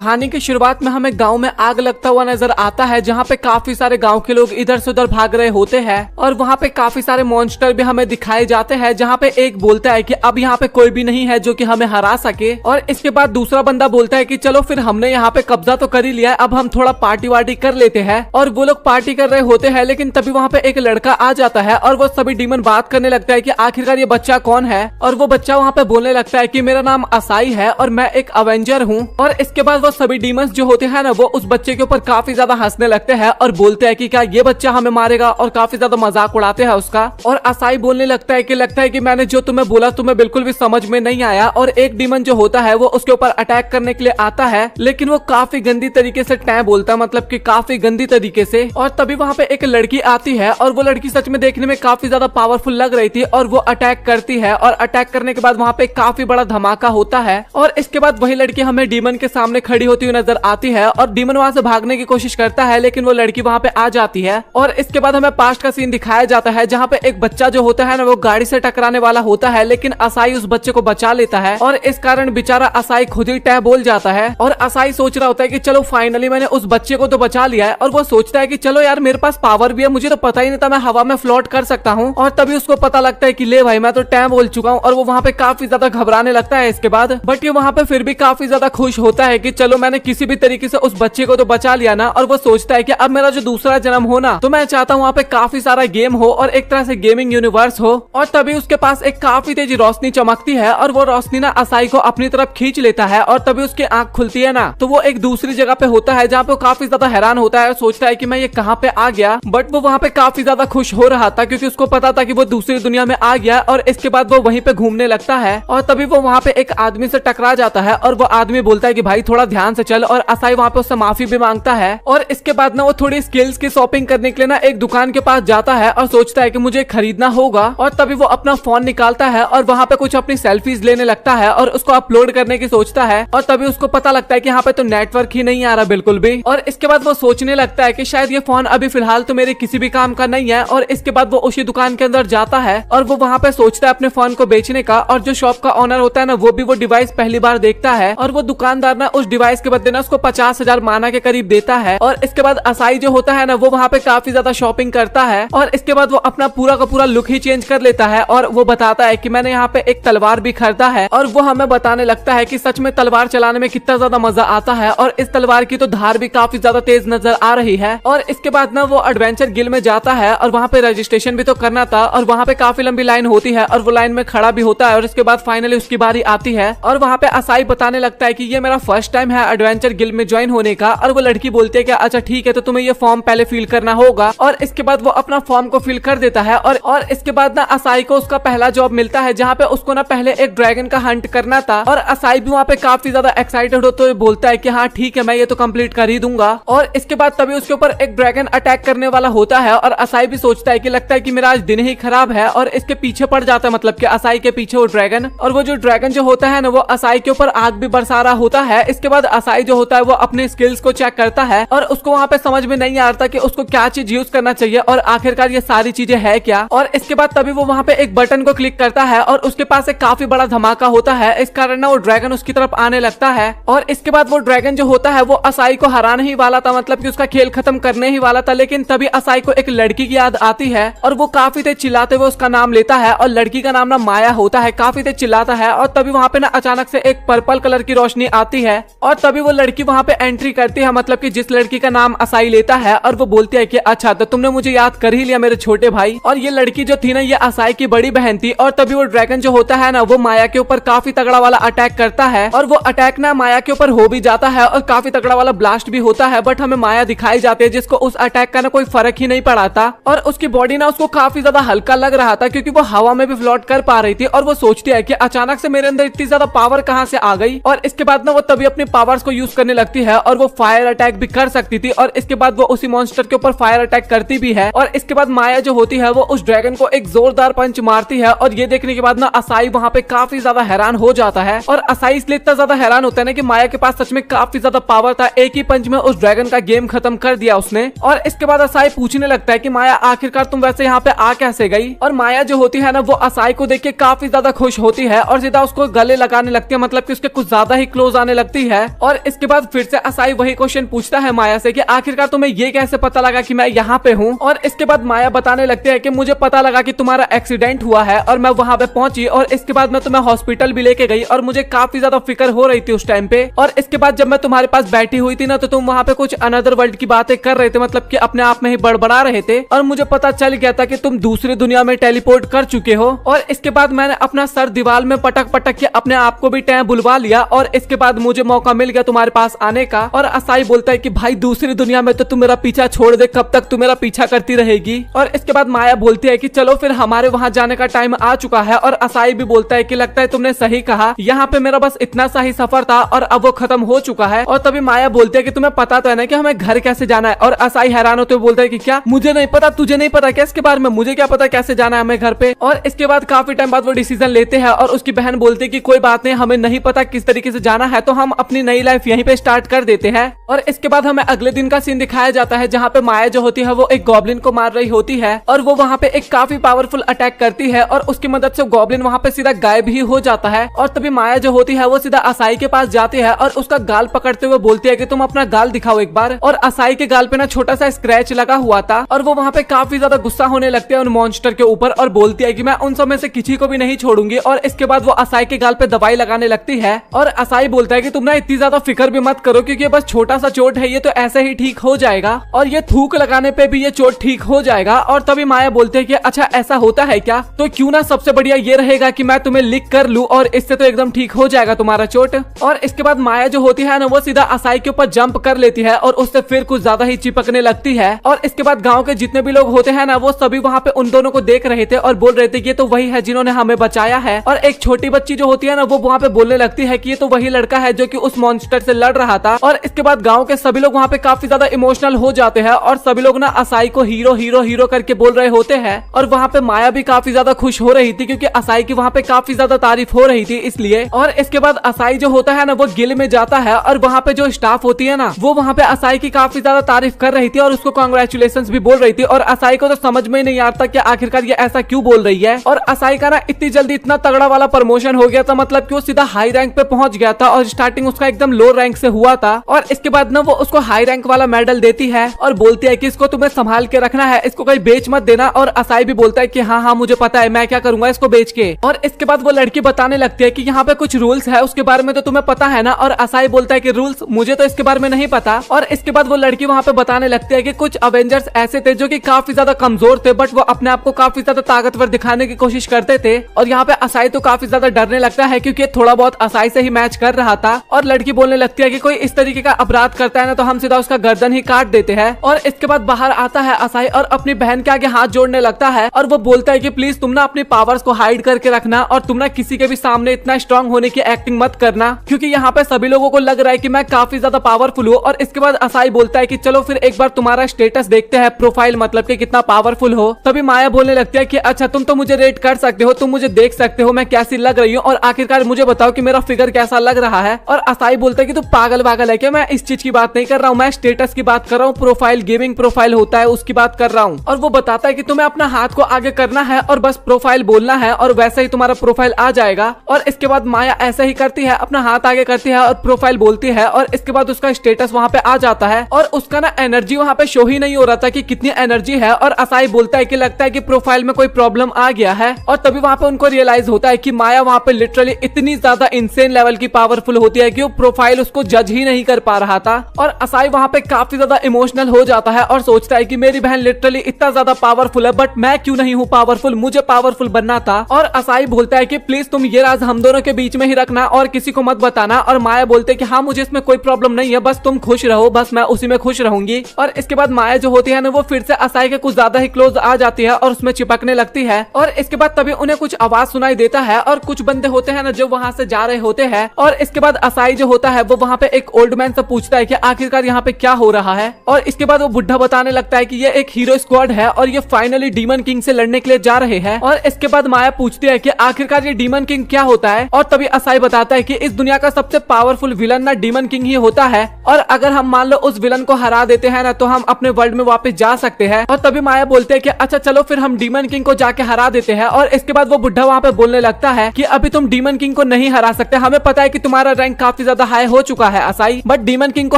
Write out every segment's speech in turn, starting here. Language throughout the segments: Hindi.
कहानी की शुरुआत में हमें गांव में आग लगता हुआ नजर आता है, जहां पे काफी सारे गांव के लोग इधर से उधर भाग रहे होते हैं और वहां पे काफी सारे मॉन्स्टर भी हमें दिखाए जाते हैं, जहां पे एक बोलता है कि अब यहाँ पे कोई भी नहीं है जो कि हमें हरा सके। और इसके बाद दूसरा बंदा बोलता है कि चलो फिर हमने यहाँ पे कब्जा तो कर ही लिया है, अब हम थोड़ा पार्टी वार्टी कर लेते हैं। और वो लोग पार्टी कर रहे होते हैं, लेकिन तभी वहाँ पे एक लड़का आ जाता है और वो सभी डीमन बात करने लगता है कि आखिरकार ये बच्चा कौन है। और वो बच्चा वहाँ पे बोलने लगता है कि मेरा नाम असाई है और मैं एक अवेंजर हूँ। और इसके बाद वो सभी डीमंस जो होते हैं ना, वो उस बच्चे के ऊपर काफी ज्यादा हंसने लगते हैं और बोलते हैं कि क्या ये बच्चा हमें मारेगा, और काफी ज्यादा मजाक उड़ाते हैं उसका। और असाई बोलने लगता है कि मैंने जो तुम्हें बोला तुम्हें बिल्कुल भी समझ में नहीं आया। और एक डीमन जो होता है वो उसके ऊपर अटैक करने के लिए आता है, लेकिन वो काफी गंदी तरीके से टैं बोलता है, मतलब कि काफी गंदी तरीके से। और तभी वहाँ पे एक लड़की आती है और वो लड़की सच में देखने में काफी ज्यादा पावरफुल लग रही थी और वो अटैक करती है। और अटैक करने के बाद वहाँ पे काफी बड़ा धमाका होता है और इसके बाद वही लड़की हमें डीमन के सामने खड़ी होती हुई नजर आती है और डीमन वहाँ से भागने की कोशिश करता है, लेकिन वो लड़की वहाँ पे आ जाती है। और इसके बाद हमें पास्ट का सीन दिखाया जाता है, जहाँ पे एक बच्चा जो होता है ना, वो गाड़ी से टकराने वाला होता है, लेकिन असाई उस बच्चे को बचा लेता है और इस कारण बेचारा असाई खुद ही टैं बोल जाता है। और असाई सोच रहा होता है कि चलो फाइनली मैंने उस बच्चे को तो बचा लिया है। और वो सोचता है कि चलो यार मेरे पास पावर भी है, मुझे तो पता ही नहीं था मैं हवा में फ्लोट कर सकता हूँ। और तभी उसको पता लगता है कि ले भाई मैं तो टैं बोल चुका हूँ। और वो वहाँ पे काफी ज्यादा घबराने लगता है इसके बाद, बट ये वहाँ पे फिर भी काफी ज्यादा खुश होता है कि चलो मैंने किसी भी तरीके से उस बच्चे को तो बचा लिया ना। और वो सोचता है कि अब मेरा जो दूसरा जन्म हो ना, तो मैं चाहता हूँ वहाँ पे काफी सारा गेम हो और एक तरह से गेमिंग यूनिवर्स हो। और तभी उसके पास एक काफी तेज रोशनी चमकती है और वो रोशनी ना असाई को अपनी तरफ खींच लेता है। और तभी उसकी आंख खुलती है ना, तो वो एक दूसरी जगह पे होता है, जहाँ पे वो काफी ज्यादा हैरान होता है और सोचता है कि मैं ये कहाँ पे आ गया। बट वो वहाँ पे काफी ज्यादा खुश हो रहा था, क्योंकि उसको पता था कि वो दूसरी दुनिया में आ गया। और इसके बाद वो वहीं पे घूमने लगता है और तभी वो वहाँ पे एक आदमी से टकरा जाता है और वो आदमी बोलता है कि भाई थोड़ा ध्यान से चल। और असाई वहाँ पे उससे माफी भी मांगता है। और इसके बाद ना वो थोड़ी स्किल्स की शॉपिंग करने के लिए ना एक दुकान के पास जाता है और सोचता है कि मुझे खरीदना होगा। और तभी वो अपना फोन निकालता है और वहाँ पे कुछ अपनी सेल्फीज लेने लगता है और उसको अपलोड करने की सोचता है। और तभी उसको पता लगता है कि यहाँ पे तो नेटवर्क ही नहीं आ रहा बिल्कुल भी। और इसके बाद वो सोचने लगता है कि शायद ये फोन अभी फिलहाल तो मेरे किसी भी काम का नहीं है। और इसके बाद वो उसी दुकान के अंदर जाता है और वो वहाँ पे सोचता है अपने फोन को बेचने का। और जो शॉप का ओनर होता है ना, वो भी वो डिवाइस पहली बार देखता है और वो दुकानदार ना उस डिवाइस के बदले ना उसको 50,000 माना के करीब देता है। और इसके बाद असाई जो होता है ना, वो वहाँ पे काफी ज्यादा शॉपिंग करता है और इसके बाद वो अपना पूरा का पूरा लुक ही चेंज कर लेता है। और वो बताता है कि मैंने यहाँ पे एक तलवार भी खरीदा है और वो हमें बताने लगता है कि सच में तलवार चलाने में कितना ज्यादा मजा आता है। और इस तलवार की तो धार भी काफी ज्यादा तेज नजर आ रही है। और इसके बाद ना वो एडवेंचर गिल्ड में जाता है और वहाँ पे रजिस्ट्रेशन भी तो करना था और वहाँ पे काफी लंबी लाइन होती है और वो लाइन में खड़ा भी होता है। और इसके बाद फाइनली उसकी बारी आती है और वहाँ पे असाई बताने लगता है कि ये मेरा फर्स्ट टाइम है एडवेंचर गिल्ड में ज्वाइन होने का। और वो लड़की बोलती है कि अच्छा ठीक है, तो तुम्हें ये फॉर्म पहले फिल करना होगा। और इसके बाद वो अपना फॉर्म को फिल कर देता है और इसके बाद ना असाई को उसका पहला जॉब मिलता है, जहाँ पे उसको ना पहले एक ड्रैगन का हंट करना था। और असाई भी वहाँ पे काफी ज्यादा एक्साइटेड होते हुए बोलता है कि हाँ ठीक है, मैं ये तो कंप्लीट कर ही दूंगा। और इसके बाद तभी उसके ऊपर एक ड्रैगन अटैक करने वाला होता है और असाई भी सोचता है कि लगता है कि मेरा आज दिन ही खराब है और इसके पीछे पड़ जाता है, मतलब कि असाई के पीछे वो ड्रैगन। और वो जो ड्रैगन जो होता है ना, वो असाई के ऊपर आग भी बरसा रहा होता है। इसके बाद असाई जो होता है वो अपने स्किल्स को चेक करता है और उसको वहाँ पे समझ में नहीं आ रहा कि उसको क्या चीज यूज करना चाहिए और आखिरकार ये सारी चीजें है क्या। और इसके बाद तभी वो वहाँ पे एक बटन को क्लिक करता है और उसके पास एक काफी बड़ा धमाका होता है। इस कारण ना वो ड्रैगन उसकी तरफ आने लगता है और इसके बाद वो ड्रैगन जो होता है वो असाई को हराने ही वाला था, मतलब कि उसका खेल खत्म करने ही वाला था। लेकिन तभी असाई को एक लड़की की याद आती है और वो काफी तेज चिल्लाते हुए उसका नाम लेता है और लड़की का नाम ना माया होता है। काफी तेज चिल्लाता है और तभी वहाँ पे ना अचानक से एक पर्पल कलर की रोशनी आती है और तभी वो लड़की वहाँ पे एंट्री करती है, मतलब कि जिस लड़की का नाम असाई लेता है। और वो बोलती है कि अच्छा तो तुमने मुझे याद कर ही लिया मेरे छोटे भाई। और ये लड़की जो थी ना, ये असाई की बड़ी बहन थी। और तभी वो ड्रैगन जो होता है ना, वो माया के ऊपर काफी तगड़ा वाला अटैक करता है और वो अटैक ना माया के ऊपर हो भी जाता है और काफी तगड़ा वाला ब्लास्ट भी होता है। बट हमें माया दिखाई जाती है जिसको उस अटैक का ना कोई फर्क ही नहीं पड़ा था और उसकी बॉडी ना उसको काफी ज्यादा हल्का लग रहा था, क्योंकि वो हवा में भी फ्लोट कर पा रही थी। और वो सोचती है कि अचानक से मेरे अंदर इतनी ज्यादा पावर कहाँ से आ गई। और इसके बाद ना वो तभी अपनी पावर्स को यूज करने लगती है और वो फायर अटैक भी कर सकती थी। और इसके बाद वो उसी मॉन्स्टर के ऊपर फायर अटैक करती भी है। और इसके बाद माया जो होती है वो उस ड्रैगन को एक जोरदार पंच मारती है। और ये देखने के बाद ना असाई वहाँ पे काफी ज्यादा हैरान हो जाता है। और असाई इसलिए इतना ज्यादा हैरान होता है ना कि माया के पास सच में काफी ज्यादा पावर था, एक ही पंच में उस ड्रैगन का गेम खत्म कर दिया उसने। और इसके बाद असाई पूछने लगता है कि माया आखिरकार तुम वैसे यहाँ पे आ कैसे गई। और माया जो होती है ना, वो असाई को देख के काफी ज्यादा खुश होती है और सीधा उसको गले लगाने लगती है, मतलब कि उसके कुछ ज्यादा ही क्लोज आने लगती है। और इसके बाद फिर से असाई वही क्वेश्चन पूछता है माया से कि आखिरकार तुम्हें ये कैसे पता लगा कि मैं यहाँ पे हूँ। और इसके बाद माया बताने लगती है कि मुझे पता लगा कि तुम्हारा एक्सीडेंट हुआ है और मैं वहाँ पे पहुंची और इसके बाद मैं तुम्हें हॉस्पिटल भी लेके गई और मुझे काफी ज्यादा फिक्र हो रही थी उस टाइम पे। और इसके बाद जब मैं तुम्हारे पास बैठी हुई थी ना तो तुम वहाँ पे कुछ अनदर वर्ल्ड की बातें कर रहे थे, मतलब कि अपने आप में ही बड़बड़ा रहे थे और मुझे पता चल गया था कि तुम दूसरी दुनिया में टेलीपोर्ट कर चुके हो। और इसके बाद मैंने अपना सर दीवार में पटक पटक के अपने आप को भी टैं बुलवा लिया और इसके बाद मुझे मौका मिल गया तुम्हारे पास आने का। और असाई बोलता है कि भाई दूसरी दुनिया में तो तू मेरा पीछा छोड़ दे, कब तक तू मेरा पीछा करती रहेगी। और इसके बाद माया बोलती है कि चलो फिर हमारे वहाँ जाने का टाइम आ चुका है। और असाई भी बोलता है कि लगता है तुमने सही कहा, यहाँ पे मेरा बस इतना सा ही सफर था और अब वो खत्म हो चुका है। और तभी माया बोलती है कि तुम्हें पता तो है ना कि हमें घर कैसे जाना है। और असाई हैरान होते हुए बोलता है कि क्या मुझे नहीं पता, तुझे नहीं पता क्या इसके बारे में? मुझे क्या पता कैसे जाना है हमें घर पे। और इसके बाद काफी टाइम बाद वो डिसीजन लेते हैं और उसकी बहन बोलती है कि कोई बात नहीं, हमें नहीं पता किस तरीके से जाना है तो हम अपनी नई लाइफ यहीं पे स्टार्ट कर देते हैं। और इसके बाद हमें अगले दिन का सीन दिखाया जाता है जहाँ पे माया जो होती है वो एक गॉब्लिन को मार रही होती है और वो वहाँ पे एक काफी पावरफुल अटैक करती है और उसकी मदद से गॉब्लिन वहाँ पे सीधा गायब ही हो जाता है। और तभी माया जो होती है वो सीधा असाई के पास जाती है और उसका गाल पकड़ते हुए बोलती है कि तुम अपना गाल दिखाओ एक बार। और असाई के गाल पे ना छोटा सा स्क्रैच लगा हुआ था और वो वहाँ पे काफी ज्यादा गुस्सा होने लगते हैं उन मॉन्स्टर के ऊपर और बोलती है कि मैं उन सब में से किसी को भी नहीं छोड़ूंगी। और इसके बाद वो असाई के गाल पे दवाई लगाने लगती है और असाई बोलता है कि तुम ना इतनी ज्यादा फिक्र भी मत करो क्योंकि बस छोटा सा चोट है, ये तो ऐसे ही ठीक हो जाएगा और ये थूक लगाने पे भी ये चोट ठीक हो जाएगा। और तभी माया बोलते है कि अच्छा ऐसा होता है क्या, तो क्यों ना सबसे बढ़िया ये रहेगा कि मैं तुम्हें लिख कर लूं और इससे तो एकदम ठीक हो जाएगा तुम्हारा चोट। और इसके बाद माया जो होती है ना वो सीधा असाई के ऊपर जंप कर लेती है और उससे फिर कुछ ज्यादा ही चिपकने लगती है। और इसके बाद गाँव के जितने भी लोग होते हैं ना वो सभी वहाँ पे उन दोनों को देख रहे थे और बोल रहे थे कि ये तो वही है जिन्होंने हमें बचाया है। और एक छोटी बच्ची जो होती है ना वो वहाँ पे बोलने लगती है कि ये तो वही लड़का है जो कि उस मॉन्स्टर से लड़ रहा था। और इसके बाद गाँव के सभी लोग वहाँ पे काफी ज्यादा इमोशनल हो जाते हैं और सभी लोग ना असाई को हीरो हीरो हीरो करके बोल रहे होते हैं। और वहाँ पे माया भी काफी ज्यादा खुश हो रही थी क्योंकि असाई की वहाँ पे काफी ज्यादा तारीफ हो रही थी इसलिए। और इसके बाद असाई जो होता है ना वो गिल में जाता है और वहाँ पे जो स्टाफ होती है ना वो वहाँ पे असाई की काफी ज्यादा तारीफ कर रही थी और उसको कांग्रेचुलेशंस भी बोल रही थी। और असाई को तो समझ में नहीं आता कि आखिरकार ये ऐसा क्यों बोल रही है। और असाई का ना इतनी जल्दी इतना तगड़ा वाला प्रमोशन हो गया था, मतलब कि वो सीधा हाई रैंक पे पहुंच गया था और स्टार्टिंग उसका एकदम लो रैंक से हुआ था। और इसके बाद ना वो उसको हाई रैंक वाला मेडल देती है और बोलती है कि इसको तुम्हें संभाल के रखना है, इसको कहीं बेच मत देना। और असाई भी बोलता है कि हाँ हाँ मुझे पता है, मैं क्या करूंगा इसको बेच के। और इसके बाद वो लड़की बताने लगती है कि यहाँ पे कुछ रूल्स है उसके बारे में तो तुम्हें पता है ना। और असाई बोलता है कि रूल्स, मुझे तो इसके बारे में नहीं पता। और इसके बाद वो लड़की वहाँ पे बताने लगती है कि कुछ अवेंजर्स ऐसे थे जो कि काफी ज्यादा कमजोर थे बट वो अपने आप को काफी ज्यादा ताकतवर दिखाने की कोशिश करते थे। और यहाँ पे असाई तो काफी ज्यादा डरने लगता है क्योंकि थोड़ा बहुत असाई से ही मैच कर रहा था। और लड़की बोलने लगती है कि कोई इस तरीके का अपराध करता है ना तो हम सीधा उसका गर्दन ही काट देते हैं। और इसके बाद बाहर आता है असाई और अपनी बहन के आगे हाथ जोड़ने लगता है और वो बोलता है कि प्लीज तुम ना अपनी पावर्स को हाइड करके रखना और तुम ना किसी के भी सामने इतना स्ट्रांग होने की एक्टिंग मत करना क्योंकि यहाँ पे सभी लोगों को लग रहा है कि मैं काफी ज्यादा पावरफुल हूँ। और इसके बाद असाई बोलता है कि चलो फिर एक बार तुम्हारा स्टेटस देखते हैं, प्रोफाइल, मतलब कि कितना पावरफुल हो। तभी माया बोलने लगती है कि अच्छा तुम तो मुझे रेट कर सकते हो, तुम मुझे देख सकते हो मैं कैसी लग रही हूँ और आखिरकार मुझे बताओ कि मेरा फिगर कैसा लग रहा है। और असाई बोलता है कि तू पागल पागल है क्या, मैं इस चीज की बात नहीं कर रहा हूँ, मैं स्टेटस की बात कर रहा हूँ, प्रोफाइल, गेमिंग प्रोफाइल होता है उसकी बात कर रहा हूँ। और वो बताता है कि तुम्हें अपना हाथ को आगे करना है और बस प्रोफाइल बोलना है और वैसे ही तुम्हारा प्रोफाइल आ जाएगा। और इसके बाद माया ऐसे ही करती है, अपना हाथ आगे करती है और प्रोफाइल बोलती है और इसके बाद उसका स्टेटस वहाँ पे आ जाता है और उसका ना एनर्जी वहाँ पे शो ही नहीं हो रहा था कि कितनी एनर्जी है। और असाई बोलता है कि लगता है कि प्रोफाइल में कोई प्रॉब्लम आ गया है। और तभी वहाँ पे उनको रियलाइज होता है कि माया वहाँ पे लिटरली इतनी ज्यादा इंसेन लेवल की पावरफुल होती है कि वो प्रोफाइल उसको जज ही नहीं कर पा रहा था। और असाई वहाँ पे काफी ज्यादा इमोशनल हो जाता है और सोचता है कि मेरी बहन लिटरली इतना ज्यादा पावरफुल है बट मैं क्यों नहीं हूँ पावरफुल, मुझे पावरफुल बनना था। और असाई बोलता है कि प्लीज तुम ये राज हम दोनों के बीच में ही रखना और किसी को मत बताना। और माया बोलते है कि हाँ मुझे इसमें कोई प्रॉब्लम नहीं है, बस तुम खुश रहो, बस मैं उसी में खुश रहूंगी। और इसके बाद माया जो होती है ना वो फिर से असाई के कुछ ज्यादा ही क्लोज आ जाती है और उसमें चिपकने लगती है। और इसके बाद तभी उन्हें कुछ आवाज सुनाई देता है और कुछ बंदे होते हैं ना जो वहाँ से जा रहे होते हैं। और इसके बाद असाई जो होता है वो वहाँ पे एक ओल्ड मैन से पूछता है कि आखिरकार यहाँ पे क्या हो रहा है। और इसके बाद वो बुढ़ा बताने लगता है कि ये एक हीरो स्क्वाड है और ये फाइनली डीमन किंग से लड़ने के लिए जा रहे हैं। और इसके बाद माया पूछती है कि आखिरकार ये डीमन किंग क्या होता है। और तभी असाई बताता है कि इस दुनिया का सबसे पावरफुल विलन ना डीमन किंग ही होता है और अगर हम मान लो उस विलन को हरा देते हैं ना तो हम अपने वर्ल्ड में वापस जा सकते हैं। और तभी माया बोलते हैं कि अच्छा चलो फिर हम डीमन किंग को जाके हरा देते हैं। और इसके बाद वो बुढ़ा वहाँ पे बोलने लगता है कि अभी तुम डीमन किंग को नहीं हरा सकते, हमें पता है कि तुम्हारा रैंक काफी ज्यादा हाई हो चुका है असाई, बट डीमन किंग को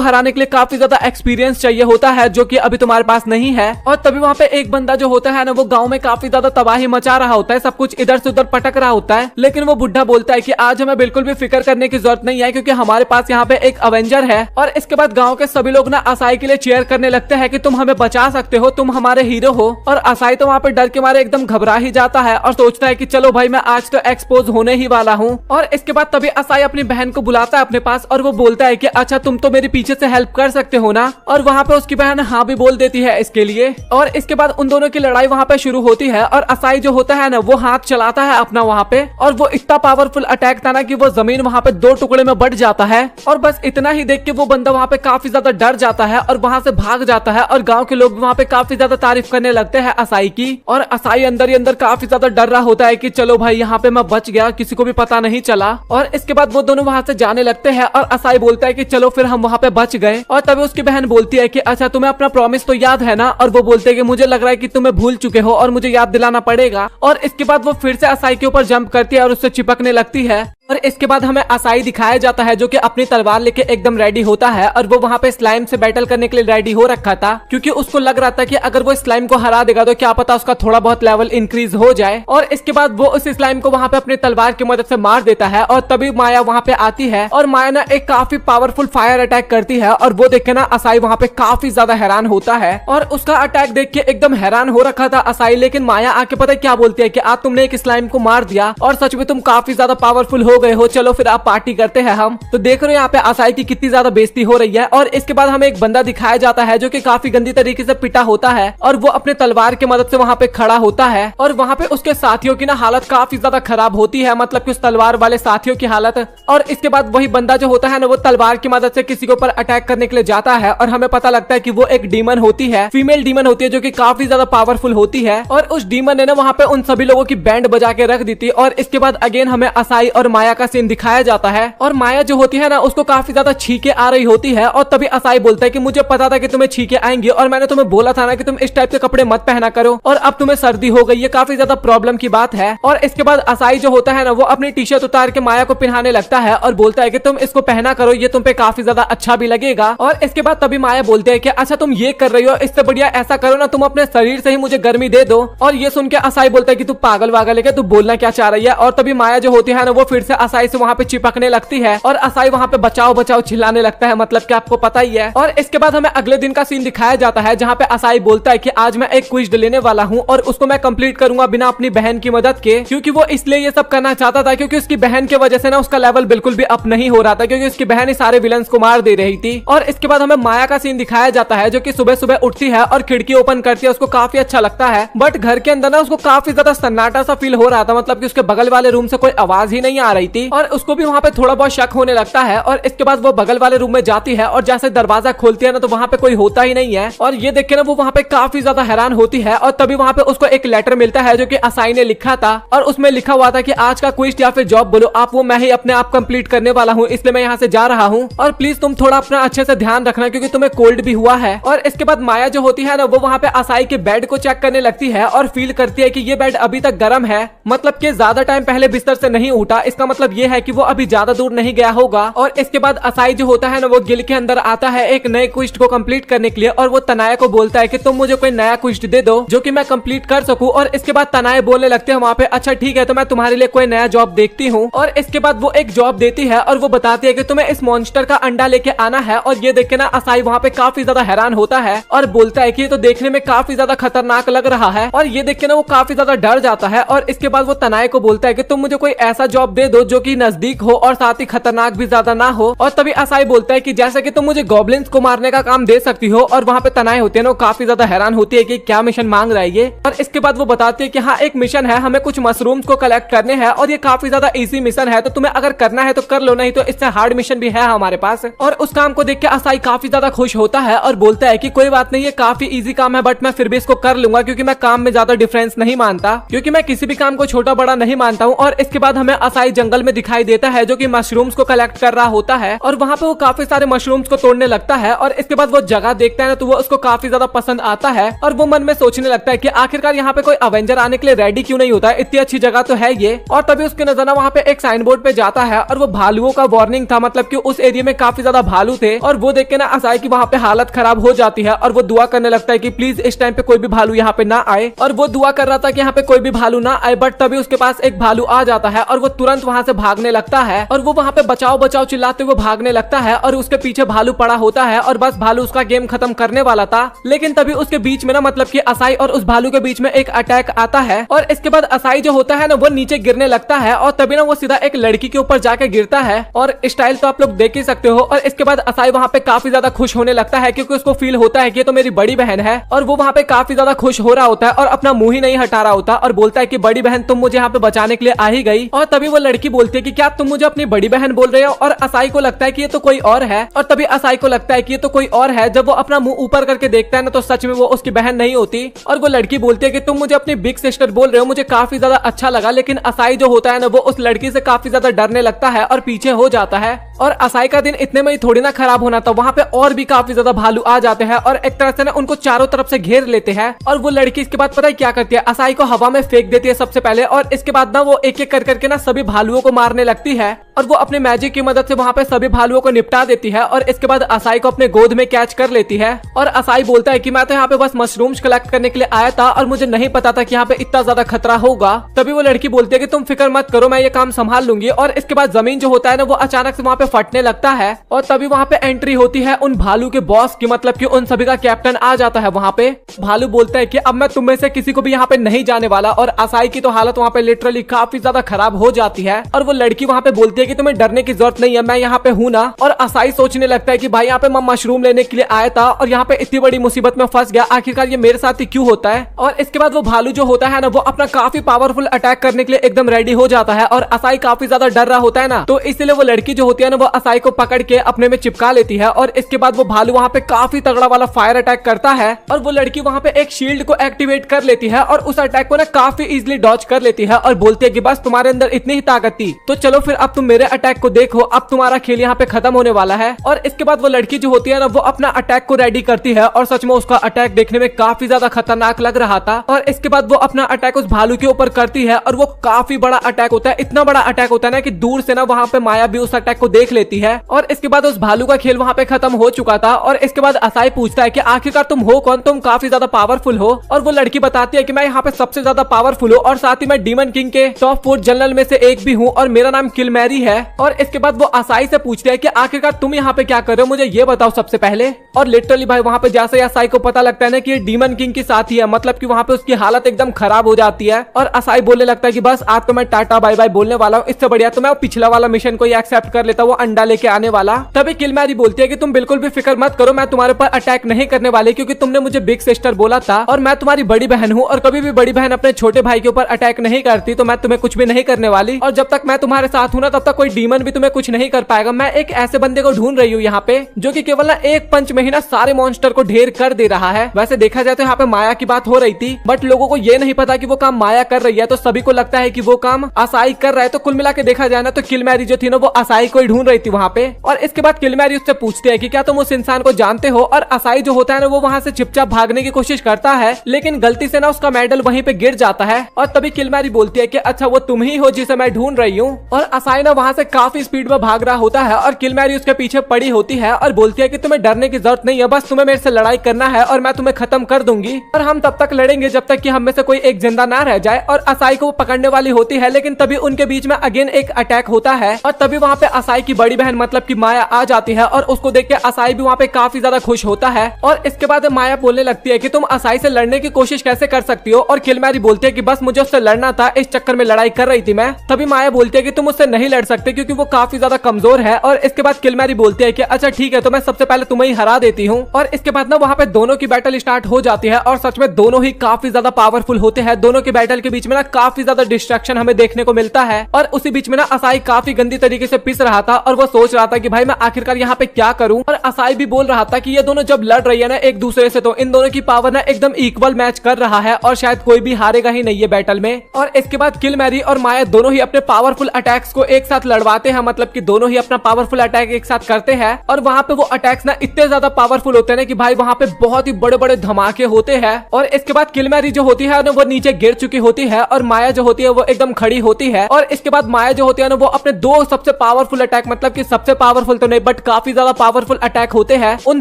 हराने के लिए काफी ज्यादा एक्सपीरियंस चाहिए होता है जो कि अभी तुम्हारे पास नहीं है। और तभी वहाँ पे एक बंदा जो होता है ना वो गाँव में काफी ज्यादा तबाही मचा रहा होता है, सब कुछ इधर से उधर पटक रहा होता है। लेकिन वो बुढ़ा बोलता है कि आज हमें बिल्कुल भी फिक्र करने की जरूरत नहीं है क्योंकि हमारे पास यहाँ पे एक अवेंजर है। और इसके बाद गाँव के सभी लोग ना असाई के लिए चेयर करने लगते हैं कि तुम हमें बचा सकते हो, तुम हमारे हीरो हो। और असाई तो वहाँ पे डर के मारे एकदम घबरा ही जाता है और सोचता है कि चलो भाई मैं आज तो एक्सपोज होने ही वाला हूँ। और इसके बाद तभी असाई अपनी बहन को बुलाता है अपने पास और वो बोलता है कि अच्छा तुम तो मेरे पीछे से हेल्प कर सकते हो ना। और वहाँ पे उसकी बहन हाँ भी बोल देती है इसके लिए। और इसके बाद उन दोनों की लड़ाई वहाँ पे शुरू होती है और असाई जो होता है ना वो हाथ चलाता है अपना वहाँ पे, और वो इतना पावरफुल अटैक था ना कि वो जमीन वहाँ पे 2 टुकड़े में बढ़ जाता है। और बस इतना ही देख के वो बंदा वहाँ पे काफी ज्यादा डर जाता है और वहाँ से भाग जाता है। और गाँव के लोग वहाँ पे काफी ज्यादा तारीफ करने लगते हैं असाई की। और असाई अंदर ही अंदर काफी ज्यादा डर रहा होता है कि चलो भाई यहाँ पे मैं बच गया, किसी को भी पता नहीं चला। और इसके बाद वो दोनों वहाँ से जाने लगते हैं और असाई बोलता है कि चलो फिर हम वहाँ पे बच गए। और तभी उसकी बहन बोलती है कि अच्छा तुम्हें अपना प्रॉमिस तो याद है ना। और वो बोलते हैं कि मुझे लग रहा है कि तुम्हें भूल चुके हो और मुझे याद दिलाना पड़ेगा। और इसके बाद वो फिर से असाई के ऊपर जंप करती है और उससे चिपकने लगती है। और इसके बाद हमें असाई दिखाया जाता है जो कि अपनी तलवार लेके एकदम रेडी होता है और वो वहाँ पे स्लाइम से बैटल करने के लिए रेडी हो रखा था क्योंकि उसको लग रहा था कि अगर वो स्लाइम को हरा देगा तो क्या पता उसका थोड़ा बहुत लेवल इंक्रीज हो जाए। और इसके बाद वो उस स्लाइम को वहाँ पे अपनी तलवार की मदद से मार देता है। और तभी माया वहाँ पे आती है और माया ना एक काफी पावरफुल फायर अटैक करती है। और वो देख के ना असाई वहाँ पे काफी ज्यादा हैरान होता है और उसका अटैक देख के एकदम हैरान हो रखा था असाई। लेकिन माया आके पता क्या बोलती है कि आज तुमने एक स्लाइम को मार दिया और सच में तुम काफी ज्यादा पावरफुल हो गए हो, चलो फिर आप पार्टी करते हैं हम। तो देख रहे हो यहाँ पे असाई की कितनी ज्यादा बेइज्जती हो रही है। और इसके बाद हमें एक बंदा दिखाया जाता है जो कि काफी गंदी तरीके से पिटा होता है और वो अपने तलवार की मदद से वहाँ पे खड़ा होता है। और वहाँ पे उसके साथियों की ना हालत काफी ज्यादा खराब होती है, मतलब कि उस तलवार वाले साथियों की हालत। और इसके बाद वही बंदा जो होता है ना वो तलवार की मदद से किसी के ऊपर अटैक करने के लिए जाता है और हमें पता लगता है कि वो एक डीमन होती है, फीमेल डीमन होती है जो कि काफी ज्यादा पावरफुल होती है। और उस डीमन ने ना वहाँ पे उन सभी लोगों की बैंड बजा के रख दी थी। और इसके बाद अगेन हमें असाई और माया का सीन दिखाया जाता है और माया जो होती है ना उसको काफी ज्यादा छींके आ रही होती है। और तभी असाई बोलता है कि मुझे पता था कि तुम्हें छींके आएंगी और मैंने तुम्हें बोला था ना कि तुम इस टाइप के कपड़े मत पहना करो, और अब तुम्हें सर्दी हो गई, ये काफी ज्यादा प्रॉब्लम की बात है। और इसके बाद असाई जो होता है ना वो अपनी टी शर्ट उतार के माया को पहनाने लगता है और बोलता है कि तुम इसको पहना करो, ये तुम पे काफी ज्यादा अच्छा भी लगेगा। और इसके बाद तभी माया बोलते है कि अच्छा तुम ये कर रही हो, इससे बढ़िया ऐसा करो ना तुम अपने शरीर से ही मुझे गर्मी दे दो। और ये सुन के असाई बोलता है कि तू पागल वागल है क्या, तू बोलना क्या चाह रही है। और तभी माया जो होती है ना वो फिर से असाई से वहाँ पे चिपकने लगती है और असाई वहाँ पे बचाओ बचाओ चिल्लाने लगता है, मतलब कि आपको पता ही है। और इसके बाद हमें अगले दिन का सीन दिखाया जाता है जहाँ पे असाई बोलता है कि आज मैं एक क्विज लेने वाला हूँ और उसको मैं कंप्लीट करूंगा बिना अपनी बहन की मदद के, क्योंकि वो इसलिए ये सब करना चाहता था क्योंकि उसकी बहन की वजह से ना उसका लेवल बिल्कुल भी अप नहीं हो रहा था क्योंकि उसकी बहन ही सारे विलन्स को मार दे रही थी। और इसके बाद हमें माया का सीन दिखाया जाता है जो कि सुबह सुबह उठती है और खिड़की ओपन करती है, उसको काफी अच्छा लगता है। बट घर के अंदर ना उसको काफी ज्यादा सन्नाटा सा फील हो रहा था, मतलब कि उसके बगल वाले रूम से कोई आवाज ही नहीं आ रही थी और उसको भी वहाँ पे थोड़ा बहुत शक होने लगता है। और इसके बाद वो बगल वाले रूम में जाती है और जैसे दरवाजा खोलती है ना तो वहाँ पे कोई होता ही नहीं है। और ये देख के ना वो वहाँ पे काफी ज्यादा हैरान होती है। और तभी वहाँ पे उसको एक लेटर मिलता है जो कि असाई ने लिखा था और उसमें लिखा हुआ था कि आज का क्विज या फिर जॉब बोलो आप, वो मैं ही अपने आप कंप्लीट करने वाला हूँ, इसलिए मैं यहाँ से जा रहा हूँ और प्लीज तुम थोड़ा अपना अच्छे से ध्यान रखना क्योंकि तुम्हें कोल्ड भी हुआ है। और इसके बाद माया जो होती है ना वो वहाँ पे असाई के बेड को चेक करने लगती है और फील करती है कि ये बेड अभी तक गर्म है, मतलब कि ज्यादा टाइम पहले बिस्तर से नहीं उठा, इसका मतलब ये है कि वो अभी ज्यादा दूर नहीं गया होगा। और इसके बाद असाई जो होता है ना वो गिल के अंदर आता है एक नए क्विज को कंप्लीट करने के लिए और वो तनाया को बोलता है कि तुम मुझे कोई नया क्विज दे दो जो कि मैं कंप्लीट कर सकूं। और इसके बाद तनाया बोलने लगते हैं वहाँ पे अच्छा ठीक है तो मैं तुम्हारे लिए कोई नया जॉब देखती हूँ। और इसके बाद वो एक जॉब देती है और वो बताती है कि तुम्हें इस मॉन्स्टर का अंडा लेके आना है। और ये देख के ना असाई वहाँ पे काफी ज्यादा हैरान होता है और बोलता है कि ये तो देखने में काफी ज्यादा खतरनाक लग रहा है। और ये देख के ना वो काफी ज्यादा डर जाता है। और इसके बाद वो तनाया को बोलता है कि तुम मुझे कोई ऐसा जॉब दे दो जो कि नजदीक हो और साथ ही खतरनाक भी ज्यादा ना हो। और तभी असाई बोलता है कि जैसे कि तुम मुझे गॉब्लिन्स को मारने का काम दे सकती हो। और वहाँ पे तनाए होते हैं ना काफी ज्यादा हैरान होती है कि क्या मिशन मांग रहा है ये। और इसके बाद वो बताती है कि हाँ एक मिशन है, हमें कुछ मशरूम्स को कलेक्ट करने हैं और ये काफी ज्यादा इजी मिशन है, तो तुम्हें अगर करना है तो कर लो, नहीं तो इससे हार्ड मिशन भी है हमारे पास। और उस काम को देख के असाई काफी ज्यादा खुश होता है और बोलता है कि कोई बात नहीं, ये काफी इजी काम है बट मैं फिर भी इसको कर लूंगा क्योंकि मैं काम में ज्यादा डिफरेंस नहीं मानता, क्योंकि मैं किसी भी काम को छोटा बड़ा नहीं मानता हूँ। और इसके बाद हमें असाई जंगल जंगल में दिखाई देता है जो कि मशरूम्स को कलेक्ट कर रहा होता है और वहाँ पे वो काफी सारे मशरूम्स को तोड़ने लगता है और इसके बाद वो जगह देखता है ना तो वो उसको काफी ज्यादा पसंद आता है और वो मन में सोचने लगता है कि आखिरकार यहाँ पे कोई अवेंजर आने के लिए रेडी क्यों नहीं होता है, इतनी अच्छी जगह तो है ये। और तभी उसकी नजर ना वहाँ पे एक साइन बोर्ड पे जाता है और वो भालुओं का वार्निंग था, मतलब कि उस एरिया में काफी ज्यादा भालू थे और वो देख के ना असाई की वहाँ पे हालत खराब हो जाती है और वो दुआ करने लगता है कि प्लीज इस टाइम पे कोई भी भालू यहाँ पे ना आए। और वो दुआ कर रहा था कि यहाँ पे कोई भी भालू ना आए, बट तभी उसके पास एक भालू आ जाता है और वो तुरंत वहाँ से भागने लगता है और वो वहाँ पे बचाओ बचाओ चिल्लाते हुए भागने लगता है और उसके पीछे भालू पड़ा होता है और बस भालू उसका गेम खत्म करने वाला था। लेकिन तभी उसके बीच में ना मतलब कि असाई और उस भालू के बीच में एक अटैक आता है और इसके बाद असाई जो होता है ना वो नीचे गिरने लगता है और तभी ना वो सीधा एक लड़की के ऊपर जाके गिरता है और स्टाइल तो आप लोग देख ही सकते हो। और इसके बाद असाई वहाँ पे काफी ज्यादा खुश होने लगता है क्योंकि उसको फील होता है कि ये तो मेरी बड़ी बहन है और वो वहाँ पे काफी ज्यादा खुश हो रहा होता है और अपना मुंह ही नहीं हटा रहा होता और बोलता है कि बड़ी बहन तुम मुझे यहाँ पे बचाने के लिए आ ही गई। और तभी वो लड़की बोलती है कि क्या तुम मुझे अपनी बड़ी बहन बोल रहे हो, और असाई को लगता है कि ये तो कोई और है और तभी असाई को लगता है कि ये तो कोई और है। जब वो अपना मुंह ऊपर करके देखता है ना तो सच में वो उसकी बहन नहीं होती और वो लड़की बोलती है कि तुम मुझे अपनी बिग सिस्टर बोल रहे हो, मुझे काफी ज्यादा अच्छा लगा। लेकिन असाई जो होता है ना वो उस लड़की से काफी ज्यादा डरने लगता है और पीछे हो जाता है। और असाई का दिन इतने में ही थोड़ी ना खराब होना था, वहाँ पे और भी काफी ज्यादा भालू आ जाते हैं और एक तरह से ना उनको चारों तरफ से घेर लेते हैं। और वो लड़की इसके बाद पता है क्या करती है, असाई को हवा में फेंक देती है सबसे पहले और इसके बाद ना वो एक एक कर करके ना सभी भालुओं को मारने लगती है और वो अपने मैजिक की मदद से वहाँ पे सभी भालुओं को निपटा देती है। और इसके बाद असाई को अपने गोद में कैच कर लेती है और असाई बोलता है कि मैं तो यहाँ पे बस मशरूम्स कलेक्ट करने के लिए आया था और मुझे नहीं पता था कि यहाँ पे इतना ज्यादा खतरा होगा। तभी वो लड़की बोलती है कि तुम फिक्र मत करो, मैं ये काम संभाल लूंगी। और इसके बाद जमीन जो होता है ना वो अचानक से वहाँ पे फटने लगता है और तभी वहाँ पे एंट्री होती है उन भालू के बॉस की, मतलब कि उन सभी का कैप्टन आ जाता है वहाँ पे। भालू बोलता है कि अब मैं तुम में से किसी को भी यहाँ पे नहीं जाने वाला। और असाई की तो हालत वहाँ पे लिटरली काफी ज्यादा खराब हो जाती है और वो लड़की वहाँ पे बोलती है कि तुम्हें डरने की जरूरत नहीं है, मैं यहाँ पे हूँ ना। और असाई सोचने लगता है कि भाई यहाँ पे मैं मशरूम लेने के लिए आया था और यहाँ पे इतनी बड़ी मुसीबत में फंस गया, आखिरकार ये मेरे साथ ही क्यों होता है। और इसके बाद वो भालू जो होता है ना वो अपना काफी पावरफुल अटैक करने के लिए एकदम रेडी हो जाता है और असाई काफी ज्यादा डर रहा होता है ना, तो इसलिए वो लड़की जो होती है ना वो असाई को पकड़ के अपने में चिपका लेती है। और इसके बाद वो भालू वहाँ पे काफी तगड़ा वाला फायर अटैक करता है और वो लड़की वहाँ पे एक शील्ड को एक्टिवेट कर लेती है और उस अटैक को ना काफी इजीली डॉज कर लेती है और बोलती है कि बस तुम्हारे अंदर इतनी ही ताकत थी तो चलो फिर अब तुम मेरे अटैक को देखो, अब तुम्हारा खेल यहाँ पे खत्म होने वाला है। और इसके बाद वो लड़की जो होती है ना वो अपना अटैक को रेडी करती है और सच में उसका अटैक देखने में काफी ज्यादा खतरनाक लग रहा था। और इसके बाद वो अपना अटैक उस भालू के ऊपर करती है और वो काफी बड़ा अटैक होता है, इतना बड़ा अटैक होता है ना कि दूर से ना वहाँ पे माया भी उस अटैक को देख लेती है। और इसके बाद उस भालू का खेल वहाँ पे खत्म हो चुका था। और इसके बाद असाई पूछता है कि आखिरकार तुम हो कौन, तुम काफी ज्यादा पावरफुल हो। और वो लड़की बताती है कि मैं यहाँ पे सबसे ज्यादा पावरफुल हूँ और साथ ही मैं डीमन किंग के टॉप 4 जनरल में से एक भी हूँ और मेरा नाम किलमैरी है। और इसके बाद वो असाई से पूछते हैं कि आखिरकार तुम यहाँ पे क्या कर रहे हो, मुझे ये बताओ सबसे पहले। और लिटरली भाई वहाँ पे जैसे असाई को पता लगता है ना कि ये डीमन किंग की साथी है, मतलब कि वहाँ पे उसकी हालत एकदम खराब हो जाती है और असाई बोलने लगता है कि बस आज तो मैं टाटा बाय बाय बोलने वाला हूँ, इससे बढ़िया तो मैं पिछला वाला मिशन को ही एक्सेप्ट कर लेता, वो अंडा लेके आने वाला। तभी किलमैरी बोलती है कि तुम बिल्कुल भी फिक्र मत करो, मैं तुम्हारे ऊपर अटैक नहीं करने वाली क्योंकि तुमने मुझे बिग सिस्टर बोला था और मैं तुम्हारी बड़ी बहन हूँ और कभी भी बड़ी बहन अपने छोटे भाई के ऊपर अटैक नहीं करती, तो मैं तुम्हें कुछ भी नहीं करने वाली। और जब तक मैं तुम्हारे साथ हूँ ना तब तक कोई डीमन भी तुम्हें कुछ नहीं कर पाएगा। मैं एक ऐसे बंदे को ढूंढ रही हूँ यहाँ पे जो कि केवल ना एक पंच में ही ना सारे मॉन्स्टर को ढेर कर दे रहा है। वैसे देखा जाए तो यहाँ पे माया की बात हो रही थी, बट लोगों को ये नहीं पता कि वो काम माया कर रही है, तो सभी को लगता है कि वो काम असाई कर रहा है। तो कुल मिला के देखा जाए ना तो किलमैरी जो थी ना वो असाई को ही ढूंढ रही थी वहाँ पे। और इसके बाद किलमैरी उससे पूछती है कि क्या तुम उस इंसान को जानते हो। और असाई जो होता है ना वो वहाँ से चुपचाप भागने की कोशिश करता है, लेकिन गलती से ना उसका मेडल वहीं पे गिर जाता है। और तभी किलमैरी बोलती है कि अच्छा वो तुम ही हो जिसे मैं ढूंढ रही हूँ। और असाई ना वहाँ से काफी स्पीड में भाग रहा होता है और किलमैरी उसके पीछे पड़ी होती है और बोलती है कि तुम्हें डरने की जरूरत नहीं है, बस तुम्हें मेरे से लड़ाई करना है और मैं तुम्हें खत्म कर दूंगी और हम तब तक लड़ेंगे जब तक कि हम में से कोई एक जिंदा ना रह जाए। और असाई को वो पकड़ने वाली होती है, लेकिन तभी उनके बीच में अगेन एक अटैक होता है और तभी वहाँ पे असाई की बड़ी बहन मतलब कि माया आ जाती है और उसको देख के असाई भी वहाँ पे काफी ज्यादा खुश होता है। और इसके बाद माया बोलने लगती है कि तुम असाई से लड़ने की कोशिश कैसे कर सकती हो। और किलमैरी बोलती है कि बस मुझे उससे लड़ना था, इस चक्कर में लड़ाई कर रही थी मैं। तभी माया बोलती है कि तुम उससे नहीं लड़ सकते क्योंकि वो काफी ज्यादा कमजोर है। और इसके बाद किलमैरी बोलती है कि अच्छा ठीक है, तो मैं सबसे पहले तुम्हें ही हरा देती हूँ। और इसके बाद ना वहाँ पे दोनों की बैटल स्टार्ट हो जाती है और सच में दोनों ही काफी ज्यादा पावरफुल होते हैं। दोनों के बैटल के बीच में ना काफी ज्यादा डिस्ट्रैक्शन हमें देखने को मिलता है और उसी बीच में ना असाई काफी गंदी तरीके से पिस रहा था और वो सोच रहा था कि भाई मैं आखिरकार यहाँ पे क्या करूँ। और असाई भी बोल रहा था कि ये दोनों जब लड़ रही है ना एक दूसरे से तो इन दोनों की पावर ना एकदम इक्वल मैच कर रहा है और शायद कोई भी हारेगा ही नहीं है बैटल में। और इसके बाद किलमैरी और माया दोनों ही अपने पावरफुल अटैक्स को एक साथ लड़वाते हैं, मतलब कि दोनों ही अपना पावरफुल अटैक एक साथ करते हैं। और वहाँ पे वो अटैक्स ना इतने ज्यादा पावरफुल होते हैं ना कि भाई वहाँ पे बहुत ही बड़े बड़े धमाके होते हैं। और इसके बाद किलमैरी जो होती है ना वो नीचे गिर चुकी होती है और माया जो होती है वो एकदम खड़ी होती है। और इसके बाद माया जो होती है ना वो अपने दो सबसे पावरफुल अटैक, मतलब कि सबसे पावरफुल तो नहीं बट काफी ज्यादा पावरफुल अटैक होते हैं, उन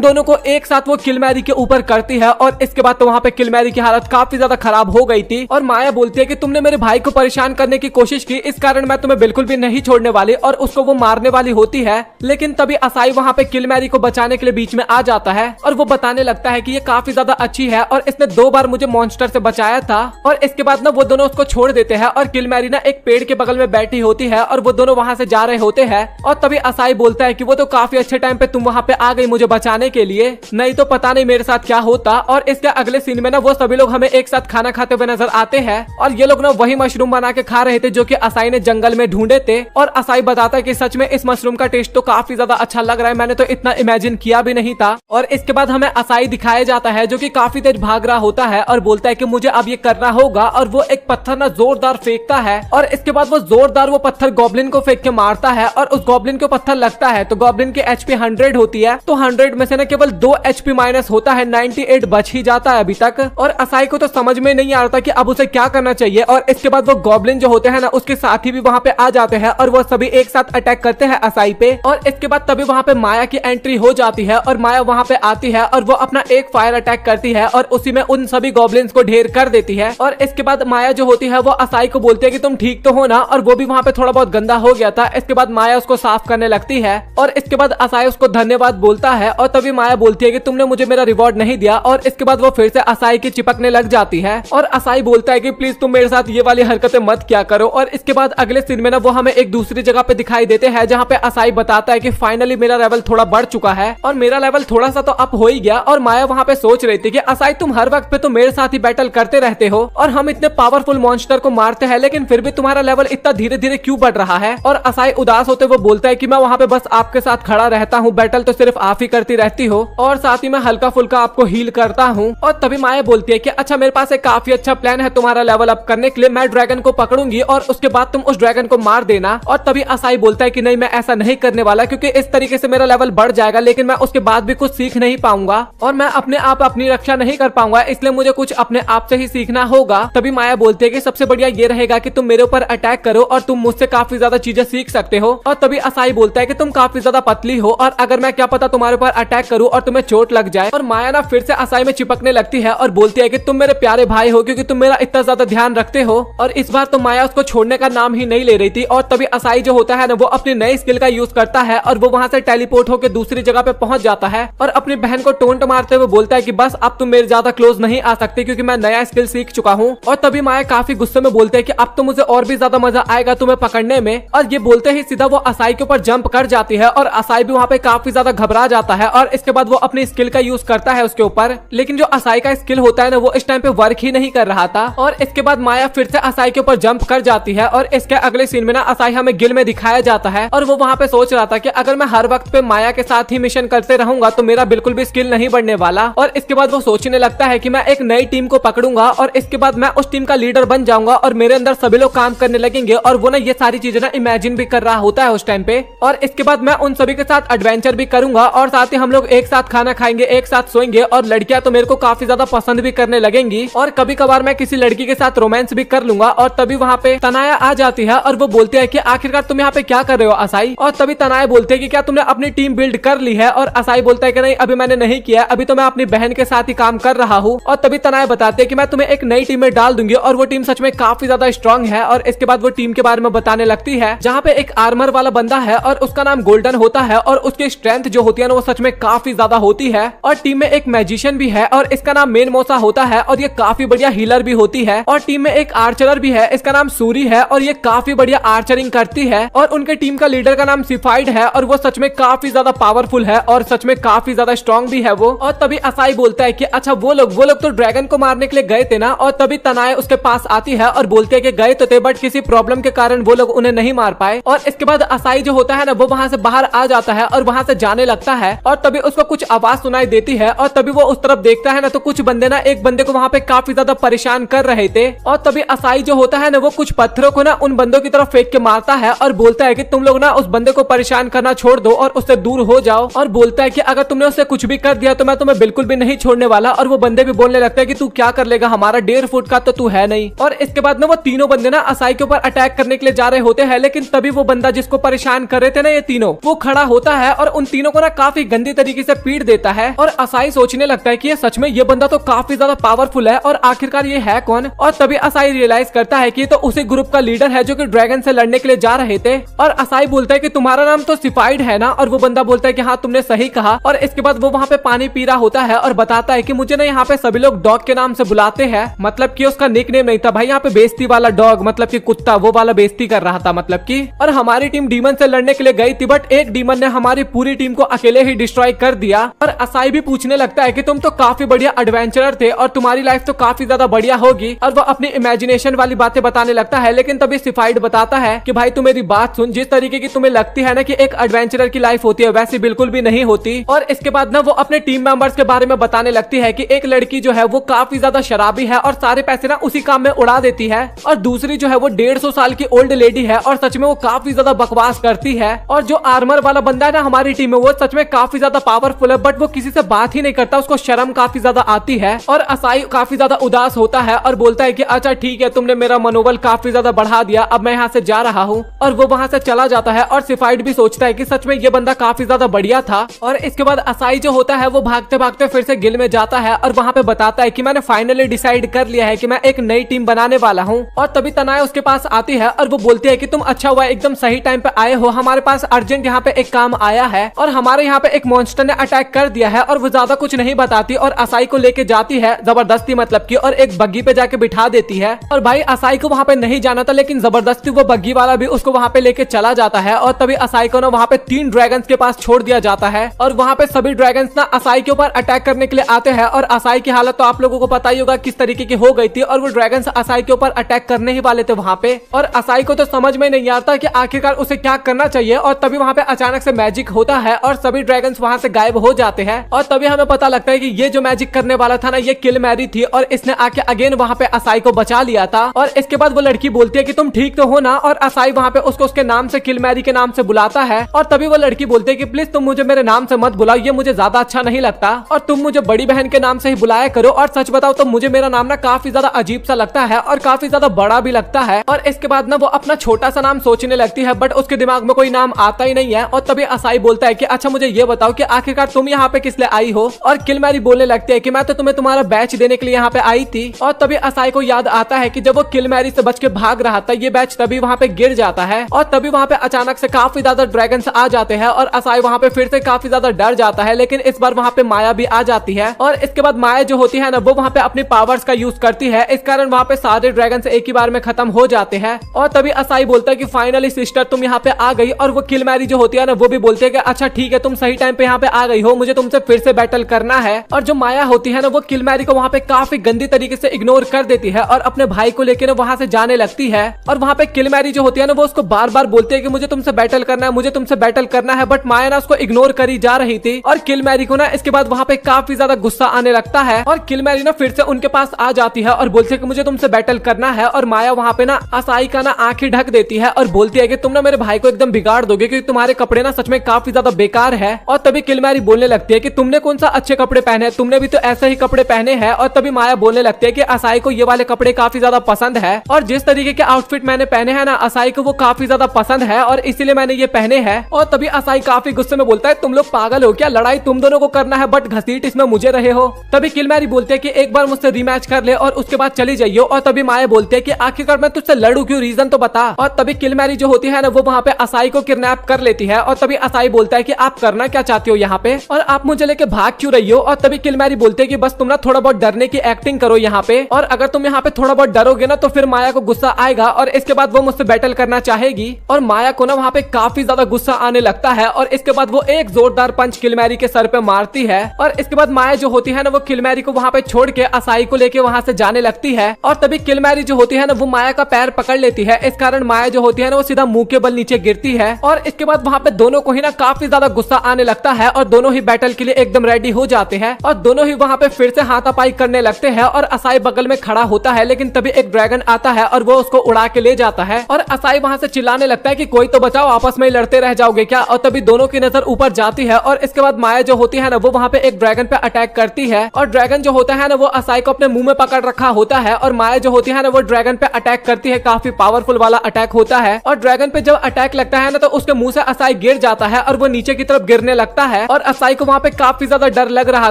दोनों को एक साथ वो किलमैरी के ऊपर करती है। और इसके बाद तो वहाँ पे किलमैरी की हालत काफी ज्यादा खराब हो गई थी। और माया बोलती है कि तुमने मेरे भाई को परेशान करने की कोशिश की, इस कारण मैं तुम्हें बिल्कुल भी नहीं छोड़ने वाली, और उसको वो मारने वाली होती है। लेकिन तभी असाई वहाँ पे किलमैरी को बचाने के लिए बीच में आ जाता है और वो बताने लगता है कि ये काफी ज्यादा अच्छी है और इसने 2 बार मुझे मॉन्स्टर से बचाया था। और इसके बाद ना वो दोनों उसको छोड़ देते हैं और किलमैरी ना एक पेड़ के बगल में बैठी होती है और वो दोनों वहाँ से जा रहे होते हैं। और तभी असाई बोलता है कि वो तो काफी अच्छे टाइम पे तुम वहाँ पे आ गई मुझे बचाने के लिए, नहीं तो पता नहीं मेरे साथ क्या होता। और इसके अगले सीन में ना वो सभी लोग हमें एक साथ खाना खाते हुए नजर आते हैं और ये लोग ना वही मशरूम बना के खा रहे थे जो कि असाई ने जंगल में ढूंढे थे। और असाई बताता है कि सच में इस मशरूम का टेस्ट तो काफी ज्यादा अच्छा लग रहा है, मैंने तो इतना इमेजिन किया भी नहीं था। और इसके बाद हमें असाई दिखाया जाता है जो कि काफी तेज भाग रहा होता है और बोलता है कि मुझे अब ये करना होगा। और वो एक पत्थर ना जोरदार फेंकता है और इसके बाद वो जोरदार वो पत्थर गॉब्लिन को फेंक के मारता है और उस गॉब्लिन को पत्थर लगता है तो गॉब्लिन की एचपी 100 होती है, तो 100 में से ना केवल 2 एचपी माइनस होता है, 98 बच ही जाता है अभी तक। और असाई को तो समझ में नहीं आ रहा था कि अब उसे क्या करना चाहिए। और इसके बाद वो गॉब्लिन जो होते हैं ना उसके साथी भी वहाँ पे आ जाते हैं और वो सभी एक साथ अटैक करते हैं असाई पे। और इसके बाद तभी वहाँ पे माया की एंट्री हो जाती है और माया वहाँ पे आती है और वो अपना एक फायर अटैक करती है और उसी में उन सभी गॉब्लिन्स को ढेर कर देती है। और इसके बाद माया जो होती है वो असाई को बोलती है कि तुम ठीक तो हो ना, और वो भी वहाँ पे थोड़ा बहुत गंदा हो गया था। इसके बाद माया उसको साफ करने लगती है और इसके बाद असाई उसको धन्यवाद बोलता है और तभी माया बोलती है कि तुमने मुझे मेरा रिवॉर्ड नहीं दिया। और इसके बाद वो फिर से असाई की चिपकने लग जाती है और असाई बोलता है कि प्लीज तुम मेरे साथ ये वाली हरकतें मत क्या करो। और इसके बाद अगले सीन में ना वो हमें एक दूसरी जगह पे दिखाई देते हैं जहाँ पे असाई बताता है कि फाइनली मेरा लेवल थोड़ा बढ़ चुका है और मेरा लेवल थोड़ा सा तो अप हो ही गया। और माया वहाँ पे सोच रही थी कि असाई तुम हर वक्त पे तो मेरे साथ ही बैटल करते रहते हो और हम इतने पावरफुल मॉन्स्टर को मारते हैं, लेकिन फिर भी तुम्हारा लेवल इतना धीरे धीरे क्यों बढ़ रहा है। और असाई उदास होते हुए बोलता है कि मैं वहाँ पे बस आपके साथ खड़ा रहता हूँ, बैटल तो सिर्फ आप ही करती रहती हो और साथ ही मैं हल्का फुल्का आपको हील करता हूँ। और तभी माया बोलती है कि अच्छा मेरे पास एक काफी अच्छा प्लान है तुम्हारा लेवल अप करने के लिए, मैं ड्रैगन को पकड़ूंगी और उसके बाद तुम उस ड्रैगन को मार देना। और तभी असाई बोलता है कि नहीं मैं ऐसा नहीं करने वाला, क्योंकि इस तरीके से मेरा लेवल बढ़ जाएगा लेकिन मैं उसके बाद भी कुछ सीख नहीं पाऊंगा और मैं अपने आप अपनी रक्षा नहीं कर पाऊंगा, इसलिए मुझे कुछ अपने आप से ही सीखना होगा। तभी माया बोलती है कि सबसे बढ़िया ये रहेगा कि तुम मेरे ऊपर अटैक करो और तुम मुझसे काफी ज्यादा चीजें सीख सकते हो। और तभी असाई बोलता है कि तुम काफी ज्यादा पतली हो और अगर मैं क्या पता तुम्हारे ऊपर अटैक करूं और तुम्हें चोट लग जाए। और माया ना फिर से असाई में चिपकने लगती है और बोलती है कि तुम मेरे प्यारे भाई हो क्योंकि तुम मेरा इतना ज्यादा ध्यान रखते हो। और इस बार तो माया उसको छोड़ने का नाम ही नहीं ले रही थी। और तभी असाई जो होता है ना वो अपनी नई स्किल का यूज करता है और वो वहाँ से टेलीपोर्ट होकर दूसरी जगह पे पहुंच जाता है और अपनी बहन को टोंट मारते हुए बोलता है कि बस अब तुम मेरे ज्यादा क्लोज नहीं आ सकते क्योंकि मैं नया स्किल सीख चुका हूँ। और तभी माया काफी गुस्से में बोलते हैं कि अब तो मुझे और भी ज्यादा मजा आएगा तुम्हें पकड़ने में। और ये बोलते ही सीधा वो असाई के ऊपर जंप कर जाती है और असाई भी वहाँ पे काफी ज्यादा घबरा जाता है और इसके बाद वो अपनी स्किल का यूज करता है उसके ऊपर, लेकिन जो असाई का स्किल होता है ना वो इस टाइम पे वर्क ही नहीं कर रहा था। और इसके बाद माया फिर से असाई के ऊपर जंप कर जाती है और इसके अगले सीन में ना असाई हमें गिल में दिखाया जाता है और वो वहाँ पे सोच रहा था कि अगर मैं हर वक्त पे माया के साथ ही मिशन करते रहूंगा तो मेरा बिल्कुल भी स्किल नहीं बढ़ने वाला। और इसके बाद वो सोचने लगता है कि मैं एक नई टीम को पकड़ूंगा और इसके बाद मैं उस टीम का लीडर बन जाऊंगा और मेरे अंदर सभी लोग काम करने लगेंगे। और वो ना ये सारी चीजें ना इमेजिन भी कर रहा होता है उस टाइम पे। और इसके बाद मैं उन सभी के साथ एडवेंचर भी करूंगा और साथ ही हम लोग एक साथ खाना खाएंगे, एक साथ सोएंगे और लड़कियां तो मेरे को काफी ज्यादा पसंद भी करने लगेंगी और कभी कभार मैं किसी लड़की के साथ रोमांस भी कर लूंगा। और तभी वहाँ पे तनाया आ जाती है और वो बोलती है कि आखिरकार तुम यहाँ पे क्या कर रहे हो असाई। और तभी तनाया बोलते हैं कि क्या तुमने अपनी टीम बिल्ड कर ली है। और असाई बोलता है कि नहीं अभी मैंने नहीं किया, अभी तो मैं अपनी बहन के साथ ही काम कर रहा हूँ। और तभी तनाया बताते हैं कि मैं तुम्हें एक नई टीम में डाल दूंगी और वो टीम सच में काफी ज्यादा स्ट्रांग है। और इसके बाद वो टीम के बारे में बताने लगती है जहाँ पे एक आर्मर वाला बंदा है और उसका नाम गोल्डन होता है और उसकी स्ट्रेंथ जो होती है ना वो सच में काफी ज्यादा होती है। और टीम में एक मैजिशियन भी है और इसका नाम मेन मोसा होता है और ये काफी बढ़िया हीलर भी होती है। और टीम में एक आर्चरर भी है, इसका नाम सूरी है और ये काफी बढ़िया आर्चरिंग करती है। और उनके टीम का लीडर का नाम सिफाइड है और वो सच में काफी ज्यादा पावरफुल है और सच में काफी ज्यादा स्ट्रांग भी है वो। और तभी असाई बोलता है कि अच्छा वो लोग तो ड्रैगन को मारने के लिए गए थे ना। और तभी तनाए उसके पास आती है और बोलते है कि गए तो थे बट किसी प्रॉब्लम के कारण वो लोग उन्हें नहीं मार पाए। और इसके बाद असाई जो होता है ना वो वहाँ से बाहर आ जाता है और वहाँ से जाने लगता है और तभी उसको कुछ आवाज सुनाई देती है और तभी वो उस तरफ देखता है ना तो कुछ बंदे ना एक बंदे को वहाँ पे काफी ज्यादा परेशान कर रहे थे। और तभी असाई जो होता है ना वो कुछ पत्थरों को ना उन बंदों की तरफ फेंक के मारता है और बोलता है कि तुम लोग ना उस बंदे को परेशान करना छोड़ दो और उससे दूर हो जाओ, और बोलता है कि अगर तुमने उससे कुछ भी कर दिया तो मैं तुम्हें बिल्कुल भी नहीं छोड़ने वाला। और वो बंदे भी बोलने लगता है कि तू क्या कर लेगा, हमारा 1.5 फुट का तो तू है नहीं। और इसके बाद ना वो तीनों बंदे ना असाई के ऊपर अटैक करने के लिए जा रहे होते हैं, लेकिन तभी वो बंदा जिसको परेशान कर रहे थे ना ये तीनों, वो खड़ा होता है और उन तीनों को ना काफी गंदी तरीके से पीट देता है। और असाई सोचने लगता है कि ये सच में ये बंदा तो काफी ज्यादा पावरफुल है और आखिरकार ये है कौन। और तभी असाई रियलाइज करता है कि ये तो उसी ग्रुप का लीडर है जो कि ड्रैगन से लड़ने के लिए जा रहे थे। और असाई बोलता है कि तुम्हारा नाम तो सिफाइड है ना, और वो बंदा बोलता है कि हाँ तुमने सही कहा। और इसके बाद वो वहाँ पे पानी पी रहा होता है और बताता है कि मुझे ना यहाँ पे सभी लोग डॉग के नाम से बुलाते हैं, मतलब कि उसका निक नेम नहीं था भाई, यहाँ पे बेइज्जती वाला डॉग मतलब कि कुत्ता, वो वाला बेइज्जती कर रहा था मतलब कि। और हमारी टीम डीमन से लड़ने के लिए गई थी, बट एक डीमन ने हमारी पूरी टीम को अकेले ही डिस्ट्रॉय कर दिया। और असाई भी पूछने लगता है कि तुम तो काफी बढ़िया एडवेंचरर थे और तुम्हारी लाइफ तो काफी ज्यादा बढ़िया होगी। और वो अपनी इमेजिनेशन वाली बातें बताने लगता है, लेकिन तभी सिफाइड बताता है कि भाई तू मेरी बात सुन, जिस तरीके की तुम्हें लगती है ना कि एक एडवेंचरर की लाइफ होती है, वैसी बिल्कुल भी नहीं होती। और इसके बाद ना वो अपने टीम मेंबर्स के बारे में बताने लगती है कि एक लड़की जो है वो काफी ज्यादा शराबी है और सारे पैसे ना उसी काम में उड़ा देती है, और दूसरी जो है वो 150 साल की ओल्ड लेडी है और सच में वो काफी ज्यादा बकवास करती है। और जो आर्मर वाला बंदा है ना हमारी टीम में, वो सच में काफी ज्यादा पावरफुल है, बट वो किसी से बात ही नहीं करता, उसको शर्म काफी ज्यादा आती है। और असाई काफी ज्यादा उदास होता है और बोलता है कि अच्छा ठीक है, तुमने मेरा मनोबल काफी ज्यादा बढ़ा दिया, अब मैं यहाँ से जा रहा हूँ। और वो वहाँ से चला जाता है। और सिफाइड भी सोचता है कि सच में ये बंदा काफी ज्यादा बढ़िया था। और इसके बाद असाई जो होता है वो भागते भागते फिर से गिल में जाता है और वहाँ पे बताता है कि मैंने फाइनली डिसाइड कर लिया है कि मैं एक नई टीम बनाने वाला हूँ। और तभी तनाया उसके पास आती है और वो बोलती है कि तुम अच्छा हुआ एकदम सही टाइम पे आए हो, हमारे पास अर्जेंट यहाँ पे एक काम आया है और हमारे यहाँ पे एक मॉन्स्टर ने अटैक कर दिया है। और वो ज्यादा कुछ नहीं बताती और असाई को लेके जाती है जबरदस्ती मतलब की, और एक बग्गी पे जाके बिठा देती है। और भाई असाई को वहाँ पे नहीं जाना था, लेकिन जबरदस्ती वो बग्गी वाला भी उसको वहाँ पे लेके चला जाता है। और तभी असाई को ना वहाँ पे 3 ड्रैगन्स के पास छोड़ दिया जाता है और वहाँ पे सभी ड्रैगन्स ना असाई के ऊपर अटैक करने के लिए आते हैं। और असाई की हालत तो आप लोगों को पता ही होगा किस तरीके की हो गई थी, और वो ड्रैगन्स असाई के ऊपर अटैक करने ही वाले थे वहाँ पे। और असाई को तो समझ में नहीं आता कि आखिरकार उसे क्या करना चाहिए। और तभी वहाँ पे अचानक से मैजिक होता है और सभी ड्रैगन्स वहाँ से गायब हो जाते हैं। और तभी हमें पता लगता है कि ये जो मैजिक करने वाला था ना, ये किल मैरी थी और इसने आके अगेन वहाँ पे असाई को बचा लिया था। और इसके बाद वो लड़की बोलती है कि तुम ठीक तो हो ना, और असाई वहाँ पे उसको उसके नाम से किल मैरी के नाम से बुलाता है। और तभी वो लड़की बोलती है कि प्लीज तुम मुझे मेरे नाम से मत बुलाओ, ये मुझे ज्यादा अच्छा नहीं लगता, और तुम मुझे बड़ी बहन के नाम से ही बुलाया करो। और सच बताओ तो मुझे मेरा नाम ना काफी ज्यादा अजीब सा लगता है और काफी ज्यादा बड़ा भी लगता है। और इसके बाद ना वो अपना छोटा सा नाम सोचने लगती है, बट उसके दिमाग में कोई नाम आता ही नहीं है। और तभी असाई बोलता है कि अच्छा मुझे ये बताओ कि आखिरकार तुम यहाँ पे किस लिए आई हो। और किल मैरी बोलने लगती है कि मैं तो तुम्हें तुम्हारा बैच देने के लिए यहाँ पे आई थी। और तभी असाई को याद आता है कि जब वो किल मैरी से बच के भाग रहा था, ये बैच तभी वहाँ पे गिर जाता है। और तभी वहाँ पे अचानक से काफी ज्यादा ड्रैगन्स आ जाते हैं और असाई वहाँ पे फिर से काफी ज्यादा डर जाता है, लेकिन इस बार वहाँ पे माया भी आ जाती है। और इसके बाद माया जो होती है ना, वो वहाँ पे अपनी पावर्स का यूज करती है, इस कारण वहाँ पे सारे ड्रैगन्स एक ही बार में खत्म हो जाते हैं। और तभी असाई बोलता है कि फाइनली सिस्टर तुम यहाँ पे आ गई। और वो किल मैरी जो होती है ना, वो भी बोलते है कि अच्छा ठीक है, तुम सही टाइम पे यहाँ पे आ गई हो, मुझे तुमसे फिर से बैटल करना है। और जो माया होती है ना, वो किल मैरी को वहाँ पे काफी गंदी तरीके से इग्नोर कर देती है और अपने भाई को लेकर वहाँ से जाने लगती है। और वहाँ पे किल मैरी जो होती है ना, वो उसको बार बार बोलती है कि मुझे तुमसे बैटल करना है, मुझे तुमसे बैटल करना है, बट माया ना उसको इग्नोर करी जा रही थी। और किल मैरी को ना इसके बाद वहाँ पे काफी ज्यादा गुस्सा आने लगता है और किल मैरी ना फिर से उनके पास आ जाती है और बोलती है कि मुझे तुमसे बैटल करना है। और माया वहाँ पे ना असाई का ना आंखें ढक देती है और बोलती है कि तुम ना मेरे भाई को एकदम बिगाड़ दोगे, क्योंकि तुम्हारे कपड़े ना सच में काफी ज्यादा बेकार है। और तभी किल मैरी बोलने लगती है कि तुमने कौन सा अच्छे कपड़े पहने हैं, तुमने भी तो ऐसे ही कपड़े पहने हैं। और तभी माया बोलने लगती है कि असाई को ये वाले कपड़े काफी ज्यादा पसंद है, और जिस तरीके के आउटफिट मैंने पहने हैं ना, असाई को वो काफी ज्यादा पसंद है और इसीलिए मैंने ये पहने हैं। और तभी असाई काफी गुस्से में बोलता है तुम लोग पागल हो क्या, लड़ाई तुम दोनों को करना है बट घसीट इसमें मुझे रहे हो। तभी किल मैरी बोलते है कि एक बार मुझसे रीमैच कर ले और उसके बाद चली जाइयो। और तभी माया बोलते है कि आखिरकार मैं तुझसे लड़ू क्यों, रीजन तो बता। और तभी किल मैरी जो होती है ना, वो वहाँ पे असाई को किडनैप कर लेती है। और तभी असाई बोलता है कि आप करना क्या चाहते हो यहाँ पे, और आप मुझे लेके भाग क्यों रही हो। और तभी किल मैरी बोलते है कि बस तुम ना थोड़ा बहुत डरने की एक्टिंग करो यहाँ पे, और अगर तुम यहाँ पे थोड़ा बहुत डरोगे ना तो फिर माया को गुस्सा आएगा और इसके बाद वो मुझसे बैटल करना चाहेगी। और माया को ना वहाँ पे काफी ज्यादा गुस्सा आने लगता है और इसके बाद वो एक जोरदार पंच किल मैरी के सर पे मारती है। और इसके बाद माया जो होती है ना, वो किल मैरी को वहाँ पे छोड़ के असाई को लेके वहाँ से जाने लगती है। और तभी किल मैरी जो होती है ना, वो माया का पैर पकड़ लेती है, इस कारण माया जो होती है ना, वो सीधा मुंह के बल नीचे गिरती है। और इसके बाद वहाँ पे दोनों को ही ना काफी ज्यादा गुस्सा आने लगता है और दोनों ही बैटल के लिए एकदम रेडी हो जाते हैं और दोनों ही वहाँ पे फिर से हाथापाई करने लगते हैं। और असाई बगल में खड़ा होता है, लेकिन तभी एक ड्रैगन आता है और वो उसको उड़ा के ले जाता है और असाई वहाँ से चिल्लाने लगता है कि कोई तो बचाओ, आपस में लड़ते रह जाओगे क्या। और तभी दोनों की नजर ऊपर जाती है और इसके बाद माया जो होती है ना वो वहाँ पे एक ड्रैगन पे अटैक करती है और ड्रैगन जो होता है ना वो असाई को अपने मुंह में पकड़ रखा होता है और माया जो होती है ना वो ड्रैगन पे अटैक करती है। काफी पावरफुल वाला अटैक होता है और ड्रैगन पे जब अटैक लगता है ना तो उसके मुंह से असाई गिर जाता है और वो नीचे की तरफ गिरने लगता है और असाई को वहाँ पे काफी ज्यादा डर लग रहा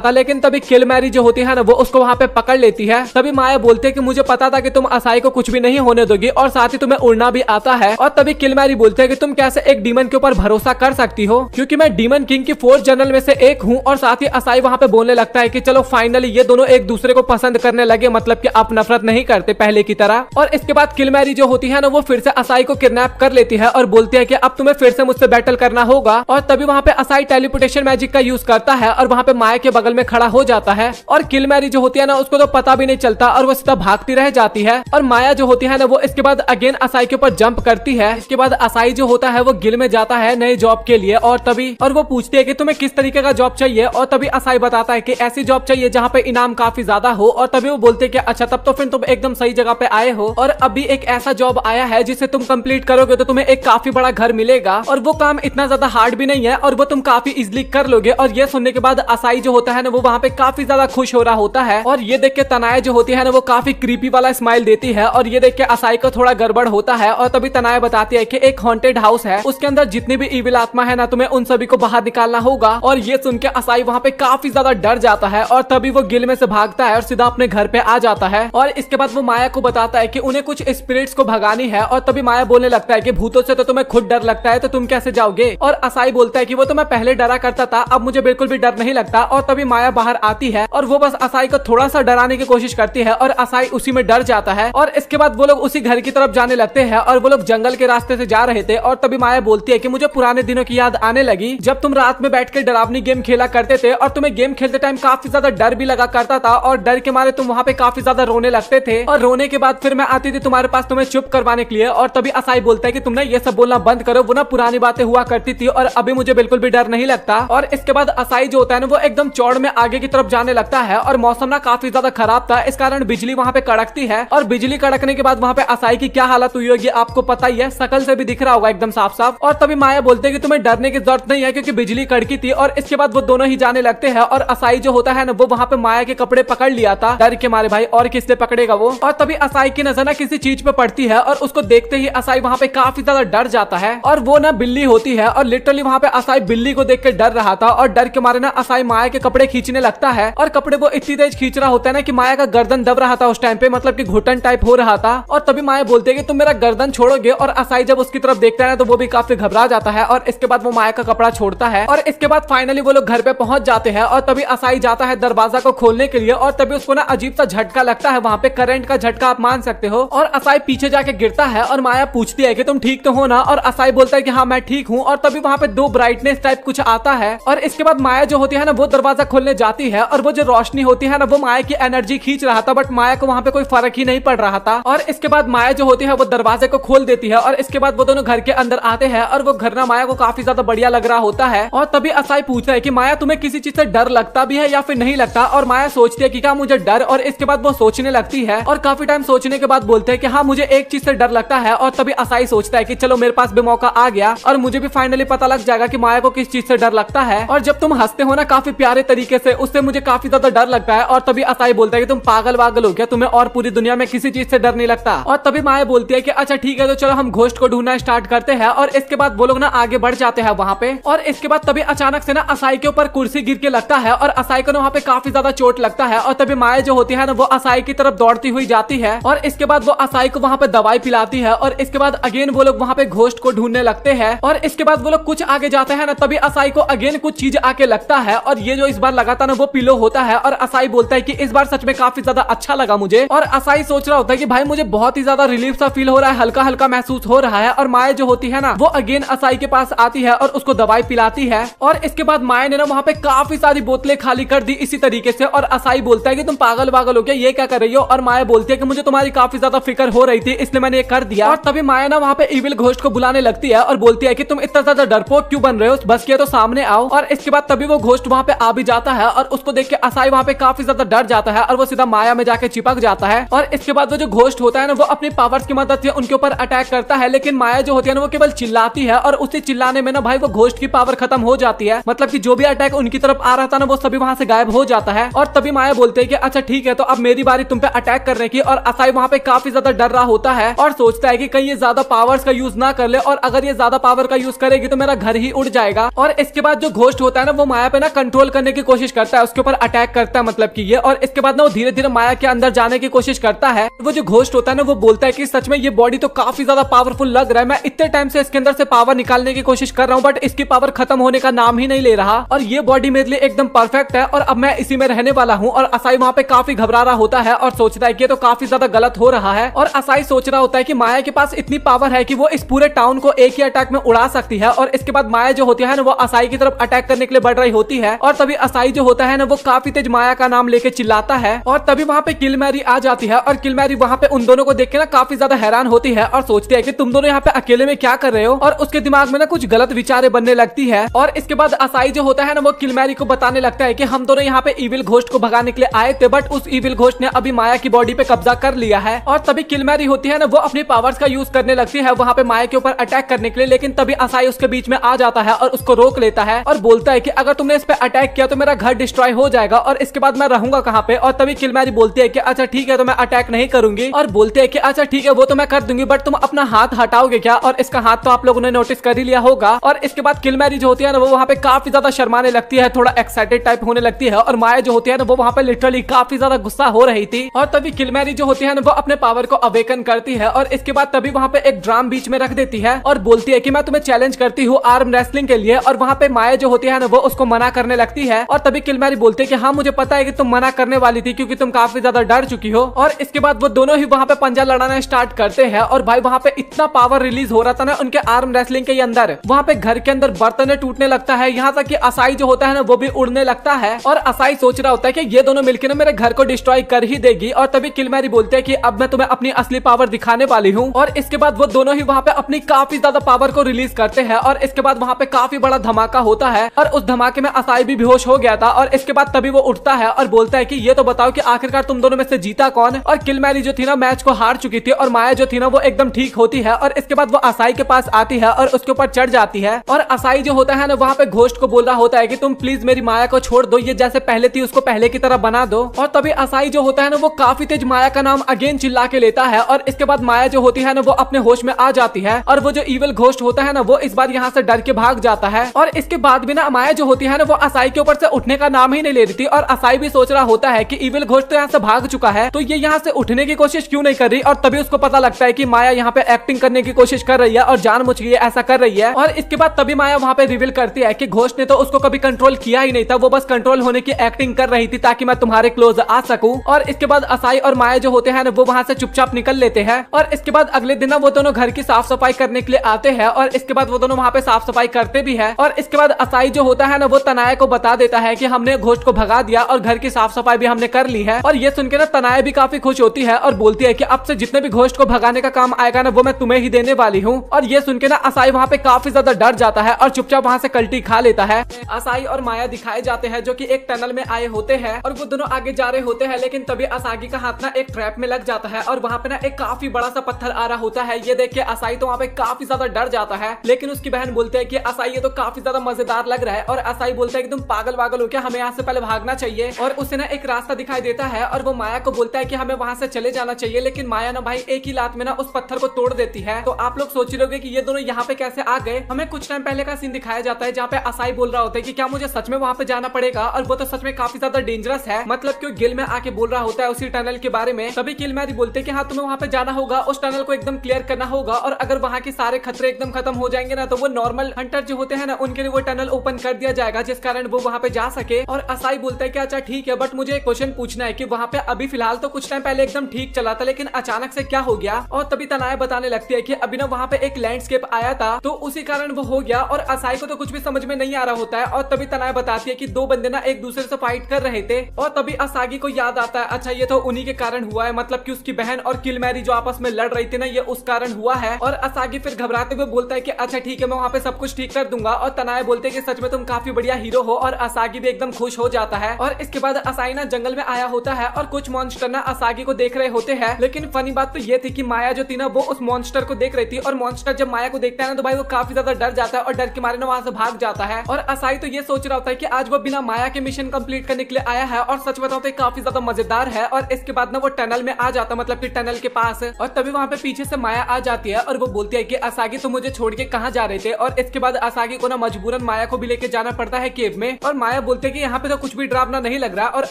था। लेकिन तभी किल मैरी जो होती है ना वो उसको वहाँ पे पकड़ लेती है। तभी माया बोलती है कि मुझे पता था कि तुम असाई को कुछ भी नहीं होने दोगी और साथ ही तुम्हें उड़ना भी आता है। और तभी किल मैरी बोलते है कि तुम कैसे एक डीमन के ऊपर भरोसा कर सकती हो, क्योंकि मैं डीमन किंग की 4 जनरल में से एक हूँ। और साथ ही असाई वहाँ पे बोलने लगता है कि चलो फाइनली ये दोनों एक दूसरे को पसंद करने लगे, मतलब कि आप नफरत नहीं करते पहले की तरह। और इसके बाद किल मैरी जो होती है ना वो फिर से असाई को किडनैप कर लेती है और बोलती है कि अब तुम्हें फिर से मुझसे बैटल करना होगा। और तभी वहाँ पे असाई टेलीपोर्टेशन मैजिक का यूज करता है और वहाँ पे माया के बगल में खड़ा हो जाता है और किल मैरी जो होती है ना उसको तो पता भी नहीं चलता और वो सीधा भागती रह जाती है। और माया जो होती है ना वो इसके बाद अगेन असाई के ऊपर जंप करती है। इसके बाद असाई जो होता है वो गिल में जाता है नए जॉब के लिए और वो पूछती है कि तुम्हें किस तरीके का जॉब चाहिए। और तभी असाई बताता है कि ऐसी जॉब चाहिए जहाँ पे इनाम काफी ज्यादा हो। और तभी वो बोलते हैं कि अच्छा तब तो फिर तुम एकदम सही जगह पे आए हो और अभी एक ऐसा जॉब आया है जिसे तुम कंप्लीट करोगे तो तुम्हें एक काफी बड़ा घर मिलेगा और वो काम इतना ज्यादा हार्ड भी नहीं है और वो तुम काफी इजिली कर लोगे। और ये सुनने के बाद असाई जो होता है ना वो वहाँ पे काफी ज्यादा खुश हो रहा होता है और ये देख के तनाया जो होती है ना वो काफी क्रीपी वाला स्माइल देती है और ये देख के असाई को थोड़ा गड़बड़ होता है। और तभी तनाया बताती है कि एक हॉन्टेड हाउस है, उसके अंदर जितनी भी इविल आत्मा है ना तुम्हें उन सभी को बाहर निकालना होगा। और ये सुन के असाई वहाँ पे काफी ज्यादा डर जाता है और तभी वो गिल में से भागता है और सीधा अपने घर पे आ जाता है। और इसके बाद वो माया को बताता है कि उन्हें कुछ स्पिरिट्स को भगानी है। और तभी माया बोलने लगता है कि भूतों से तो तुम्हें खुद डर लगता है तो तुम कैसे जाओगे। और असाई बोलता है कि वो तो मैं पहले डरा करता था, अब मुझे बिल्कुल भी डर नहीं लगता। और तभी माया बाहर आती है और वो बस असाई को थोड़ा सा डराने की कोशिश करती है और असाई उसी में डर जाता है। और इसके बाद वो लोग उसी घर की तरफ जाने लगते हैं और वो लोग जंगल के रास्ते से जा रहे थे। और तभी माया बोलती है कि मुझे पुराने दिनों की याद आने लगी जब तुम रात में बैठ के डरावनी गेम खेला करते थे और तुम्हें गेम खेलते टाइम काफी ज्यादा डर भी लगा करता था और डर के मारे तुम वहाँ पे काफी ज्यादा रोने लगते थे और रोने के बाद फिर मैं आती थी तुम्हारे पास तुम्हें चुप करवाने के लिए। और तभी असाई बोलता है कि तुमने ये सब बोलना बंद करो, वो ना पुरानी बातें हुआ करती थी और अभी मुझे बिल्कुल भी डर नहीं लगता। और इसके बाद असाई जो होता है ना वो एकदम चौड़ में आगे की तरफ जाने लगता है और मौसम ना काफी ज्यादा खराब था, इस कारण बिजली वहाँ पे कड़कती है। और बिजली कड़कने के बाद वहाँ पे असाई की क्या हालत हुई होगी आपको पता ही है, शकल से भी दिख रहा होगा एकदम साफ साफ। और तभी माया बोलते हैं कि तुम्हें डरने की जरूरत नहीं है क्योंकि बिजली कड़की थी। और इसके बाद वो दोनों ही जाने लगते हैं और असाई जो होता है ना वो वहाँ पे माया के कपड़े पकड़ लिया था डर के मारे, भाई और किससे पकड़ेगा वो। और तभी असाई की नजर ना किसी चीज पे पड़ती है और उसको देखते ही असाई वहाँ पे काफी ज्यादा डर जाता है और वो ना बिल्ली होती है। और लिटरली वहाँ पे असाई बिल्ली को देख के डर रहा था और डर के मारे ना असाई माया के कपड़े खींचने लगता है और कपड़े वो इतनी तेज खींच रहा होता है ना कि माया का गर्दन दब रहा था उस टाइम पे, मतलब कि घुटन टाइप हो रहा था। और तभी माया बोलते है कि तुम मेरा गर्दन छोड़ोगे। और असाई जब उसकी तरफ देखता है ना तो वो भी काफी घबरा जाता है और इसके बाद वो माया का कपड़ा छोड़ता है। और इसके बाद फाइनली वो लोग घर पे पहुंच जाते हैं और तभी असाई जाता है दरवाजा को खोलने के लिए और तभी उसको ना अजीब सा झटका लगता है, वहाँ पे करंट का झटका आप मान सकते हो। और असाई पीछे जाके गिरता है और माया पूछती है कि तुम ठीक तो हो ना। और असाई बोलता है कि हाँ मैं ठीक हूँ। और तभी वहाँ पे 2 ब्राइटनेस टाइप कुछ आता है और इसके बाद माया जो होती है ना वो दरवाजा खोलने जाती है और वो जो रोशनी होती है ना वो माया की एनर्जी खींच रहा था, बट माया को वहाँ पे कोई फर्क ही नहीं पड़ रहा था। और इसके बाद माया जो होती है वो दरवाजे को खोल देती है और इसके बाद वो दोनों घर के अंदर आते हैं और वो घर ना माया को काफी ज्यादा बढ़िया लग रहा होता है। और तभी असाई पूछता है कि माया तुम्हें किसी चीज से डर लगता भी है या फिर नहीं लगता। और माया सोचती है कि क्या मुझे डर, और इसके बाद वो सोचने लगती है और काफी टाइम सोचने के बाद बोलते हैं कि हाँ मुझे एक चीज से डर लगता है। और तभी असाई सोचता है कि चलो मेरे पास भी मौका आ गया और मुझे भी फाइनली पता लग जाएगा कि माया को किस चीज से डर लगता है। और जब तुम हंसते हो ना काफी प्यारे तरीके से, उससे मुझे काफी ज्यादा डर लगता है। और तभी असाई बोलता है कि तुम पागल वागल हो क्या, तुम्हें और पूरी दुनिया में किसी चीज से डर नहीं लगता। और तभी माया बोलती है कि अच्छा ठीक है तो चलो हम घोस्ट को ढूंढना स्टार्ट करते हैं। और इसके बाद वो लोग ना आगे बढ़ जाते हैं वहाँ पे। और इसके बाद तभी अचानक से ना असाई के ऊपर कुर्सी गिर के लगता है और असाई को ना वहाँ पे काफी ज्यादा चोट लगता है। और तभी माया जो होती है ना वो असाई की तरफ दौड़ती हुई जाती है और इसके बाद वो असाई को वहाँ पे दवाई पिलाती है। और इसके बाद अगेन वो लोग वहाँ पे घोस्ट को ढूंढने लगते हैं। और इसके बाद वो लोग कुछ आगे जाते हैं ना तभी असाई को अगेन कुछ चीज आके लगता है और ये जो इस बार लगा था ना वो पिलो होता है। और असाई बोलता है कि इस बार सच में काफी ज्यादा अच्छा लगा मुझे। और असाई सोच रहा होता है कि भाई मुझे बहुत ही ज्यादा रिलीफ सा फील हो रहा है, हल्का हल्का महसूस हो रहा है। और माया जो होती है ना वो अगेन असाई के पास आती है और उसको दवाई पिलाती है। और इसके बाद माया ने ना वहाँ पे काफी सारी बोतलें खाली कर दी इसी तरीके से। और असाई बोलता है कि तुम पागल वागल हो क्या, ये क्या कर रही हो। और माया बोलती है कि मुझे तुम्हारी काफी ज्यादा फिक्र हो रही थी इसलिए मैंने ये कर दिया। और तभी माया ना वहाँ पे इविल घोस्ट को बुलाने लगती है और बोलती है कि तुम इतना ज्यादा डरपोक क्यों बन रहे हो, बस किया तो सामने आओ। और इसके बाद तभी वो घोस्ट वहाँ पे आ भी जाता है और उसको देख के असाई वहाँ पे काफी ज्यादा डर जाता है और वो सीधा माया में जाके चिपक जाता है। और इसके बाद वो जो घोस्ट होता है ना वो अपनी पावर्स की की मदद से उनके ऊपर अटैक करता है, लेकिन माया जो होती है ना वो केवल चिल्लाती है और उसी चिल्लाने में ना भाई वो घोस्ट की पावर खत्म हो जाती है। मतलब कि जो भी अटैक उनकी तरफ आ रहा था ना वो सभी वहां से गायब हो जाता है। और तभी माया बोलते हैं कि अच्छा ठीक है, तो अब मेरी बारी तुम पे अटैक करने की। और असाई वहां पे काफी ज्यादा डर रहा होता है और सोचता है कि कहीं ये ज्यादा पावर्स का यूज ना कर ले, और अगर ये ज्यादा पावर का यूज करेगी तो मेरा घर ही उड़ जाएगा। और इसके बाद जो घोस्ट होता है ना वो माया पे ना कंट्रोल करने की कोशिश करता है, उसके ऊपर अटैक करता है मतलब कि ये। और इसके बाद ना वो धीरे धीरे माया के अंदर जाने की कोशिश करता है। वो जो घोस्ट होता है ना वो बोलता है कि सच में ये बॉडी तो काफी ज्यादा पावरफुल लग रहा है, मैं इतने टाइम से इसके अंदर से पावर निकालने की कोशिश कर रहा हूँ बट इसकी पावर खत्म होने का नाम ही नहीं ले रहा, और ये बॉडी मेरे लिए एकदम परफेक्ट है और अब मैं इसी में रहने वाला हूँ। और असाई वहाँ पे काफी घबरा रहा होता है और सोचता है कि ये तो काफी ज्यादा गलत हो रहा है। और असाई सोच रहा होता है कि माया के पास इतनी पावर है कि वो इस पूरे टाउन को एक ही अटैक में उड़ा सकती है। और इसके बाद माया जो होती है ना वो असाई की तरफ अटैक करने के लिए बढ़ रही होती है, और तभी असाई जो होता है ना वो काफी तेज माया का नाम लेके चिल्लाता है। और तभी वहाँ पे किल मैरी आ जाती है और किल मैरी वहाँ पे उन दोनों को देख के ना काफी ज्यादा हैरान होती है और सोचती है कि तुम दोनों यहाँ पे अकेले में क्या कर रहे हो। और उसके दिमाग में ना कुछ गलत विचारें बनने लगती है। और इसके बाद असाई जो होता है ना वो किल मैरी को बताने लगता है कि हम दोनों यहाँ पे इविल घोस्ट को भगाने के लिए आए थे, बट उस इविल घोस्ट ने अभी माया की बॉडी पे कब्जा कर लिया है। और तभी किल मैरी होती है ना वो अपनी पावर्स का यूज करने लगती है वहाँ पे माया के ऊपर अटैक करने के लिए, लेकिन तभी असाई उसके बीच में आ जाता है और उसको रोक लेता है और बोलता है कि अगर तुमने इस पे अटैक किया तो मेरा घर डिस्ट्रॉय हो जाएगा और इसके बाद मैं रहूंगा कहाँ पे। और तभी किल मैरी बोलती है कि अच्छा ठीक है, तो मैं अटैक नहीं करूंगी। और बोलते हैं कि अच्छा ठीक है वो तो मैं कर दूंगी, बट तुम अपना हाथ हटाओगे क्या। और इसका हाथ तो आप लोगों ने नोटिस कर ही लिया होगा। और इसके बाद किल मैरी जो होती है ना वो वहाँ पे काफी ज्यादा शर्माने लगती है, थोड़ा एक्साइटेड टाइप होने लगती है। और माया जो होती है ना वो वहाँ पे लिटरली काफी ज्यादा गुस्सा हो रही थी। और तभी किल मैरी जो होती है ना वो अपने पावर को अवेकन करती है और इसके बाद तभी वहाँ पे एक ड्राम बीच में रख देती है और बोलती है कि मैं तुम्हें चैलेंज करती हूँ आर्म रेसलिंग के लिए। और वहाँ पे माया जो होती है ना वो उसको मना करने लगती है। और तभी किल मैरी बोलती है कि हाँ मुझे पता है कि तुम मना करने वाली थी क्योंकि तुम काफी ज्यादा डर चुकी हो। और इसके बाद वो दोनों ही वहाँ पे पंजा लड़ाना स्टार्ट करते हैं। और भाई वहाँ पे इतना पावर रिलीज हो रहा था ना उनके आर्म रेसलिंग के अंदर, वहाँ पे घर के अंदर बर्तन टूटने लगता है, यहाँ तक कि असाई जो होता है ना वो भी उड़ने लगता है। और असाई सोच रहा होता है कि ये दोनों मिलकर ना मेरे घर को डिस्ट्रॉय कर ही देगी। और तभी किल मैरी बोलते हैं कि अब मैं तुम्हें अपनी असली पावर दिखाने वाली हूँ। और इसके बाद वो दोनों ही वहाँ पे अपनी काफी ज्यादा पावर को रिलीज करते हैं और इसके बाद वहाँ पे काफी बड़ा धमाका होता है और उस धमाके में असाई भी बेहोश हो गया था। और इसके बाद तभी वो उठता है और बोलता है कि ये तो बताओ कि आखिरकार तुम दोनों में से जीता कौन। और किल मैरी जो थी ना मैच को हार चुकी थी और माया जो थी ना वो एकदम ठीक होती है। और इसके बाद वो असाई के पास आती है और उसके ऊपर चढ़ जाती है। और असाई जो होता है ना वहाँ पे घोस्ट को बोल रहा होता है कि तुम प्लीज मेरी माया को छोड़ दो, ये जैसे पहले थी उसको पहले की तरह बना दो। और तभी असाई जो होता है ना वो काफी तेज माया का नाम अगेन चिल्ला के लेता है। और इसके बाद माया जो होती है ना वो अपने होश में आ जाती है और वो जो इविल घोस्ट होता है ना वो इस बार यहाँ से डर के भाग जाता है। और इसके बाद भी ना माया जो होती है ना वो असाई के ऊपर से उठने का नाम ही नहीं ले रही थी। और असाई भी सोच रहा होता है कि इविल घोस्ट तो यहाँ से भाग चुका है, तो ये यहाँ से उठने की कोशिश क्यों नहीं कर रही। और तभी उसको पता लगता है कि माया यहाँ पे एक्टिंग करने की कोशिश कर रही है और जानबूझ के ऐसा कर रही है। और इसके बाद तभी माया वहाँ पे रिवील करती है कि घोस्ट ने तो उसको कभी कंट्रोल किया ही नहीं था, वो बस कंट्रोल होने की एक्टिंग कर रही थी ताकि मैं तुम्हारे क्लोज आ सकूं। और इसके बाद असाई और माया जो होते हैं ना वो वहाँ से चुपचाप निकल लेते हैं। और इसके बाद अगले दिन ना वो दोनों घर की साफ सफाई करने के लिए आते हैं और इसके बाद वो दोनों वहाँ पे साफ सफाई करते भी है। और इसके बाद असाई जो होता है ना वो तनाया को बता देता है कि हमने घोस्ट को भगा दिया और घर की साफ सफाई भी हमने कर ली है। और ये सुनकर ना तनाया भी काफी खुश होती है और बोलती है कि अब से जितने भी घोस्ट को भगाने का काम आएगा ना वो मैं तुम्हें ही देने वाली हूँ। और ये सुनकर ना असाई वहाँ पे काफी ज्यादा डर जाता है और चुपचाप वहाँ से कल्टी खा लेता है। असाई और माया दिखाए जाते हैं जो कि एक टनल में आए होते हैं और वो दोनों आगे जा रहे होते हैं, लेकिन तभी असागी का हाथ ना एक ट्रैप में लग जाता है और वहाँ पे ना एक काफी बड़ा सा पत्थर आ रहा होता है। ये देख के असाई तो वहाँ पे काफी ज्यादा डर जाता है, लेकिन उसकी बहन बोलते है कि असाई ये तो काफी ज्यादा मजेदार लग रहा है। और असाई बोलता है कि तुम पागल वागल हो क्या, हमें यहाँ से पहले भागना चाहिए। और उसे ना एक रास्ता दिखाई देता है और वो माया को बोलता है कि हमें वहाँ से चले जाना चाहिए, लेकिन माया ना भाई एक ही लात में ना उस पत्थर को तोड़ देती है। तो आप लोग सोच रहे होंगे कि ये दोनों यहाँ पे कैसे आ गए। हमें कुछ टाइम पहले का सीन दिखाया जाता है जहाँ पे असाई बोल रहा होता है कि क्या मुझे सच में वहाँ पे जाना पड़ेगा, और वो तो सच में काफी ज्यादा डेंजरस है। मतलब क्यों गिल में आके बोल रहा होता है उसी टनल के बारे में। तभी किल मैरी बोलते हैं कि हाँ तुम्हें वहाँ पे जाना होगा, उस टनल को एकदम क्लियर करना होगा, और अगर वहाँ के सारे खतरे एकदम खत्म हो जाएंगे ना तो वो नॉर्मल हंटर जो होते हैं ना उनके लिए वो टनल ओपन कर दिया जाएगा जिस कारण वो वहाँ पे जा सके। और असाई बोलता है कि अच्छा ठीक है, बट मुझे एक क्वेश्चन पूछना है कि वहाँ पे अभी फिलहाल तो कुछ टाइम पहले एकदम ठीक चला था, लेकिन अचानक से क्या हो गया। और तभी तनाया बताने लगती है कि अभी ना वहाँ पे एक लैंडस्केप आया था तो उसी कारण वो हो गया। और असाई को तो कुछ भी समझ में नहीं आ रहा होता है। और तभी तनाया बताती है कि दो बंदे ना एक दूसरे से फाइट कर रहे थे। और तभी असागी को याद आता है अच्छा ये तो उन्हीं के कारण हुआ है, मतलब कि उसकी बहन और किल मैरी जो आपस में लड़ रही थी ना ये उस कारण हुआ है। और असागी फिर घबराते हुए बोलता है कि अच्छा ठीक है मैं वहाँ पे सब कुछ ठीक कर दूंगा। और तनाया बोलते हैं कि सच में तुम काफी बढ़िया हीरो हो। और असागी भी एकदम खुश हो जाता है। और इसके बाद असाई ना जंगल में आया होता है और कुछ मॉन्स्टर ना असागी को देख रहे होते हैं, लेकिन फनी बात तो ये थी कि माया जो थी ना वो उस मॉन्स्टर को देख रही थी, और मॉन्स्टर जब माया को देखता है ना तो भाई वो काफी ज्यादा डर जाता है और डर के मारे ना वहां से भाग जाता है। और असाई तो ये सोच रहा होता है कि आज वो बिना माया के मिशन कंप्लीट करने के लिए आया है, और सच बताओ तो काफी ज्यादा मजेदार है। और इसके बाद ना वो टनल में आ जाता, मतलब कि टनल के पास, और तभी वहां पे पीछे से माया आ जाती है और वो बोलती है कि असागी तुम मुझे छोड़ के कहाँ जा रहे थे। और इसके बाद असागी को ना मजबूरन माया को भी लेके जाना पड़ता है केव में, और माया बोलते है कि यहाँ पे तो कुछ भी डरावना नहीं लग रहा, और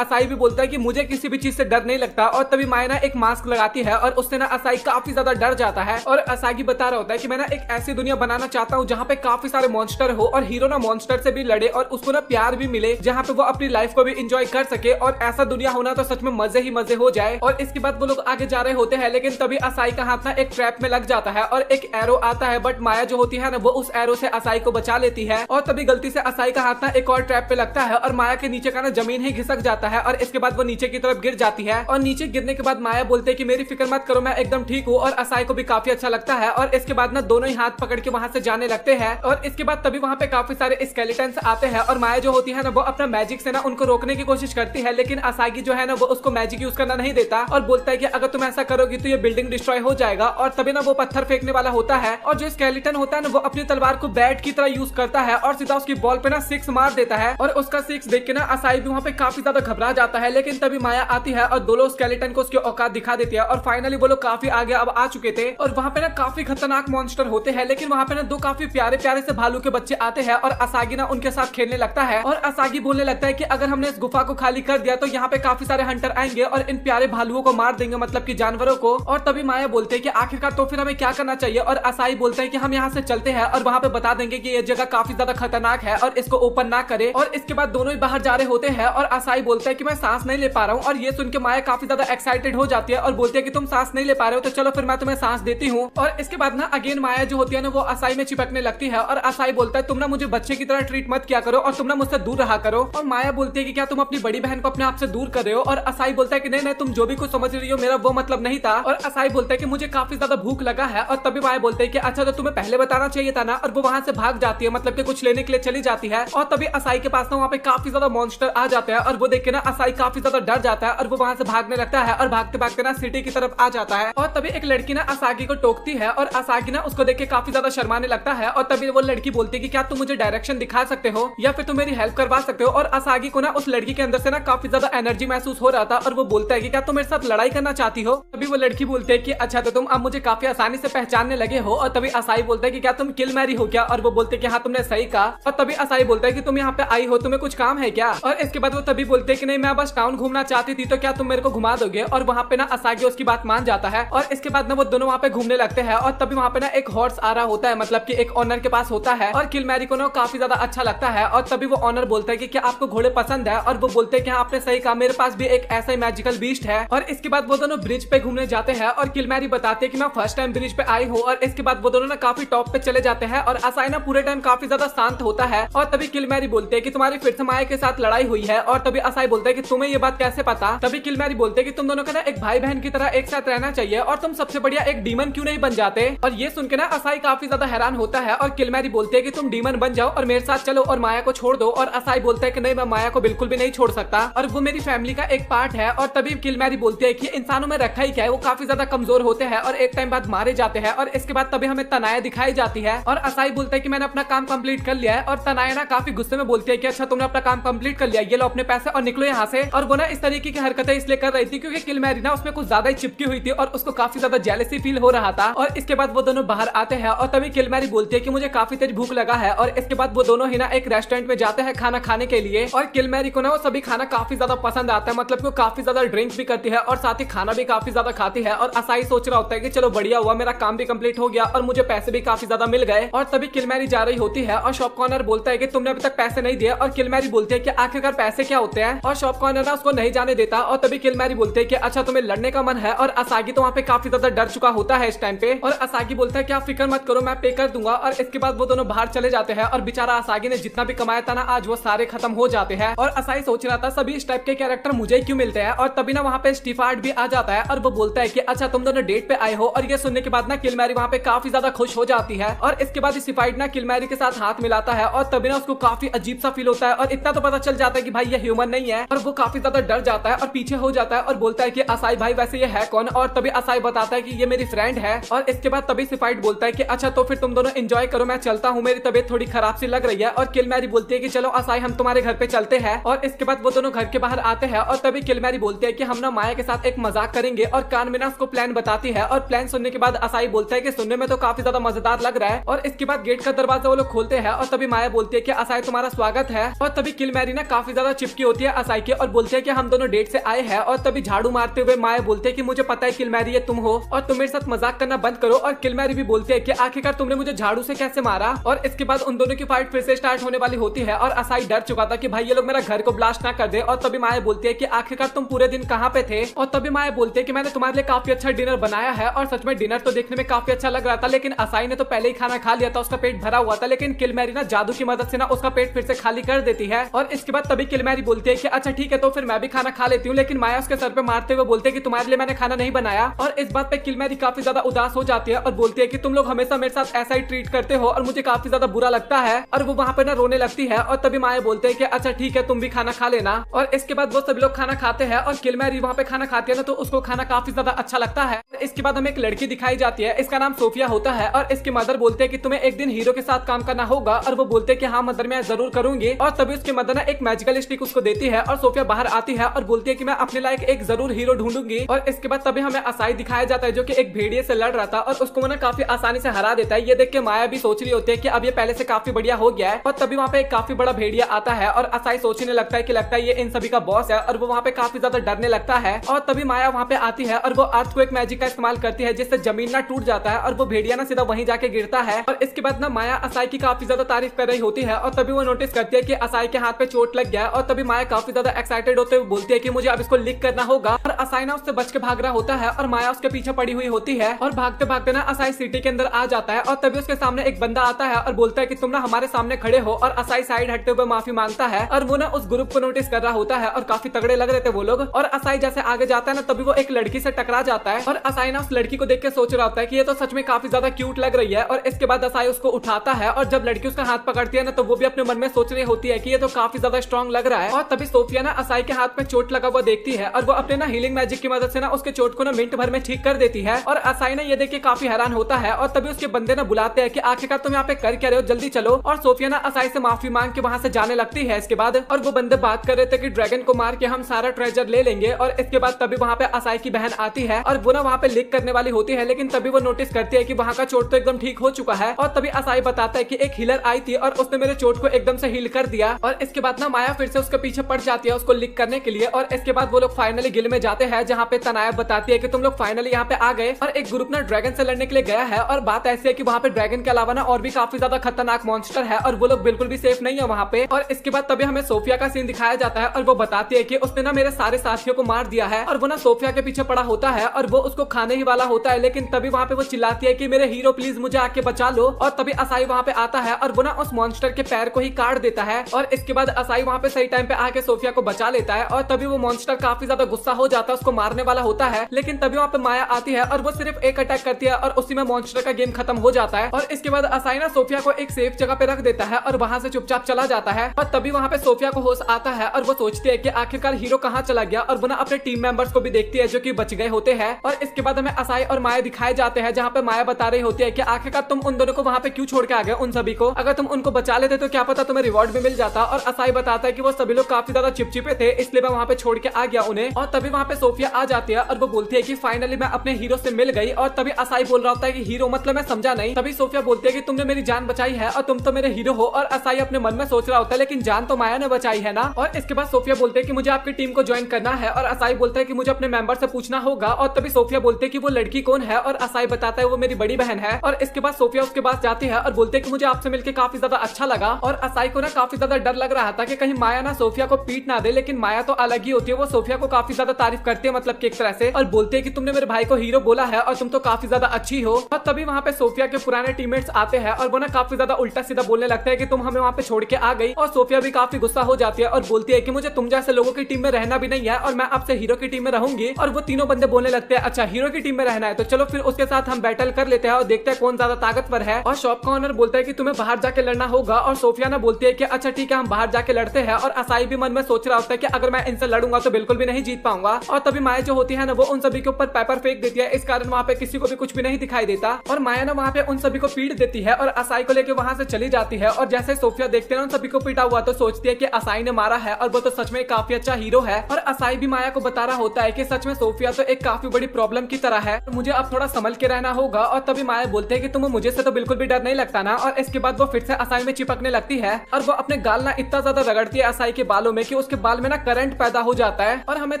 असाई भी बोलता है कि मुझे किसी भी चीज से डर नहीं लगता। और तभी माया ना एक मास्क लगाती है और उससे ना असाई काफी ज्यादा डर जाता है। और असागी बता रहा होता है कि मैं ना एक ऐसी दुनिया बनाना चाहता हूँ जहाँ पे काफी सारे मॉन्स्टर हो और हीरो ना मॉन्स्टर से भी लड़े और उसको ना प्यार भी मिले, जहाँ पे वो अपनी लाइफ को भी एंजॉय कर सके। और ऐसा दुनिया होना तो सच में मजे ही मजे हो जाए। और इसके बाद वो लोग आगे जा रहे होते हैं, लेकिन तभी असाई का हाथ ना एक ट्रैप में लग जाता है और एक एरो आता है, बट माया जो होती है ना वो उस एरो से असाई को बचा लेती है। और तभी गलती से असाई का हाथ ना एक और ट्रैप पे लगता है और माया के नीचे का ना जमीन ही घिसक जाता है, और इसके बाद वो नीचे की तरफ गिर जाती है। और नीचे गिरने के बाद माया बोलते है कि मेरी फिक्र मत करो, मैं एकदम ठीक हूँ। और असाई को भी काफी अच्छा लगता है, और इसके बाद ना दोनों ही हाथ पकड़ के वहां से जाने लगते हैं। और इसके बाद तभी वहां पे काफी सारे स्केलेटन्स आते हैं, और माया जो होती है ना वो अपना मैजिक से ना उनको रोकने की कोशिश करती है, लेकिन असागी जो है ना वो उसको मैजिक यूज करना नहीं देता और बोलता है कि अगर तुम ऐसा करोगी तो ये बिल्डिंग डिस्ट्रॉय हो जाएगा। और तभी ना वो पत्थर फेंकने वाला होता है, और जो स्केलेटन होता है ना वो अपनी तलवार को बैट की तरह यूज करता है और सीधा उसकी बॉल पे ना 6 मार देता है। और उसका 6 देख के ना असाई भी वहाँ पे काफी ज्यादा घबरा जाता है, लेकिन तभी माया आती है और दोनों स्केलेटन को उसकी औकात दिखा देती है। और फाइनली वो लोग काफी आगे अब आ चुके थे, और वहाँ पे ना काफी खतरनाक मॉन्स्टर होते हैं, लेकिन वहाँ पे ना 2 काफी प्यारे प्यारे से भालू के बच्चे आते हैं, और असागी ना उनके साथ खेलने लगता है। और असागी बोलने लगता है कि अगर हमने इस गुफा को खाली कर दिया तो यहाँ पे काफी सारे हंटर आएंगे और इन प्यारे भालुओं को मार देंगे, मतलब कि जानवरों को। और तभी माया बोलते हैं कि आखिरकार तो फिर हमें क्या करना चाहिए, और असाई बोलते हैं कि हम यहाँ से चलते हैं और वहाँ पे बता देंगे कि ये जगह काफी ज्यादा खतरनाक है और इसको ओपन ना करे। और इसके बाद दोनों ही बाहर जा रहे होते हैं, और असाई बोलता है कि मैं सांस नहीं ले पा रहा हूँ। और ये सुन के माया काफी ज्यादा एक्साइटेड हो जाती है और बोलती है कि तुम सांस नहीं ले पा रहे हो तो चलो फिर मैं तुम्हें सांस देती हूँ। और इसके बाद ना अगेन माया जो होती है ना वो असाई में चिपकने लगती है, और असाई बोलता है तुम ना मुझे बच्चे की तरह ट्रीट मत किया करो और तुम ना मुझसे दूर रहा करो। और माया बोलती है कि क्या तुम अपनी बड़ी बहन को अपने आप से दूर कर रहे हो। और असाई बोलता है कि नहीं नहीं, तुम जो भी कुछ समझ रही हो मेरा वो मतलब नहीं था। और असाई बोलता है कि मुझे काफी ज्यादा भूख लगा है। और तभी माया बोलते है कि अच्छा तो तुम्हें पहले बताना चाहिए था ना। और वो वहां से भाग जाती है, मतलब कि कुछ लेने के लिए चली जाती है। और तभी असाई के पास ना वहाँ पे काफी ज्यादा मॉन्स्टर आ जाते हैं, और वो देख के ना असाई काफी ज्यादा डर जाता है और वो वहां से भागने लगता है, और भागते भागते ना सिटी की तरफ आ जाता है। और तभी एक लड़की ना असागी को टोकती है, और असागी ना उसको देख के काफी ज्यादा शर्माने लगता है। और तभी वो लड़की बोलती है कि क्या तुम मुझे डायरेक्शन दिखा सकते हो या फिर तुम मेरी हेल्प करवा सकते हो। और असागी को ना उस लड़की के अंदर से ना काफी ज्यादा एनर्जी महसूस हो रहा था, और वो बोलता है कि क्या तुम मेरे साथ लड़ाई करना चाहती हो। तभी वो लड़की बोलती है कि अच्छा तो तुम अब मुझे काफी आसानी से पहचानने लगे हो। और तभी असाई बोलता है कि क्या तुम किल मैरी हो क्या। और वो बोलते हैं कि हाँ तुमने सही कहा। और तभी असाई बोलता है कि तुम यहाँ पे आई हो, तुम्हें कुछ काम है क्या। और इसके बाद वो तभी बोलते हैं कि नहीं मैं बस टाउन घूमना चाहती थी, तो क्या तुम मेरे को घुमा दोगे। और वहाँ पे ना असागी उसकी बात मान जाता है, और इसके बाद ना वो दोनों वहाँ पे घूमने लगते हैं। और तभी वहाँ पे ना एक हॉर्स आ रहा होता है, मतलब कि एक ऑनर के पास होता है, और किल मैरी को ना काफी ज्यादा अच्छा लगता है। और तभी वो ऑनर बोलता है कि क्या आपको घोड़े पसंद है। और वो बोलते हैं कि हाँ आपने सही कहा, मेरे पास भी एक ऐसा ही मैजिकल बीस्ट है। और इसके बाद वो दोनों ब्रिज पे घूमने जाते हैं, और किल मैरी बताते हैं कि मैं फर्स्ट टाइम ब्रिज पे आई हूँ। और इसके बाद वो दोनों ना काफी टॉप पे चले जाते हैं, और असाई ना पूरे टाइम काफी ज्यादा शांत होता है। और तभी किल मैरी बोलते हैं कि तुम्हारी फिर से माया के साथ लड़ाई हुई है। और तभी असाई बोलता है कि तुम्हें ये बात कैसे पता। तभी किल मैरी बोलते हैं कि तुम दोनों का ना एक भाई बहन की तरह एक साथ रहना चाहिए, और तुम सबसे बढ़िया एक डीमन क्यों नहीं बन जाते। और ये सुन के ना असाई काफी ज्यादा हैरान होता है, और किल मैरी बोलते हैं कि तुम डीमन बन जाओ और मेरे साथ चलो और माया को छोड़ दो। और असाई बोलता है कि नहीं मैं माया को बिल्कुल भी नहीं छोड़ सकता, और वो मेरी फैमिली का एक पार्ट है। और तभी किल मैरी बोलती है कि इंसानों में रखा ही क्या है, वो काफी ज्यादा कमजोर होते हैं और एक टाइम बाद मारे जाते हैं। और इसके बाद तभी हमें तनाया दिखाई जाती है, और असाई बोलता है कि मैंने अपना काम कंप्लीट कर लिया है। और तनाया ना काफी गुस्से में बोलती है कि अच्छा तुमने अपना काम कंप्लीट कर लिया, ये लो अपने पैसे और निकलो यहाँ से। और वो ना इस तरीके की हरकतें इसलिए कर रही थी क्योंकि किल मैरी ना उसमें कुछ ज्यादा ही चिपकी हुई थी और उसको काफी ज्यादा जेलसी फील हो रहा था। और इसके बाद वो दोनों बाहर आते हैं, और तभी किल मैरी बोलती है कि मुझे काफी तेज भूख लगा है। और इसके बाद वो दोनों ही ना एक रेस्टोरेंट में जाते हैं खाना खाने के लिए, और किल मैरी को ना वो सभी खाना काफी ज्यादा पसंद आता है, मतलब कि वो काफी ज्यादा ड्रिंक भी करती है और साथ ही खाना भी काफी ज्यादा खाती है। और असाई सोच रहा होता है कि चलो बढ़िया हुआ, मेरा काम भी कंप्लीट हो गया और मुझे पैसे भी काफी ज्यादा मिल गए। और तभी किल मैरी जा रही होती है, और शॉप कॉर्नर बोलता है कि तुमने अभी तक पैसे नहीं दिए। और किल मैरी बोलती है कि आखिरकार पैसे क्या होते हैं। और शॉप कॉर्नर ना उसको नहीं जाने देता, और तभी किल मैरी बोलते है कि अच्छा तुम्हें लड़ने का मन है। और असागी तो वहाँ पे काफी ज्यादा डर चुका होता है इस टाइम पे, और असागी बोलता है कि आप फिक्र मत करो, मैं पे कर दूंगा। और इसके बाद वो दोनों बाहर चले जाते हैं, और बेचारा असागी ने जितना भी कमाया था ना आज वो सारे खत्म हो जाते हैं। और असाई सोच रहा था सभी इस टाइप के कैरेक्टर मुझे क्यों मिलते हैं। और तभी ना वहाँ पे स्टीफार्ड भी आ जाता है, और वो बोलता है कि अच्छा तुम दोनों डेट पे आए हो। और ये सुनने के बाद ना किल मैरी वहाँ पे काफी ज्यादा खुश हो जाती है, और इसके बाद स्टीफार्ड ना किल मैरी के साथ हाथ मिलाता है, और तभी ना उसको काफी अजीब सा फील होता है। और इतना तो पता चल जाता है कि भाई ये ह्यूमन नहीं है, और वो काफी ज्यादा डर जाता है और पीछे हो जाता है और बोलता है कि असाई भाई वैसे ये है कौन। और तभी असाई बताता है कि ये मेरी फ्रेंड है। और इसके बाद तभी सिफाइट बोलता है कि अच्छा तो फिर तुम दोनों एंजॉय करो, मैं चलता हूँ, मेरी तबीयत थोड़ी खराब सी लग रही है। और किल मैरी बोलती है कि चलो असाई हम तुम्हारे घर पे चलते हैं। और इसके बाद वो दोनों घर के बाहर आते हैं और तभी किल मैरी बोलती है कि हम ना माया के साथ एक मजाक करेंगे। और कान में ना उसको प्लान बताती है और प्लान सुनने के बाद असाई बोलता है कि सुनने में तो काफी ज्यादा मजेदार लग रहा है। और इसके बाद गेट का दरवाजा वो लोग खोलते हैं और तभी माया बोलती है कि असाई तुम्हारा स्वागत है। और तभी किल मैरी ना काफी ज्यादा चिपकी होती है असाई के और बोलते हैं कि हम दोनों डेट से आए हैं। और तभी झाड़ू मारते हुए माया बोलते हैं कि मुझे पता है किल मैरी ये तुम हो और तुम मेरे साथ मजाक करना बंद करो। और किल मैरी भी बोलते हैं कि आखिरकार तुमने मुझे झाड़ू से कैसे मारा। और इसके बाद उन दोनों की फाइट फिर से स्टार्ट होने वाली होती है और असाई डर चुका था कि भाई ये लोग मेरा घर को ब्लास्ट ना कर दे। और तभी माया बोलती है कि आखिरकार तुम पूरे दिन कहाँ पे थे। और तभी माया बोलती है कि मैंने तुम्हारे लिए काफी अच्छा डिनर बनाया है। और सच में डिनर तो देखने में काफी अच्छा लग रहा था, लेकिन असाई ने तो पहले ही खाना खा लिया था, उसका पेट भरा हुआ था। लेकिन किल मैरी ना जादू की मदद से ना उसका पेट फिर से खाली कर देती है। और इसके बाद तभी किल मैरी बोलती है कि अच्छा ठीक है तो फिर मैं भी खाना खा लेती हूँ। लेकिन माया उसके सर पे मारते हुए बोलते हैं कि तुम्हारे लिए मैंने खाना नहीं बनाया। और इस बात पे किल मैरी काफी ज्यादा उदास हो जाती है और बोलती है कि तुम लोग हमेशा मेरे साथ ऐसा ही ट्रीट करते हो और मुझे काफी ज्यादा बुरा लगता है। और वो वहाँ पे ना रोने लगती है। और तभी माया बोलते हैं कि अच्छा ठीक है तुम भी खाना खा लेना। और इसके बाद वो सभी लोग खाना खाते हैं और किल मैरी वहाँ पे खाना खाती है ना तो उसको खाना काफी ज्यादा अच्छा लगता है। इसके बाद हमें एक लड़की दिखाई जाती है, इसका नाम सोफिया होता है। और इसकी मदर बोलते हैं कि तुम्हें एक दिन हीरो के साथ काम करना होगा। और वो बोलते हैं कि हाँ मदर मैं जरूर करूंगी। और तभी उसकी मदर ना एक मैजिकल स्टिक उसको देती है और सोफिया बाहर आती है और बोलती है कि मैं अपने लायक एक जरूर हीरो ढूंढूंगी। और इसके बाद तभी हमें असाई दिखाया जाता है जो कि एक भेड़िए से लड़ रहा था और उसको ना काफी आसानी से हरा देता है। ये देख के माया भी सोच रही होती है कि अब ये पहले से काफी बढ़िया हो गया है। और तभी वहाँ पे एक काफी बड़ा भेड़िया आता है और असाई सोचने लगता है ये इन सभी का बॉस है और वो वहाँ पे काफी ज्यादा डरने लगता है। और तभी माया वहाँ पे आती है और वो अर्थक्वेक मैजिक का इस्तेमाल करती है जिससे जमीन ना टूट जाता है और वो भेड़िया ना सीधा वहीं जाके गिरता है। और इसके बाद ना माया असाई की काफी ज्यादा तारीफ कर रही होती है और तभी वो नोटिस करती है कि असाई के हाथ पे चोट लग गया है। और तभी माया काफी ज्यादा एक्साइटेड होते हुए बोलती है कि मुझे अब इसको लिक करना होगा। और असाई ना उससे बच के भाग रहा होता है और माया उसके पीछे पड़ी हुई होती है। और भागते भागते ना असाई सिटी के अंदर आ जाता है और तभी उसके सामने एक बंदा आता है और बोलता है कि तुम ना हमारे सामने खड़े हो। और असाई साइड हटते हुए माफी मांगता है और वो ना उस ग्रुप को नोटिस कर रहा होता है और काफी तगड़े लग रहे थे वो लोग। और असाई जैसे आगे जाता है ना तभी वो एक लड़की से टकरा जाता है और असाई ना उस लड़की को देख के सोच रहा होता है कि ये तो सच में काफी ज्यादा क्यूट लग रही है। और इसके बाद असाई उसको उठाता है और जब लड़की उसका हाथ पकड़ती है ना तो वो भी अपने मन में सोच रही होती है कि ये तो काफी ज्यादा स्ट्रॉन्ग लग रहा है। और तभी सोफिया ना असाई के हाथ में चोट लगा हुआ देखती है और वो अपने ना हीलिंग मैजिक की मदद से ना उसके चोट को ना मिनट भर में ठीक कर देती है। और असाई ना ये देख के काफी हैरान होता है और तभी उसके बंदे ना बुलाते हैं कि आखिरकार तुम यहाँ पे कर क्या रहे हो, जल्दी चलो। और सोफिया ना असाई से माफी मांग के वहाँ से जाने लगती है। इसके बाद और वो बंदे बात कर रहे थे कि ड्रैगन को मार के हम सारा ट्रेजर ले लेंगे। और इसके बाद तभी वहाँ पे असाई की बहन आती है और वो ना वहाँ पे लिक करने वाली होती है, लेकिन तभी वो नोटिस करती है कि वहाँ का चोट तो एकदम ठीक हो चुका है। और तभी असाई बताता है कि एक हीलर आई थी और उसने मेरे चोट को एकदम से हील कर दिया। और इसके बाद ना माया फिर से उसके पीछे पड़ जाती है उसको लिक करने के लिए। और इसके बाद वो लोग फाइनली गिल में जाते हैं जहाँ पे तनाया बताती है कि तुम लोग फाइनली यहाँ पे आ गए। और एक ग्रुप ना ड्रैगन से लड़ने के लिए गया है और बात ऐसी है कि वहाँ पे ड्रैगन के अलावा ना और भी काफी ज्यादा खतरनाक मॉन्स्टर है और वो लोग बिल्कुल भी सेफ नहीं है वहाँ पे। और इसके बाद तभी हमें सोफिया का सीन दिखाया जाता है और वो बताती है कि उसने ना मेरे सारे साथियों को मार दिया है। और वो ना सोफिया के पीछे पड़ा होता है और वो उसको खाने ही वाला होता है, लेकिन तभी वहाँ पे वो चिल्लाती है कि मेरे हीरो प्लीज मुझे आके बचा लो। और तभी असाई वहाँ पे आता है और वो ना उस मॉन्स्टर के पैर को ही काट देता है। और इसके बाद असाई वहाँ पे सही टाइम पे आके सोफिया को बचा लेता है। और तभी वो मॉन्स्टर काफी ज्यादा गुस्सा हो जाता है, उसको मारने वाला होता है, लेकिन तभी वहाँ पे माया आती है और वो सिर्फ एक अटैक करती है और उसी में मॉन्स्टर का गेम खत्म हो जाता है। और इसके बाद असाई ना सोफिया को एक सेफ जगह पे रख देता है और वहाँ से चुपचाप चला जाता है। और तभी वहाँ पे सोफिया को होश आता है और वो सोचती है कि आखिरकार हीरो कहाँ चला गया। और वो ना अपने टीम मेंबर्स को भी देखती है जो कि बच गए होते हैं। और इसके बाद हमें असाई और माया दिखाए जाते हैं जहाँ पे माया बता रही होती है कि आखिरकार तुम उन दोनों को वहाँ पे क्यों छोड़ के आ गए, उन सभी को अगर तुम उनको बचा लेते तो क्या पता तुम्हें रिवॉर्ड भी मिल जाता। और असाई बताता है कि वो सभी लोग काफी ज्यादा चिपचिपे थे इसलिए मैं वहाँ पे छोड़ के आ गया उन्हें। और तभी वहाँ पे सोफिया आ जाती है और वो बोलती है कि फाइनली मैं अपने हीरो से मिल गई। और तभी असाई बोल रहा होता है कि हीरो मतलब मैं समझा नहीं। तभी सोफिया बोलती है कि तुमने मेरी जान बचाई है और तुम तो मेरे हीरो हो। और असाई अपने मन में सोच रहा होता है लेकिन जान तो माया ने बचाई है ना। और इसके बाद सोफिया बोलते है कि मुझे आपकी टीम को ज्वाइन करना है और असाई बोलता है कि मुझे अपने मेंबर से पूछना होगा। और तभी सोफिया बोलते है कि वो लड़की कौन है और असाई बताता है वो मेरी बड़ी बहन है। और इसके बाद सोफिया उसके पास जाती है और बोलते है कि मुझे आपसे मिलकर काफी ज्यादा अच्छा लगा। और असाई को ना काफी ज्यादा डर लग रहा था कि कहीं माया ना सोफिया को पीट ना दे, लेकिन माया तो अलग ही होती है, वो सोफिया को काफी ज्यादा तारीफ करती है मतलब कि एक तरह से, और बोलते है कि तुमने मेरे भाई को हीरो बोला है और तुम तो काफी ज्यादा अच्छी हो। और तभी वहाँ पे सोफिया के पुराने टीममेट्स आते हैं और वो ना काफी ज्यादा उल्टा सीधा बोलने लगता है कि तुम हमें वहाँ पे छोड़ के आ गई। और सोफिया भी काफी गुस्सा हो जाती है और बोलती है कि मुझे तुम जैसे लोगों की टीम में रहना भी नहीं है और मैं आपसे हीरो की टीम में रहूंगी। और वो तीनों बंदे बोलने लगते हैं अच्छा हीरो की टीम में रहना है तो चलो फिर उसके साथ हम बैटल कर लेते हैं और देखते हैं कौन ज्यादा ताकतवर है। और शॉप का ओनर बोलता है कि तुम्हें बाहर जाके लड़ना होगा। और सोफिया ना बोलती है कि अच्छा ठीक है हम बाहर जाके लड़ते हैं। और असाई भी मन में सोच रहा होता है कि अगर मैं इनसे लड़ूंगा तो बिल्कुल भी नहीं जीत पाऊंगा। और तभी माया जो होती है ना वो उन सभी को ऊपर पेपर फेंक देती है। इस कारण वहाँ पे किसी को भी कुछ भी नहीं दिखाई देता और माया ना वहाँ पे उन सभी को पीट देती है और असाई को लेकर वहाँ से चली जाती है। और जैसे सोफिया देखते हैं उन सभी को पीटा हुआ तो सोचती है कि असाई ने मारा है और वो तो सच में काफी अच्छा हीरो है। और असाई भी माया को बता रहा होता है कि सच में सोफिया तो एक काफी बड़ी प्रॉब्लम की तरह है, मुझे अब थोड़ा संभल के रहना होगा। और तभी माया बोलते हैं कि तुम्हें मुझे से तो बिल्कुल भी डर नहीं लगता ना। और इसके बाद वो फिर से असाई में चिपकने लगती है और वो अपने गाल ना इतना ज्यादा रगड़ती है असाई के बालों में कि उसके बाल में ना करंट पैदा हो जाता है। और हमें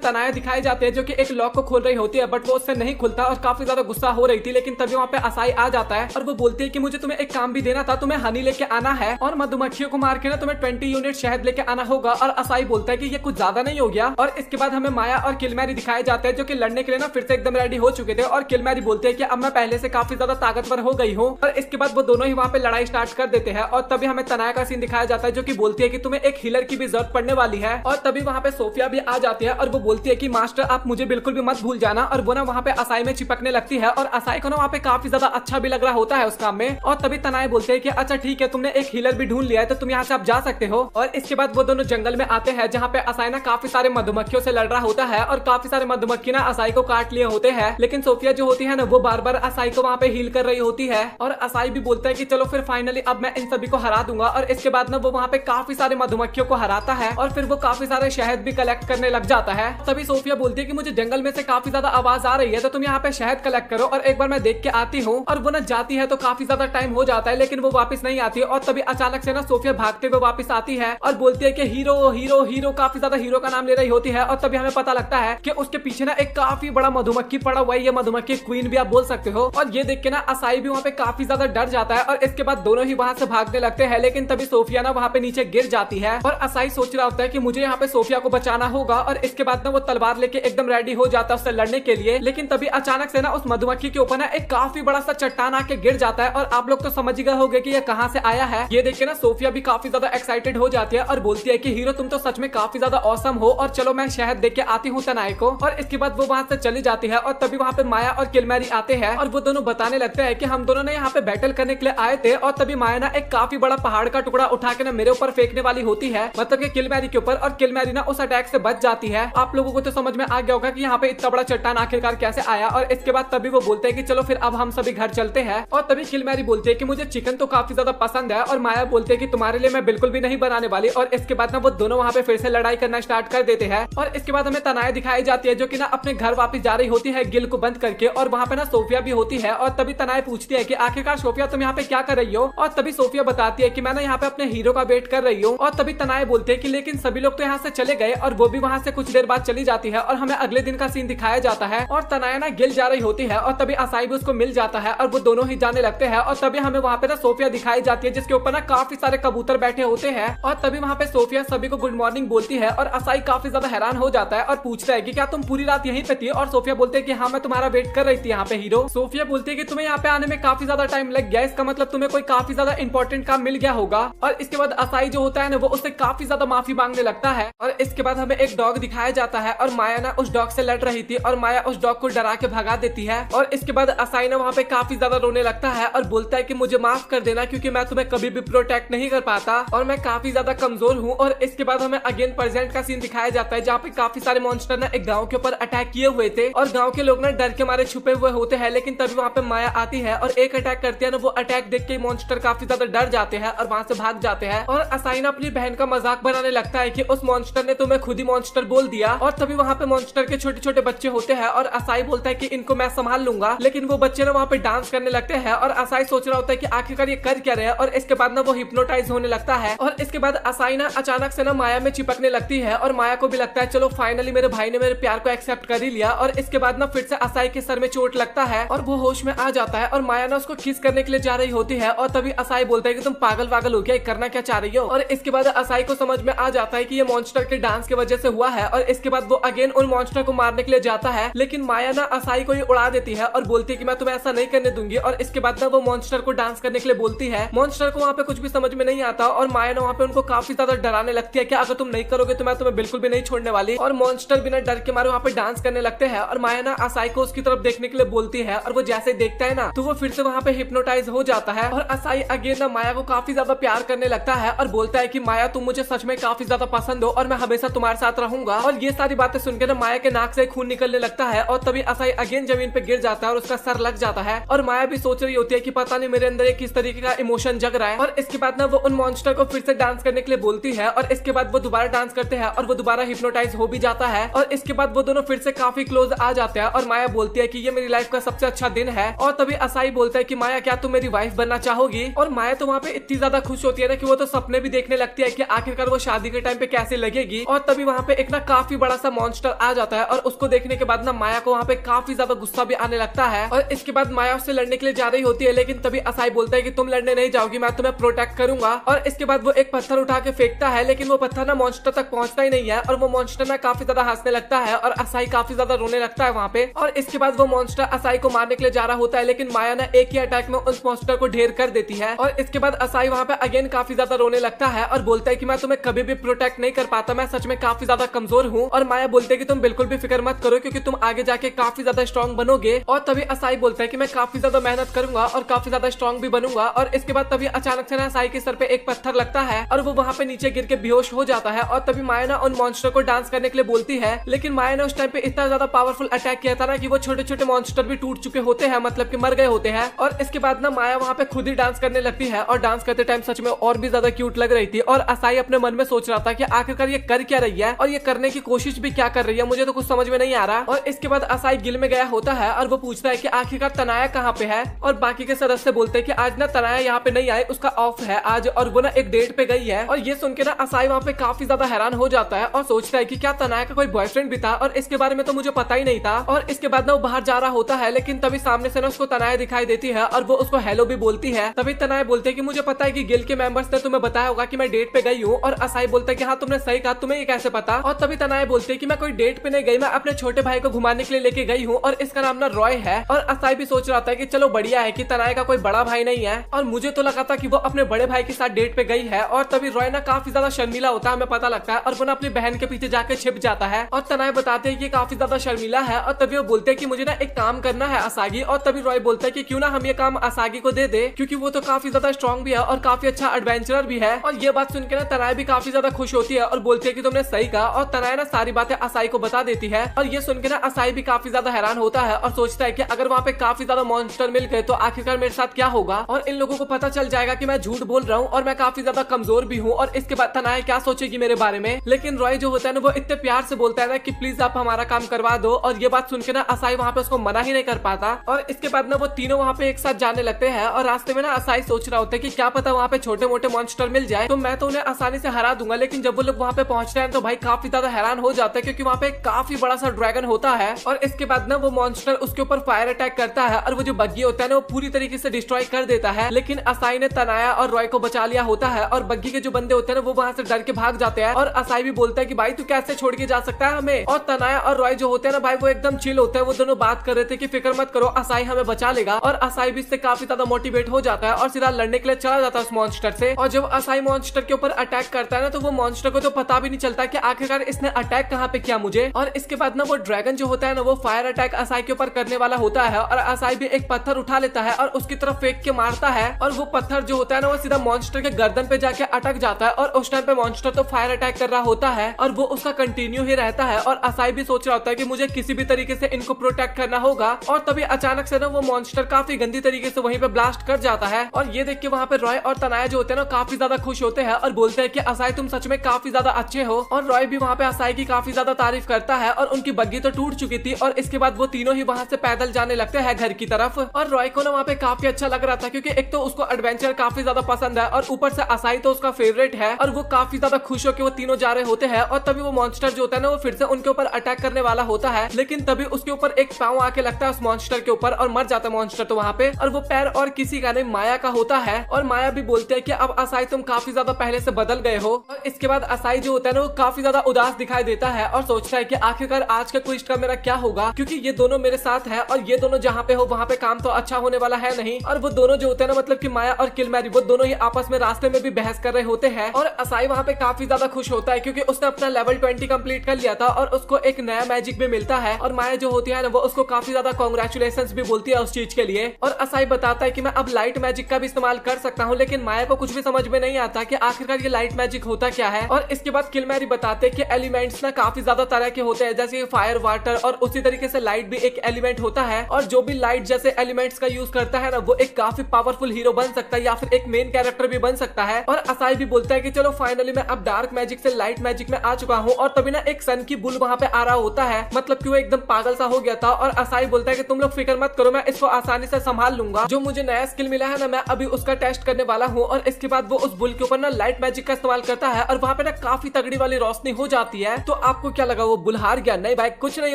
तनाया दिखाई जाते हैं जो कि एक लॉक को खोल रही होती है, बट वो उससे नहीं खुलता और काफी ज्यादा गुस्सा हो रही थी। लेकिन तभी वहाँ पे असाई आ जाता है और वो बोलती है कि मुझे तुम्हें एक काम भी देना था, तुम्हें हनी लेके आना है और मधुमक्खियों को मार के ना तुम्हें 20 यूनिट शहद लेके आना होगा। और असाई बोलता है कि ये कुछ ज्यादा नहीं हो गया। और इसके बाद हमें माया और किलमैरी दिखाए जाते हैं जो कि लड़ने के लिए ना फिर से एकदम रेडी हो चुके थे। और किलमैरी बोलते हैं कि अब मैं पहले से काफी ज्यादा ताकतवर हो गई हूँ। और इसके बाद वो दोनों ही वहाँ पे लड़ाई स्टार्ट कर देते हैं। और तभी हमें तनाया का सीन दिखाया जाता है जो कि बोलती है कि तुम्हें एक हीलर की भी जरूरत पड़ने वाली है। और तभी वहाँ पे सोफिया भी आ जाती है और वो बोलती है कि मास्टर आप मुझे बिल्कुल भी मत भूल जाना। और वो ना वहाँ पे असाई में चिपकने लगती है और असाई को ना वहाँ पे काफी ज्यादा अच्छा भी लग रहा होता है उस काम में। और तभी तनाए बोलते हैं कि अच्छा ठीक है, तुमने एक हीलर भी ढूंढ लिया है तो तुम यहाँ से आप जा सकते हो। और इसके बाद वो दोनों जंगल में आते हैं जहाँ पे असाई ना काफी सारे मधुमक्खियों से लड़ रहा होता है और काफी सारे मधुमक्खी ना असाई को काट लिए होते हैं। लेकिन सोफिया जो होती है ना वो बार बार असाई को वहाँ पे हील कर रही होती है। और असाई भी बोलता है कि चलो फिर फाइनली अब मैं इन सभी को हरा दूंगा। और इसके बाद ना वो वहाँ पे काफी सारे मधुमक्खियों को हराता है और फिर वो काफी सारे शहद भी कलेक्ट करने लग जाता है। तभी सोफिया बोलती है कि मुझे जंगल में से काफी ज्यादा आवाज आ रही है तो तुम यहाँ पे शहद कलेक्ट करो और एक बार मैं देख के आती हूँ। और वो ना जाती है तो काफी ज्यादा टाइम हो जाता है लेकिन वो वापस नहीं आती। और तभी अचानक से ना सोफिया भागते हुए वापस आती है और बोलती है कि हीरो हीरो हीरो, काफी ज्यादा हीरो का नाम ले रही होती है। और तभी हमें पता लगता है कि उसके पीछे ना एक काफी बड़ा मधुमक्खी पड़ा हुआ है, ये मधुमक्खी क्वीन भी आप बोल सकते हो। और ये देख के ना असाई भी वहाँ पे काफी ज्यादा डर जाता है और इसके बाद दोनों ही वहाँ से भागने लगते हैं। लेकिन तभी सोफिया ना वहाँ पे नीचे गिर जाती है और असाई सोच रहा होता है कि मुझे यहाँ पे सोफिया को बचाना होगा। और इसके बाद ना वो तलवार लेके एकदम रेडी हो जाता है उससे लड़ने के लिए। लेकिन तभी अचानक से ना उस मधुमक्खी के ऊपर ना एक काफी बड़ा सा चट्टान आके गिर जाता है। और आप लोग तो समझ ही गए होंगे कि ये कहाँ से आया है। ये देख के ना सोफिया भी काफी ज्यादा एक्साइटेड हो जाती है और बोलती है कि हीरो तुम तो सच में काफी ज्यादा औसम हो और चलो मैं शहद देख के आती हूँ तनाए को। और इसके बाद वो वहाँ से चली जाती है और तभी वहाँ पे माया और किलमैरी आते हैं और वो दोनों बताने लगते हैं कि हम दोनों ने यहाँ पे बैटल करने के लिए आए थे। और तभी माया ना एक काफी बड़ा पहाड़ का टुकड़ा उठा के ना मेरे ऊपर फेंकने वाली होती है, मतलब कि किलमैरी के ऊपर। और किलमैरी ना उस अटैक से बच जाती है। आप लोगों को तो समझ में आ गया होगा कि यहाँ पे इतना बड़ा चट्टान आखिरकार कैसे आया। और इसके बाद तभी वो बोलते हैं कि चलो फिर अब हम सभी घर चलते हैं। और तभी किलमैरी बोलती है कि मुझे चिकन तो काफी ज्यादा पसंद है। और माया बोलते है कि तुम्हारे लिए मैं बिल्कुल भी नहीं बनाने वाली। और इसके बाद ना वो दोनों वहाँ पे फिर से लड़ाई करना स्टार्ट कर देते हैं। और इसके बाद हमें तनाया दिखाई जाती है जो कि ना अपने घर वापस जा रही होती है गिल को बंद करके। और वहाँ पे ना सोफिया भी होती है और तभी तनाया पूछती है कि आखिरकार सोफिया तुम यहाँ पे क्या कर रही हो। और तभी सोफिया बताती है कि मैं ना यहाँ पे अपने हीरो का वेट कर रही हूँ। और तभी तनाया बोलते हैं कि लेकिन सभी लोग तो यहाँ से चले गए। और वो भी वहाँ से कुछ देर बाद चली जाती है और हमें अगले दिन का सीन दिखाया जाता है। और तनाया ना गिल जा रही होती है और तभी असाई भी उसको मिल जाता है और वो दोनों ही जाने लगते हैं। और तभी हमें वहाँ पे ना सोफिया दिखाई जाती है जिसके ऊपर ना काफी सारे कबूतर बैठे होते हैं। और तभी वहाँ पे सोफिया सभी को गुड मॉर्निंग बोलती है और असाई काफी ज्यादा हैरान हो जाता है और पूछता है कि क्या तुम पूरी रात यहीं पे थी। और सोफिया बोलते है कि हाँ मैं तुम्हारा वेट कर रही थी यहाँ पे हीरो। सोफिया बोलती है कि तुम्हें यहाँ पे आने में काफी ज्यादा टाइम लग गया, इसका मतलब तुम्हें कोई काफी ज्यादा इंपॉर्टेंट काम मिल गया होगा। और इसके बाद असाई जो होता है ना वो उससे काफी ज्यादा माफी मांगने लगता है। और इसके बाद हमें एक डॉग दिखाया जाता है और माया ना उस डॉग से लड़ रही थी और माया उस डॉग को डरा के भगा देती है। और इसके बाद असाई ना वहाँ पे काफी ज्यादा रोने लगता है और बोलता है कि मुझे माफ कर देना क्योंकि मैं तुम्हें कभी भी प्रोटेक्ट नहीं कर पाता और मैं काफी ज्यादा कमजोर हूँ। और इसके बाद हमें अगेन प्रेजेंट का सीन दिखाया जाता है जहाँ पे काफी सारे मॉन्स्टर ना एक गाँव के ऊपर अटैक किए हुए थे और गाँव के लोग ना डर के मारे छुपे हुए होते हैं। लेकिन तभी वहाँ पे माया आती है और एक अटैक करती है ना, वो अटैक देख के मॉन्स्टर काफी ज्यादा डर जाते हैं और वहाँ से भाग जाते हैं। और असाई ना अपनी बहन का मजाक बनाने लगता है कि उस मॉन्स्टर ने तुम्हें खुद ही मॉन्स्टर बोल दिया। और तभी वहाँ पे मॉन्स्टर के छोटे छोटे बच्चे होते हैं और असाई बोलता है कि इनको मैं संभाल लूंगा। लेकिन वो बच्चे ना वहाँ पे डांस करने लगते हैं और असाई सोच रहा होता है कि आखिरकार ये कर क्या रहे हैं। और इसके बाद ना वो हिप्नोटाइज होने लगता है और इसके बाद असाई ना अचानक से ना माया में चिपकने लगती है और माया को भी लगता है चलो फाइनली मेरे भाई ने मेरे प्यार को एक्सेप्ट कर ही लिया। और इसके बाद ना फिर से असाई के सर में चोट लगता है और वो होश में आ जाता है और माया ना उसको किस करने के लिए जा रही होती है। और तभी असाई बोलता है कि तुम पागल वागल हो गया, करना क्या चाह रही हो। और इसके बाद असाई को समझ में आ जाता है कि ये मॉन्स्टर के डांस की वजह से हुआ है। और इसके बाद वो अगेन उन मॉन्स्टर को मारने के लिए जाता है लेकिन माया ना असाई को ही उड़ा देती है और बोलती है कि मैं तुम्हें ऐसा नहीं करने दूंगी। और इसके बाद ना वो मॉन्स्टर को डांस करने के लिए बोलती है। मॉन्स्टर को वहाँ पे कुछ भी समझ में नहीं आता और माया ना वहाँ पे उनको काफी ज्यादा डराने लगती है कि अगर तुम नहीं करोगे तो मैं तुम्हें बिल्कुल भी नहीं छोड़ने वाली। और मॉन्स्टर बिना डर के मारे वहाँ पे डांस करने लगते हैं और माया ना असाई को उसकी तरफ देखने के लिए बोलती है और वो जैसे देखता है ना तो वो फिर से वहाँ पे हिप्नोटाइज हो जाता है। और असाई अगेन ना माया को काफी ज्यादा प्यार करने लगता है और बोलता है कि माया तुम मुझे सच में काफी ज्यादा पसंद हो और मैं हमेशा तुम्हारे साथ रहूंगा। और ये सारी बातें सुनकर ना माया के नाक से खून निकलने लगता है और तभी असाई अगेन जमीन पे गिर जाता है और उसका सर लग जाता है। और माया भी सोच रही होती है कि पता नहीं मेरे अंदर एक किस तरीके का इमोशन जग रहा है। और इसके बाद ना वो उन मॉन्स्टर को फिर से डांस करने के लिए बोलती है और इसके बाद वो दोबारा डांस करते हैं और वो दोबारा हिप्नोटाइज हो भी जाता है। और इसके बाद वो दोनों फिर से काफी क्लोज आ जाते हैं और माया बोलती है कि ये मेरी लाइफ का सबसे अच्छा दिन है। और तभी असाई बोलता है कि माया क्या तुम मेरी वाइफ बनना चाहोगी। और माया तो वहाँ पे इतनी ज्यादा खुश होती है ना कि वो तो सपने भी देखने लगती है कि आखिरकार वो शादी के टाइम पे कैसे लगेगी। और तभी वहाँ पे एक ना काफी बड़ा सा मॉन्स्टर आ जाता है और उसको देखने के बाद ना माया को वहाँ पे काफी ज्यादा गुस्सा भी आने लगता है। और इसके बाद माया उससे लड़ने के लिए जा रही होती है, लेकिन तभी असाई बोलता है कि तुम लड़ने नहीं जाओगी, मैं तुम्हें प्रोटेक्ट करूंगा। और इसके बाद वो एक पत्थर उठा के फेंकता है, लेकिन वो पत्थर ना मॉन्स्टर तक पहुंचता ही नहीं है और वो मॉन्स्टर ना काफी ज्यादा हंसने लगता है और असाई काफी ज्यादा रोने लगता है वहाँ पे। और इसके बाद वो मॉन्स्टर असाई को मारने के लिए जा रहा होता है, लेकिन माया ना एक ही अटैक में उस मॉन्स्टर को ढेर कर देती है। और इसके बाद असाई वहाँ पे अगेन काफी ज्यादा रोने लगता है और बोलता है कि मैं तुम्हें कभी भी प्रोटेक्ट नहीं कर पाता, मैं सच में काफी ज्यादा कमजोर हूँ। और माया बोलते है कि तुम बिल्कुल भी फिक्र मत करो क्योंकि तुम आगे जाके काफी ज्यादा स्ट्रॉन्ग बनोगे। और तभी असाई बोलता है कि मैं काफी ज्यादा मेहनत करूंगा और काफी ज्यादा स्ट्रॉन्ग भी बनूंगा। और इसके बाद तभी अचानक से ना असाई के सर पे एक पत्थर लगता है और वो वहाँ पे नीचे गिर के बेहोश हो जाता है। और तभी माया ना उन मॉन्स्टर को डांस करने के लिए बोलती है, लेकिन माया ने उस टाइम पे इतना ज्यादा पावरफुल अटैक किया था ना कि वो छोटे छोटे मॉन्स्टर भी टूट चुके होते हैं, मतलब कि मर गए होते हैं। और इसके बाद ना माया वहाँ पे खुद ही डांस करने लगती है और डांस करते टाइम सच में और भी ज्यादा क्यूट लग रही थी। और असाई अपने मन में सोच रहा था कि आखिरकार ये कर क्या रही है और ये करने की कोशिश भी क्या कर रही है, मुझे तो कुछ समझ में नहीं आ रहा। और इसके बाद असाई गिल में गया होता है और वो पूछता है कि आखिरकार तनाया कहाँ पे है। और बाकी के सदस्य बोलते हैं कि आज ना तनाया यहाँ पे नहीं आए, उसका ऑफ है आज और वो ना एक डेट पे गई है। और ये सुन के ना असाई वहाँ पे काफी ज्यादा हैरान हो जाता है और सोचता है कि क्या तनाया का कोई बॉयफ्रेंड भी था और इसके बारे में तो मुझे पता ही नहीं था। और इसके बाद ना वो बाहर जा रहा होता है, लेकिन तभी सामने से ना उसको तनाया दिखाई देती है और वो उसको हेलो भी बोलती है। तभी तनाया बोलते है कि मुझे पता है कि गिल के मेंबर्स ने तुम्हें बताया होगा कि मैं डेट पे गई हूँ। और असाई बोलता है कि हाँ तुमने सही कहा, तुम्हें ये कैसे पता। और तभी तनाया बोलते है कि मैं कोई डेट पे नहीं गई, मैं अपने छोटे भाई को घुमाने के लिए लेके गई हूँ और इसका नाम ना रॉय है। और असाई भी सोच रहा था कि चलो बढ़िया है कि तनाया का कोई बड़ा भाई नहीं है और मुझे तो लगा था कि वो अपने बड़े भाई के साथ डेट पे गई है। और तभी रॉय ना काफी ज्यादा शर्मिला होता है, हमें पता लगता है, और वो ना अपनी बहन के पीछे जाके छिप जाता है। और तनाया बताते हैं कि काफी ज्यादा शर्मिला है। और तभी वो बोलते हैं कि मुझे ना एक काम करना है असागी। और तभी रॉय बोलता है कि क्यों ना हम ये काम असागी को दे दे, क्योंकि वो तो काफी ज्यादा स्ट्रॉन्ग भी है और काफी अच्छा एडवेंचरर भी है। और ये बात सुनकर ना तनाया भी काफी ज्यादा खुश होती है और बोलती है कि तुमने सही कहा। और तनाया ना सारी बातें असाई को बता देती है। और ये सुनकर ना असाई भी काफी ज्यादा हैरान होता है और सोचता है कि अगर वहाँ पे काफी ज्यादा मॉन्स्टर मिल गए तो आखिरकार मेरे साथ क्या होगा और इन लोगों को पता चल जाएगा कि मैं झूठ बोल रहा हूँ और मैं काफी ज्यादा कमजोर भी हूँ। और इसके बाद तनाया क्या सोचेगी मेरे बारे में। लेकिन रॉय जो होता है ना वो इतने प्यार से बोलता है ना कि प्लीज आप हमारा काम करवा दो। और ये बात सुनकर ना असाई वहाँ पे उसको मना ही नहीं कर पाता। और इसके बाद ना वो तीनों वहाँ पे एक साथ जाने लगते हैं और रास्ते में ना असाई सोच रहा होता है कि क्या पता वहाँ पे छोटे मोटे मॉन्स्टर मिल जाए तो मैं तो उन्हें आसानी से हरा दूंगा। लेकिन जब वो लोग वहाँ पे पहुंचते हैं तो भाई काफी ज्यादा हैरान हो जाता है क्योंकि वहाँ पे काफी बड़ा सा ड्रैगन होता है। और इसके बाद ना वो मॉन्स्टर उसके ऊपर फायर अटैक करता है और वो जो बग्गी होता है ना वो पूरी तरीके से डिस्ट्रॉय कर देता है। लेकिन असाई ने तनाया और रॉय को बचा लिया होता है और बग्गी के जो बंदे होते हैं ना वो वहाँ से डर के भाग जाते हैं। और असाई भी बोलता है कि भाई तू कैसे छोड़ के जा सकता है हमें। और तनाया और रॉय जो होते हैं ना भाई वो एकदम चिल होते हैं, वो दोनों बात कर रहे थे कि फिक्र मत करो असाई हमें बचा लेगा। और असाई भी इससे काफी ज्यादा मोटिवेट हो जाता है और सीधा लड़ने के लिए चला जाता है उस मॉन्स्टर से। और जब असाई मॉन्स्टर के ऊपर अटैक करता है ना तो वो मॉन्स्टर को तो पता भी नहीं चलता कि आखिरकार इसने अटैक कहाँ पे किया मुझे। और इसके बाद ना वो ड्रैगन जो होता है ना वो फायर अटैक असाई के ऊपर करने वाला होता है और असाई भी एक पत्थर उठा लेता है और उसकी तरफ फेंक के मारता है। और वो पत्थर जो होता है ना वो सीधा मॉन्स्टर के गर्दन पे जाके अटक जाता है। और उस टाइम पे मॉन्स्टर तो फायर अटैक कर रहा होता है और वो उसका कंटिन्यू ही रहता है। और असाई भी सोच रहा होता है कि मुझे किसी भी तरीके से इनको प्रोटेक्ट करना होगा। और तभी अचानक से ना वो मॉन्स्टर काफी गंदी तरीके से वहीं पे ब्लास्ट कर जाता है। और ये देख के वहाँ पे रॉय और तनाया जो होते हैं ना काफी ज्यादा खुश होते हैं और बोलते हैं कि असाई तुम सच में काफी ज्यादा अच्छे हो। और रॉय भी वहाँ पे असाई की काफी ज्यादा तारीफ करता है और उनकी बग्गी तो टूट चुकी थी। और इसके बाद वो तीनों ही वहाँ से पैदल जाने लगते हैं घर की तरफ। और रॉय को ना वहाँ पे काफी अच्छा लग रहा था क्योंकि एक तो उसको एडवेंचर काफी ज्यादा पसंद है और ऊपर से असाई तो उसका फेवरेट है। और वो काफी ज्यादा खुश हो के वो तीनों जा रहे होते हैं। और तभी वो मॉन्स्टर जो होता है ना वो फिर से उनके ऊपर अटैक करने वाला होता है। लेकिन तभी उसके ऊपर एक पाँव आके लगता है उस मॉन्स्टर के ऊपर और मर जाता है मॉन्स्टर तो वहाँ पे। और वो पैर और किसी का नहीं माया का होता है। और माया भी बोलते हैं कि अब असाई तुम काफी ज्यादा पहले से बदल गए हो। और इसके बाद असाई जो होता है ना वो काफी ज्यादा उदास दिखाई देता है और सोचता है कि आखिरकार आज का क्विज का मेरा क्या होगा, क्योंकि ये दोनों मेरे साथ है और ये दोनों जहाँ पे हो वहाँ पे काम तो अच्छा होने वाला है नहीं। और वो दोनों जो होते हैं ना मतलब कि माया और किलमैरी वो दोनों ही आपस में रास्ते में भी बहस कर रहे होते हैं। और असाई वहाँ पे काफी ज्यादा खुश होता है क्योंकि उसने अपना लेवल 20 कंप्लीट कर लिया था और उसको एक नया मैजिक भी मिलता है। और माया जो होती है ना वो उसको काफी ज्यादा कांग्रेचुलेशंस भी बोलती है उस चीज के लिए। और असाई बताता है कि मैं अब लाइट मैजिक का भी इस्तेमाल कर सकता हूँ। लेकिन माया को कुछ भी समझ में नहीं आता कि आखिरकार ये लाइट मैजिक होता क्या है। और इसके बाद किलमैरी बताते हैं कि एलिमेंट्स ना काफी ज्यादा तरह के होते हैं, जैसे फायर, वाटर और उसी तरीके से लाइट भी एक एलिमेंट होता है और जो भी लाइट जैसे एलिमेंट्स का यूज करता है ना वो एक काफी पावरफुल हीरो बन सकता है या फिर एक मेन कैरेक्टर भी बन सकता है। और असाई भी बोलता है कि चलो फाइनली मैं अब डार्क मैजिक से लाइट मैजिक में आ चुका हूँ। और तभी ना एक सन की बुल वहाँ पे आ रहा होता है, मतलब कि वो एकदम पागल सा हो गया था। और असाई बोलता है कि तुम लोग फिक्र मत करो, मैं इसको आसानी से संभाल लूंगा। जो मुझे नया स्किल मिला है ना मैं अभी उसका टेस्ट करने वाला हूँ। और इसके बाद वो उस बुल के ऊपर ना लाइट मैजिक का इस्तेमाल करता है और वहाँ पे ना काफी तगड़ी वाली रोशनी हो जाती है। तो आपको क्या लगा वो बुल हार गया? नहीं भाई, कुछ नहीं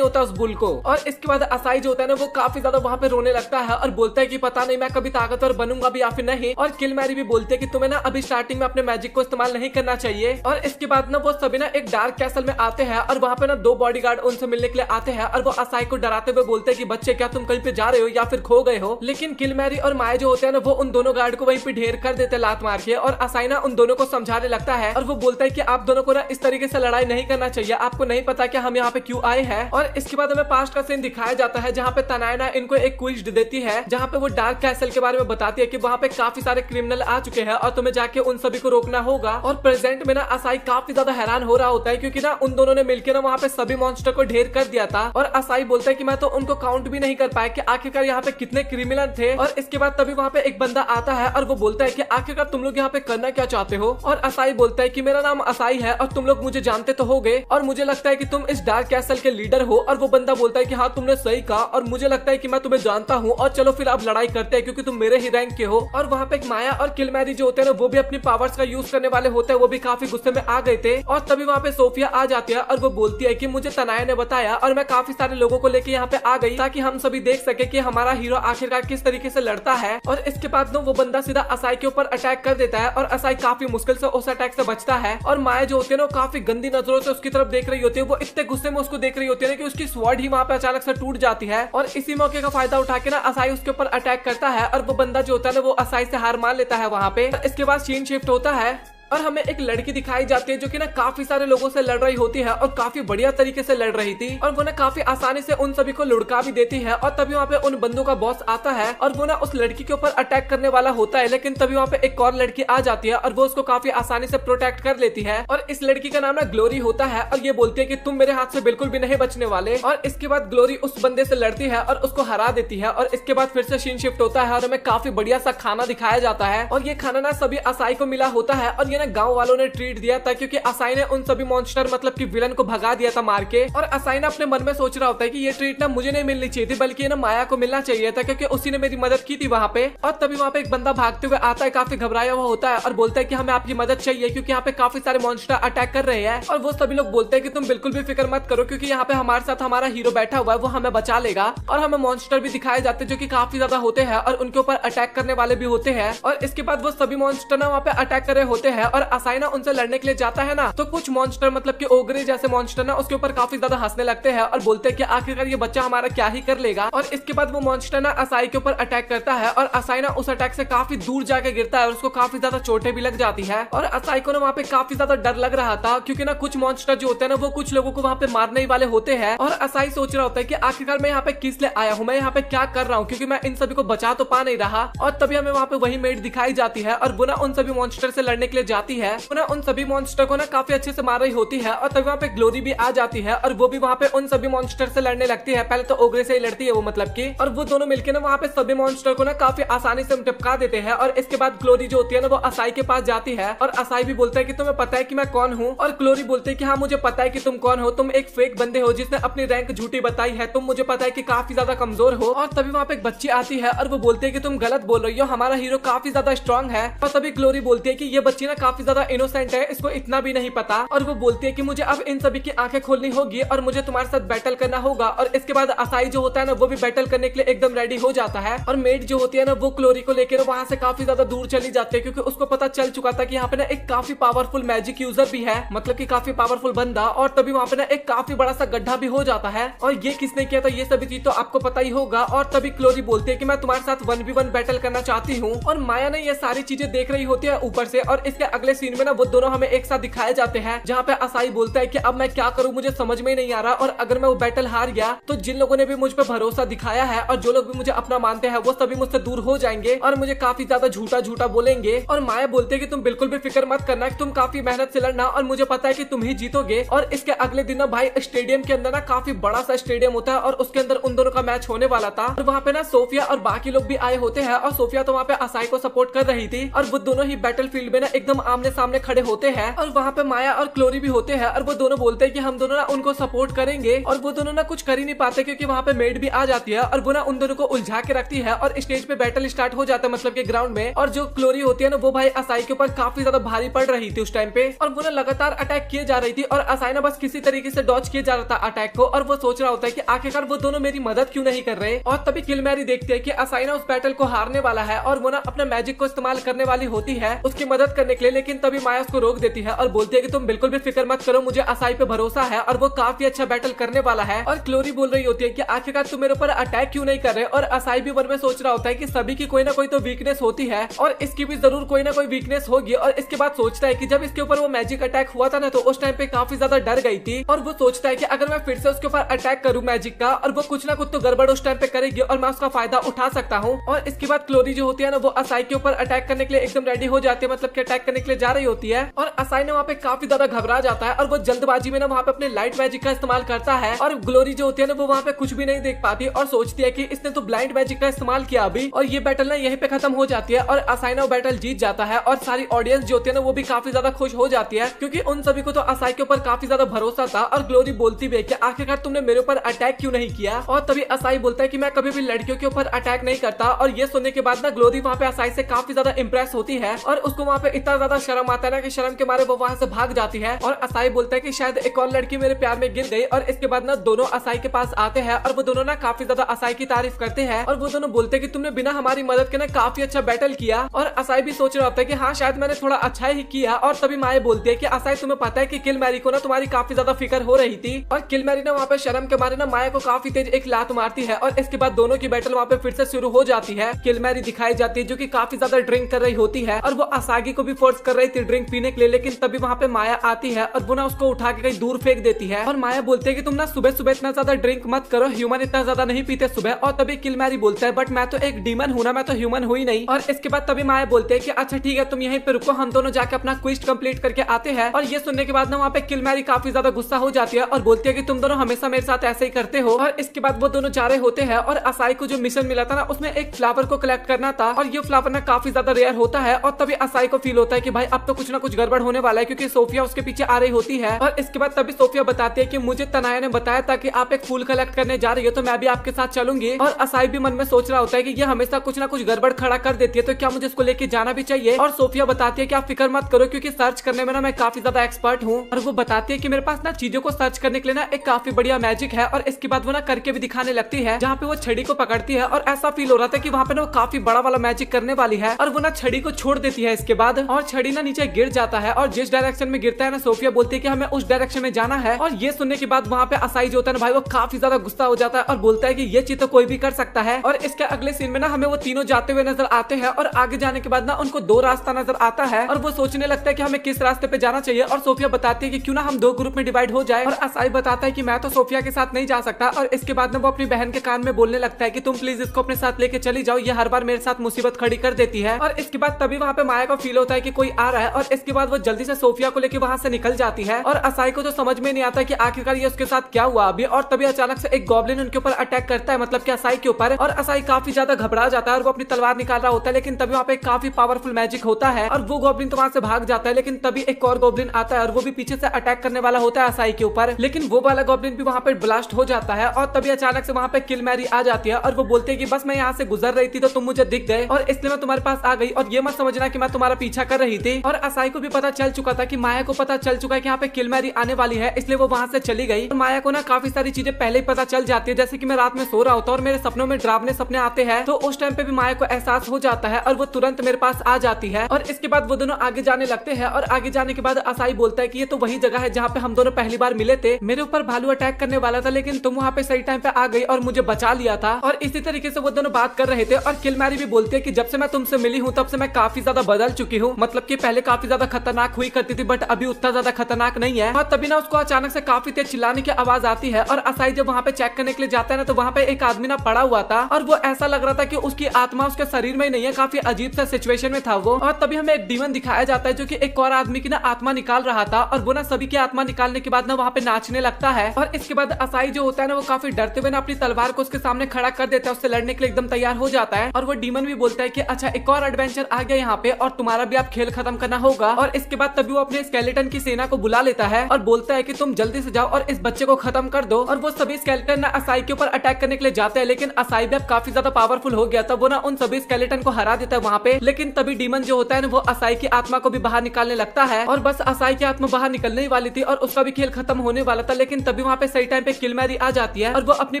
होता उस बुल को। और इसके बाद असाई जो होता है ना वो काफी ज्यादा वहाँ पे रोने लगता है और बोलता है कि पता नहीं मैं कभी ताकतवर बनूंगा भी या फिर नहीं। और किल मैरी भी बोलते है कि तुम्हें ना अभी स्टार्टिंग में अपने मैजिक को इस्तेमाल नहीं करना चाहिए। और इसके बाद ना वो सभी ना एक डार्क कैसल में आते हैं और वहाँ पे ना 2 बॉडीगार्ड उनसे मिलने के लिए आते हैं और वो असाई को डराते हुए बोलते हैं कि बच्चे क्या तुम कहीं पे जा रहे हो या फिर खो गए हो। लेकिन किल मैरी और माया जो होते हैं ना वो उन दोनों गार्ड को वहीं पे ढेर कर देते लात मार के। और असाई ना उन दोनों को समझाने लगता है और वो बोलता है कि आप दोनों को ना इस तरीके से लड़ाई नहीं करना चाहिए, आपको नहीं पता कि हम यहाँ पे क्यों आए हैं। और इसके बाद हमें पास्ट का सीन दिखाया जाता है जहाँ पे तनायना इनको एक क्विज देती है जहाँ पे वो डार्क कैसल के बारे में बताती है कि वहाँ पे काफी सारे क्रिमिनल आ चुके हैं और तुम्हें जाके उन सभी को रोकना होगा। और प्रेजेंट में ना असाई काफी ज्यादा हैरान हो रहा होता है क्योंकि ना उन दोनों ने मिलकर ना वहाँ पे सभी मॉन्स्टर को ढेर कर दिया था। और असाई बोलता है कि मैं तो उनको काउंट भी नहीं कर पाया कि आखिरकार यहाँ पे कितने क्रिमिनल थे। और इसके बाद तभी वहाँ पे एक बंदा आता है और वो बोलता है कि आखिरकार तुम लोग यहाँ पे करना क्या चाहते हो। और असाई बोलता है कि मेरा नाम असाई है और तुम लोग मुझे जानते तो होगे और मुझे लगता है कि तुम इस डार्क कैसल के लीडर हो। और वो बंदा बोलता है कि हाँ तुमने सही कहा और मुझे लगता है कि मैं तुम्हें जानता हूँ और चलो फिर अब लड़ाई करते हैं क्योंकि तुम मेरे ही रैंक के हो। और वहाँ पे एक माया और किल मैरी जो होते हैं ना वो भी अपनी पावर्स का यूज करने वाले होते हैं, वो भी काफी गुस्से में आ गए थे। और तभी वहाँ पे सोफिया आ जाती है और वो बोलती है कि मुझे तनाया ने बताया और मैं काफी सारे लोगों को लेके यहाँ पे आ गई ताकि हम सभी देख सके कि हमारा हीरो आखिरकार किस तरीके से लड़ता है। और इसके बाद वो बंदा सीधा असाई के ऊपर अटैक कर देता है और असाई काफी मुश्किल से उस अटैक से बचता है। और माया जो होती है ना काफी गंदी नजरों से उसकी तरफ देख रही होती है, वो इतने गुस्से में उसको देख रही होती है कि उसकी स्वॉर्ड ही वहाँ पे अचानक से टूट जाती है। और इसी मौके का फायदा उठा के ना असाई उसके ऊपर अटैक करता है और वो बंदा जो होता है ना वो असाई से हार मान लेता है वहाँ पे। इसके बाद सीन शिफ्ट होता है और हमें एक लड़की दिखाई जाती है जो कि ना काफी सारे लोगों से लड़ रही होती है और काफी बढ़िया तरीके से लड़ रही थी और वो ना काफी आसानी से उन सभी को लुढ़का भी देती है। और तभी वहाँ पे उन बंदों का बॉस आता है और वो ना उस लड़की के ऊपर अटैक करने वाला होता है, लेकिन तभी वहाँ पे एक और लड़की आ जाती है और वो उसको काफी आसानी से प्रोटेक्ट कर लेती है। और इस लड़की का नाम ना ग्लोरी होता है और ये बोलती है कि तुम मेरे हाथ से बिल्कुल भी नहीं बचने वाले। और इसके बाद ग्लोरी उस बंदे से लड़ती है और उसको हरा देती है। और इसके बाद फिर से सीन शिफ्ट होता है और हमें काफी बढ़िया सा खाना दिखाया जाता है और ये खाना ना सभी असाई को मिला होता है और ये ना गाँव वालों ने ट्रीट दिया था क्योंकि असाई ने उन सभी मॉन्स्टर मतलब कि विलन को भगा दिया था मार के। और असाई ने अपने मन में सोच रहा होता है कि ये ट्रीट ना मुझे नहीं मिलनी चाहिए थी बल्कि ना माया को मिलना चाहिए था क्योंकि उसी ने मेरी मदद की थी वहाँ पे। और तभी वहाँ पे एक बंदा भागते हुए आता है, काफी घबराया हुआ होता है और बोलता है कि हमें आपकी मदद चाहिए क्योंकि यहाँ पे काफी सारे मॉन्स्टर अटैक कर रहे हैं। और वो सभी लोग बोलते हैं कि तुम बिल्कुल भी फिक्र मत करो क्योंकि यहाँ पे हमारे साथ हमारा हीरो बैठा हुआ है, वो हमें बचा लेगा। और हमें मॉन्स्टर भी दिखाए जाते हैं जो कि काफी ज्यादा होते हैं और उनके ऊपर अटैक करने वाले भी होते हैं। और इसके बाद वो सभी मॉन्स्टर ना वहाँ पे अटैक कर रहे होते हैं और असाई ना उनसे लड़ने के लिए जाता है ना तो कुछ मॉन्स्टर मतलब कि ओगरे जैसे मॉन्स्टर ना उसके ऊपर काफी ज्यादा हंसने लगते हैं और बोलते हैं कि आखिरकार ये बच्चा हमारा क्या ही कर लेगा। और इसके बाद वो मॉन्स्टर ना असाई के ऊपर अटैक करता है और असाई ना उस अटैक से काफी दूर जाके गिरता है और उसको काफी ज्यादा चोटें भी लग जाती है। और असाई को ना वहाँ पे काफी ज्यादा डर लग रहा था क्योंकि ना कुछ मॉन्स्टर जो होते हैं ना वो कुछ लोगों को वहाँ पे मारने ही वाले होते हैं। और असाई सोच रहा होता है कि आखिरकार मैं यहाँ पे किस लिए आया हूँ, मैं यहाँ पे क्या कर रहा हूँ क्योंकि मैं इन सभी को बचा तो पा नहीं रहा। और तभी हमें वहाँ पे वही मेड दिखाई जाती है और वो ना उन सभी मॉन्स्टर से लड़ने के लिए जाती है। वो ना उन सभी मॉन्स्टर को ना काफी अच्छे से मार रही होती है। और तभी वहाँ पे ग्लोरी भी आ जाती है और वो भी वहाँ पे उन सभी मॉन्स्टर से लड़ने लगती है। पहले तो ओगरे से ही लड़ती है वो मतलब की, और वो दोनों मिलकर ना वहाँ पे सभी मॉन्स्टर को ना काफी आसानी से टिपका देते हैं। और इसके बाद ग्लोरी जो होती है ना वो असाई के पास जाती है और असाई भी बोलता है कि तुम्हें पता है कि मैं कौन हूँ। और ग्लोरी बोलती है कि हाँ मुझे पता है कि तुम कौन हो, तुम एक फेक बंदे हो जिसने अपनी रैंक झूठी बताई है, तुम मुझे पता है कि काफी ज्यादा कमजोर हो। और तभी वहाँ पे एक बच्ची आती है और वो बोलती है कि तुम गलत बोल रही हो, हमारा हीरो काफी ज्यादा स्ट्रॉन्ग है। और तभी ग्लोरी बोलती है कि ये बच्ची ना काफी ज्यादा इनोसेंट है, इसको इतना भी नहीं पता। और वो बोलती है कि मुझे अब इन सभी की आंखें खोलनी होगी और मुझे तुम्हारे साथ बैटल करना होगा। और इसके बाद असाई जो होता है ना वो भी बैटल करने के लिए एकदम रेडी हो जाता है। और मेड जो होती है ना वो ग्लोरी को लेकर वहां से काफी ज्यादा दूर चली जाती है क्योंकि उसको पता चल चुका था कि यहाँ पे ना एक काफी पावरफुल मैजिक यूजर भी है, मतलब कि काफी पावरफुल बंदा। और तभी वहाँ पे ना एक काफी बड़ा सा गड्ढा भी हो जाता है और ये किसने किया था ये सभी चीज तो आपको पता ही होगा। और तभी ग्लोरी बोलती है कि मैं तुम्हारे साथ 1v1 बैटल करना चाहती हूँ। और माया ने ये सारी चीजें देख रही होती है ऊपर से और इसके अगले सीन में ना वो दोनों हमें एक साथ दिखाए जाते हैं, जहाँ पे असाई बोलता है कि अब मैं क्या करूँ, मुझे समझ में नहीं आ रहा, और अगर मैं वो बैटल हार गया तो जिन लोगों ने भी मुझ पर भरोसा दिखाया है और जो लोग भी मुझे अपना मानते हैं वो सभी मुझसे दूर हो जाएंगे और मुझे काफी ज्यादा झूठा झूठा बोलेंगे। और माया बोलते हैं कि तुम बिल्कुल भी फिक्र मत करना, तुम काफी मेहनत से लड़ना और मुझे पता है कि तुम ही जीतोगे। और इसके अगले दिन ना भाई स्टेडियम के अंदर ना काफी बड़ा सा स्टेडियम होता है और उसके अंदर उन दोनों का मैच होने वाला था। और वहाँ पे ना सोफिया और बाकी लोग भी आए होते हैं और सोफिया तो वहाँ पे असाई को सपोर्ट कर रही थी और वो दोनों ही बैटल फील्ड में ना एकदम आमने सामने खड़े होते हैं। और वहाँ पे माया और क्लोरी भी होते हैं और वो दोनों बोलते हैं कि हम दोनों ना उनको सपोर्ट करेंगे। और वो दोनों ना कुछ कर ही नहीं पाते क्योंकि वहाँ पे मेड भी आ जाती है और वो ना उन दोनों को उलझा के रखती है और स्टेज पे बैटल स्टार्ट हो जाता है, मतलब के ग्राउंड में। और जो क्लोरी होती है ना वो भाई असाई के ऊपर काफी ज्यादा भारी पड़ रही थी उस टाइम पे और वो ना लगातार अटैक किए जा रही थी और असाई ना बस किसी तरीके से डॉज किए जा रहा था अटैक को। और वो सोच रहा होता है कि आखिरकार वो दोनों मेरी मदद क्यों नहीं कर रहे। और तभी किलमैरी देखती है कि असाई ना उस बैटल को हारने वाला है और वो ना अपने मैजिक को इस्तेमाल करने वाली होती है उसकी मदद करने के लिए, लेकिन तभी माया उसको रोक देती है और बोलती है कि तुम बिल्कुल भी फिक्र मत करो, मुझे असाई पे भरोसा है और वो काफी अच्छा बैटल करने वाला है। और क्लोरी बोल रही होती है कि आखिरकार तुम मेरे ऊपर अटैक क्यों नहीं कर रहे। और असाई भी मन में सोच रहा होता है कि सभी की कोई ना कोई तो वीकनेस होती है और इसकी भी जरूर कोई ना कोई वीकनेस होगी। और इसके बाद सोचता है कि जब इसके ऊपर वो मैजिक अटैक हुआ था ना तो उस टाइम पे काफी ज्यादा डर गई थी और वो सोचता है कि अगर मैं फिर से उसके ऊपर अटैक करूं मैजिक का और वो कुछ ना कुछ तो गड़बड़ उस टाइम पे करेगी और मैं उसका फायदा उठा सकता हूँ। और इसके बाद क्लोरी जो होती है ना वो असाई के ऊपर अटैक करने के लिए एकदम रेडी हो जाती है, मतलब कि अटैक करने के लिए जा रही होती है। और असाई ने वहाँ पे काफी ज्यादा घबरा जाता है और वो जल्दबाजी में ना वहाँ पे अपने लाइट मैजिक का इस्तेमाल करता है और ग्लोरी जो होती है ना वो वहाँ पे कुछ भी नहीं देख पाती और सोचती है कि इसने तो ब्लाइंड मैजिक का इस्तेमाल किया अभी। और ये बैटल ना यहीं पे खत्म हो जाती है और असाई ना बैटल जीत जाता है और सारी ऑडियंस जो होती है ना वो भी काफी ज्यादा खुश हो जाती है क्योंकि उन सभी को तो असाई के ऊपर काफी ज्यादा भरोसा था। और ग्लोरी बोलती भी है कि आखिरकार तुमने मेरे ऊपर अटैक क्यों नहीं किया। और तभी असाई बोलता है कि मैं कभी भी लड़कियों के ऊपर अटैक नहीं करता। और ये सुनने के बाद ना ग्लोरी वहाँ पे असाई से काफी ज्यादा इंप्रेस होती है और उसको वहाँ पे इतना ज्यादा शर्म आता है ना कि शर्म के मारे वो वहाँ से भाग जाती है। और असाई बोलता है कि शायद एक और लड़की मेरे प्यार में गिर गई। और इसके बाद ना दोनों असाई के पास आते हैं और वो दोनों ना काफी ज्यादा असाई की तारीफ करते हैं और वो दोनों बोलते हैं कि तुमने बिना हमारी मदद के ना काफी अच्छा बैटल किया। और असाई भी सोच रहा होता है कि हाँ शायद मैंने थोड़ा अच्छा ही किया। और तभी माया बोलती है कि असाई तुम्हें पता है कि किलमैरी को ना तुम्हारी काफी ज्यादा फिक्र हो रही थी। और किलमैरी ना वहाँ पे शर्म के मारे ना माया को काफी तेज एक लात मारती है और इसके बाद दोनों की बैटल वहाँ पे फिर से शुरू हो जाती है। किलमैरी दिखाई जाती है जो कि काफी ज्यादा ड्रिंक कर रही होती है और वो असागी को भी फोर्स कर रही थी ड्रिंक पीने के लिए, लेकिन तभी वहाँ पे माया आती है और वो ना उसको उठा के कहीं दूर फेंक देती है। और माया बोलते है कि तुम ना सुबह सुबह इतना ज्यादा ड्रिंक मत करो, ह्यूमन इतना ज्यादा नहीं पीते सुबह। और तभी किलमैरी बोलता है बट मैं तो एक डीमन हूं ना, मैं तो ह्यूमन हुई नहीं। और इसके बाद तभी माया बोलते है कि अच्छा ठीक है तुम यहीं पे रुको, हम दोनों जाके अपना क्विस्ट कंप्लीट करके आते हैं। और ये सुनने के बाद ना वहाँ पे किलमैरी काफी ज्यादा गुस्सा हो जाती है और बोलती है कि तुम दोनों हमेशा मेरे साथ ऐसे ही करते हो। और इसके बाद वो दोनों जा रहे होते हैं और असाई को जो मिशन मिला था ना उसमें एक फ्लावर को कलेक्ट करना था और ये फ्लावर ना काफी ज्यादा रेयर होता है। और तभी असाई को फील होता है कि भाई अब तो कुछ ना कुछ गड़बड़ होने वाला है क्योंकि सोफिया उसके पीछे आ रही होती है। और इसके बाद तभी सोफिया बताती है कि मुझे तनाया ने बताया था कि आप एक फूल कलेक्ट करने जा रही हो तो मैं भी आपके साथ चलूंगी। और असाई भी मन में सोच रहा होता है कि ये हमेशा कुछ ना कुछ गड़बड़ खड़ा कर देती है तो क्या मुझे इसको लेके जाना भी चाहिए। और सोफिया बताती है कि आप फिक्र मत करो क्योंकि सर्च करने में ना मैं काफी ज्यादा एक्सपर्ट हूँ। और वो बताती है कि मेरे पास ना चीजों को सर्च करने के लिए ना एक काफी बढ़िया मैजिक है। और इसके बाद वो ना करके भी दिखाने लगती है जहाँ पे वो छड़ी को पकड़ती है और ऐसा फील हो रहा था कि वहाँ पे ना वो काफी बड़ा वाला मैजिक करने वाली है। और वो ना छड़ी को छोड़ देती है इसके बाद और छड़ी ना नीचे गिर जाता है और जिस डायरेक्शन में गिरता है ना सोफिया बोलती है कि हमें उस डायरेक्शन में जाना है। और ये सुनने के बाद वहाँ पे असाई जो होता है ना भाई वो काफी ज्यादा गुस्सा हो जाता है और बोलता है कि ये चीज तो कोई भी कर सकता है। और इसके अगले सीन में ना हमें वो तीनों जाते हुए नजर आते हैं और आगे जाने के बाद ना उनको दो रास्ता नजर आता है और वो सोचने लगता है कि हमें किस रास्ते पे जाना चाहिए। और सोफिया बताती है कि क्यों ना हम दो ग्रुप में डिवाइड हो जाए। और असाई बताता है कि मैं तो सोफिया के साथ नहीं जा सकता। और इसके बाद में वो अपनी बहन के कान में बोलने लगता है कि तुम प्लीज इसको अपने साथ लेके चली जाओ, ये हर बार मेरे साथ मुसीबत खड़ी कर देती है। और इसके बाद तभी वहाँ पे माया को फील होता है कि कोई आ रहा है और इसके बाद वो जल्दी से सोफिया को लेके वहाँ से निकल जाती है। और असाई को तो समझ में नहीं आता कि आखिरकार ये उसके साथ क्या हुआ अभी। और तभी अचानक से एक गॉब्लिन उनके ऊपर अटैक करता है, मतलब कि असाई के ऊपर। और असाई काफी ज्यादा घबरा जाता है और वो अपनी तलवार निकाल रहा होता है, लेकिन तभी वहाँ पे काफी पावरफुल मैजिक होता है और वो गॉब्लिन तो वहाँ से भाग जाता है। लेकिन तभी एक और गॉब्लिन आता है और वो भी पीछे से अटैक करने वाला होता है असाई के ऊपर, लेकिन वो वाला गॉब्लिन भी वहाँ पे ब्लास्ट हो जाता है। और तभी अचानक से वहाँ पे किलमैरी आ जाती है और वो बोलते हैं कि बस मैं यहाँ से गुजर रही थी तो तुम मुझे दिख गए और इसलिए मैं तुम्हारे पास आ गई और ये मत समझना कि मैं तुम्हारा पीछा कर रही थी। और असाई को भी पता चल चुका था कि माया को पता चल चुका है कि यहाँ पे किलमैरी आने वाली है, इसलिए वो वहाँ से चली गई। और माया को ना काफी सारी चीजें पहले ही पता चल जाती है, जैसे कि मैं रात में सो रहा होता और मेरे सपनों में डरावने सपने आते हैं, तो उस टाइम पे भी माया को एहसास हो जाता है और वो तुरंत मेरे पास आ जाती है। और इसके बाद वो दोनों आगे जाने लगते हैं और आगे जाने के बाद असाई बोलता है कि ये तो वही जगह है जहाँ पे हम दोनों पहली बार मिले थे, मेरे ऊपर भालू अटैक करने वाला था लेकिन तुम वहाँ पे सही टाइम पे आ गई और मुझे बचा लिया था। और इसी तरीके से वो दोनों बात कर रहे थे और किलमैरी भी बोलती है कि जब से मैं तुमसे मिली हूँ तब से मैं काफी ज्यादा बदल चुकी हूँ, मतलब मतलब कि पहले काफी ज्यादा खतरनाक हुई करती थी बट अभी उतना ज्यादा खतरनाक नहीं है। और तभी ना उसको अचानक से काफी तेज चिल्लाने की आवाज आती है और असाई जब वहाँ पे चेक करने के लिए जाता है ना तो वहाँ पे एक आदमी ना पड़ा हुआ था और वो ऐसा लग रहा था कि उसकी आत्मा उसके शरीर में ही नहीं है, काफी अजीब सा सिचुएशन में था वो। और तभी हमें एक डीमन दिखाया जाता है जो कि एक और आदमी की ना आत्मा निकाल रहा था और वो ना सभी की आत्मा निकालने के बाद ना वहाँ पे नाचने लगता है। और इसके बाद असाई जो होता है ना वो काफी डरते हुए ना अपनी तलवार को उसके सामने खड़ा कर देता है, उससे लड़ने के लिए एकदम तैयार हो जाता है। और वो डीमन भी बोलता है कि अच्छा एक और एडवेंचर आ गया यहाँ पे और तुम्हारा भी आप खेल खत्म करना होगा। और इसके बाद तभी वो अपने स्केलेटन की सेना को बुला लेता है और बोलता है कि तुम जल्दी से जाओ और इस बच्चे को खत्म कर दो। और वो सभी स्केलेटन ना असाई के ऊपर अटैक करने के लिए जाते हैं, लेकिन असाई भी अब काफी ज्यादा पावरफुल हो गया था, वो ना उन सभी स्केलेटन को हरा देता है वहाँ पे। लेकिन तभी डीमन जो होता है ना वो असाई की आत्मा को भी बाहर निकालने लगता है और बस असाई की आत्मा बाहर निकलने ही वाली थी और उसका भी खेल खत्म होने वाला था। लेकिन तभी वहाँ पे सही टाइम पे किलमैरी आ जाती है और वो अपनी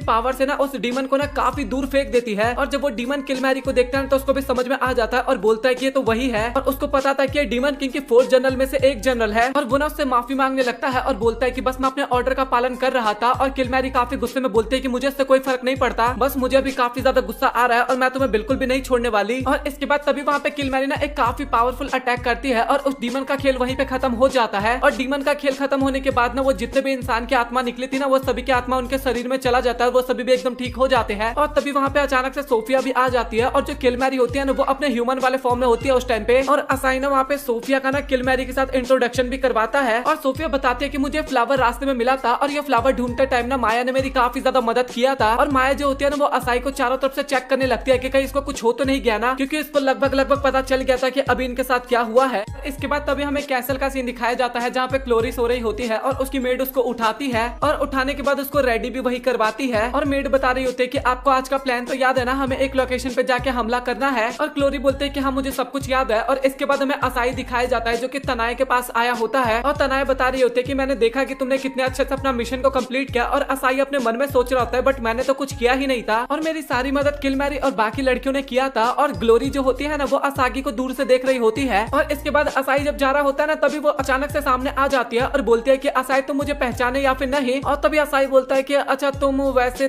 पावर से ना उस डीमन को ना काफी दूर फेंक देती है। और जब वो डीमन किलमैरी को देखता है तो उसको भी समझ में आ जाता है और बोलता है कि ये तो वही है। और उसको पता था कि ये डीमन किंग के 4 जनरल में से एक जनरल है और वो ना उससे माफी मांगने लगता है और बोलता है कि बस मैं अपने ऑर्डर का पालन कर रहा था। और किलमैरी काफी गुस्से में बोलती है कि मुझे इससे कोई फर्क नहीं पड़ता, बस मुझे अभी काफी ज्यादा गुस्सा आ रहा है और मैं तुम्हें बिल्कुल भी नहीं छोड़ने वाली। और इसके बाद तभी वहाँ पे किलमैरी ना एक काफी पावरफुल अटैक करती है और उस डीमन का खेल वहीं पे खत्म हो जाता है। और डीमन का खेल खत्म होने के बाद ना वो जितने भी इंसान की आत्मा निकली थी ना वो सभी की आत्मा उनके शरीर में चला जाता है, वो सभी भी एकदम ठीक हो जाते हैं। और तभी वहाँ पे अचानक से सोफिया भी आ जाती है और जो किलमैरी होती है ना वो अपने ह्यूमन वाले फॉर्म में होती है उस टाइम पे। और असाई ना वहाँ पे सोफिया का ना किलमैरी के साथ इंट्रोडक्शन भी करवाता है और सोफिया बताती है कि मुझे फ्लावर रास्ते में मिला था और ये फ्लावर ढूंढते टाइम ना माया ने मेरी काफी ज्यादा मदद किया था। और माया जो होती है ना वो असाई को चारों तरफ से चेक करने लगती है कि कहीं इसको कुछ हो तो नहीं गया ना, क्योंकि इसको लगभग पता चल गया था कि अभी इनके साथ क्या हुआ है। इसके बाद तभी हमें कैसल का सीन दिखाया जाता है जहाँ पे क्लोरी सो रही होती है और उसकी मेड उसको उठाती है और उठाने के बाद उसको रेडी भी वही करवाती है। और मेड बता रही होती है कि आपको आज का प्लान तो याद है ना, हमें एक लोकेशन पे जाके हमला करना है। और क्लोरी बोलते हैं कि हाँ मुझे सब कुछ याद है। और इसके बाद हमें असाई दिखाया जाता है जो कि तनाए के पास आया होता है और तनाए बता रही होती है कि मैंने देखा कि तुमने कितने अच्छे से अपना मिशन को कंप्लीट किया। और असाई अपने मन में सोच रहा होता है बट मैंने तो कुछ किया ही नहीं था और मेरी सारी मदद किलमैरी और बाकी लड़कियों ने किया था। और ग्लोरी जो होती है ना वो असागी को दूर से देख रही होती है। और इसके बाद असाई जब जा रहा होता है ना तभी वो अचानक से सामने आ जाती है और बोलती है कि असाई तुम मुझे पहचाने या फिर नहीं। और तभी असाई बोलता है कि अच्छा तुम वैसे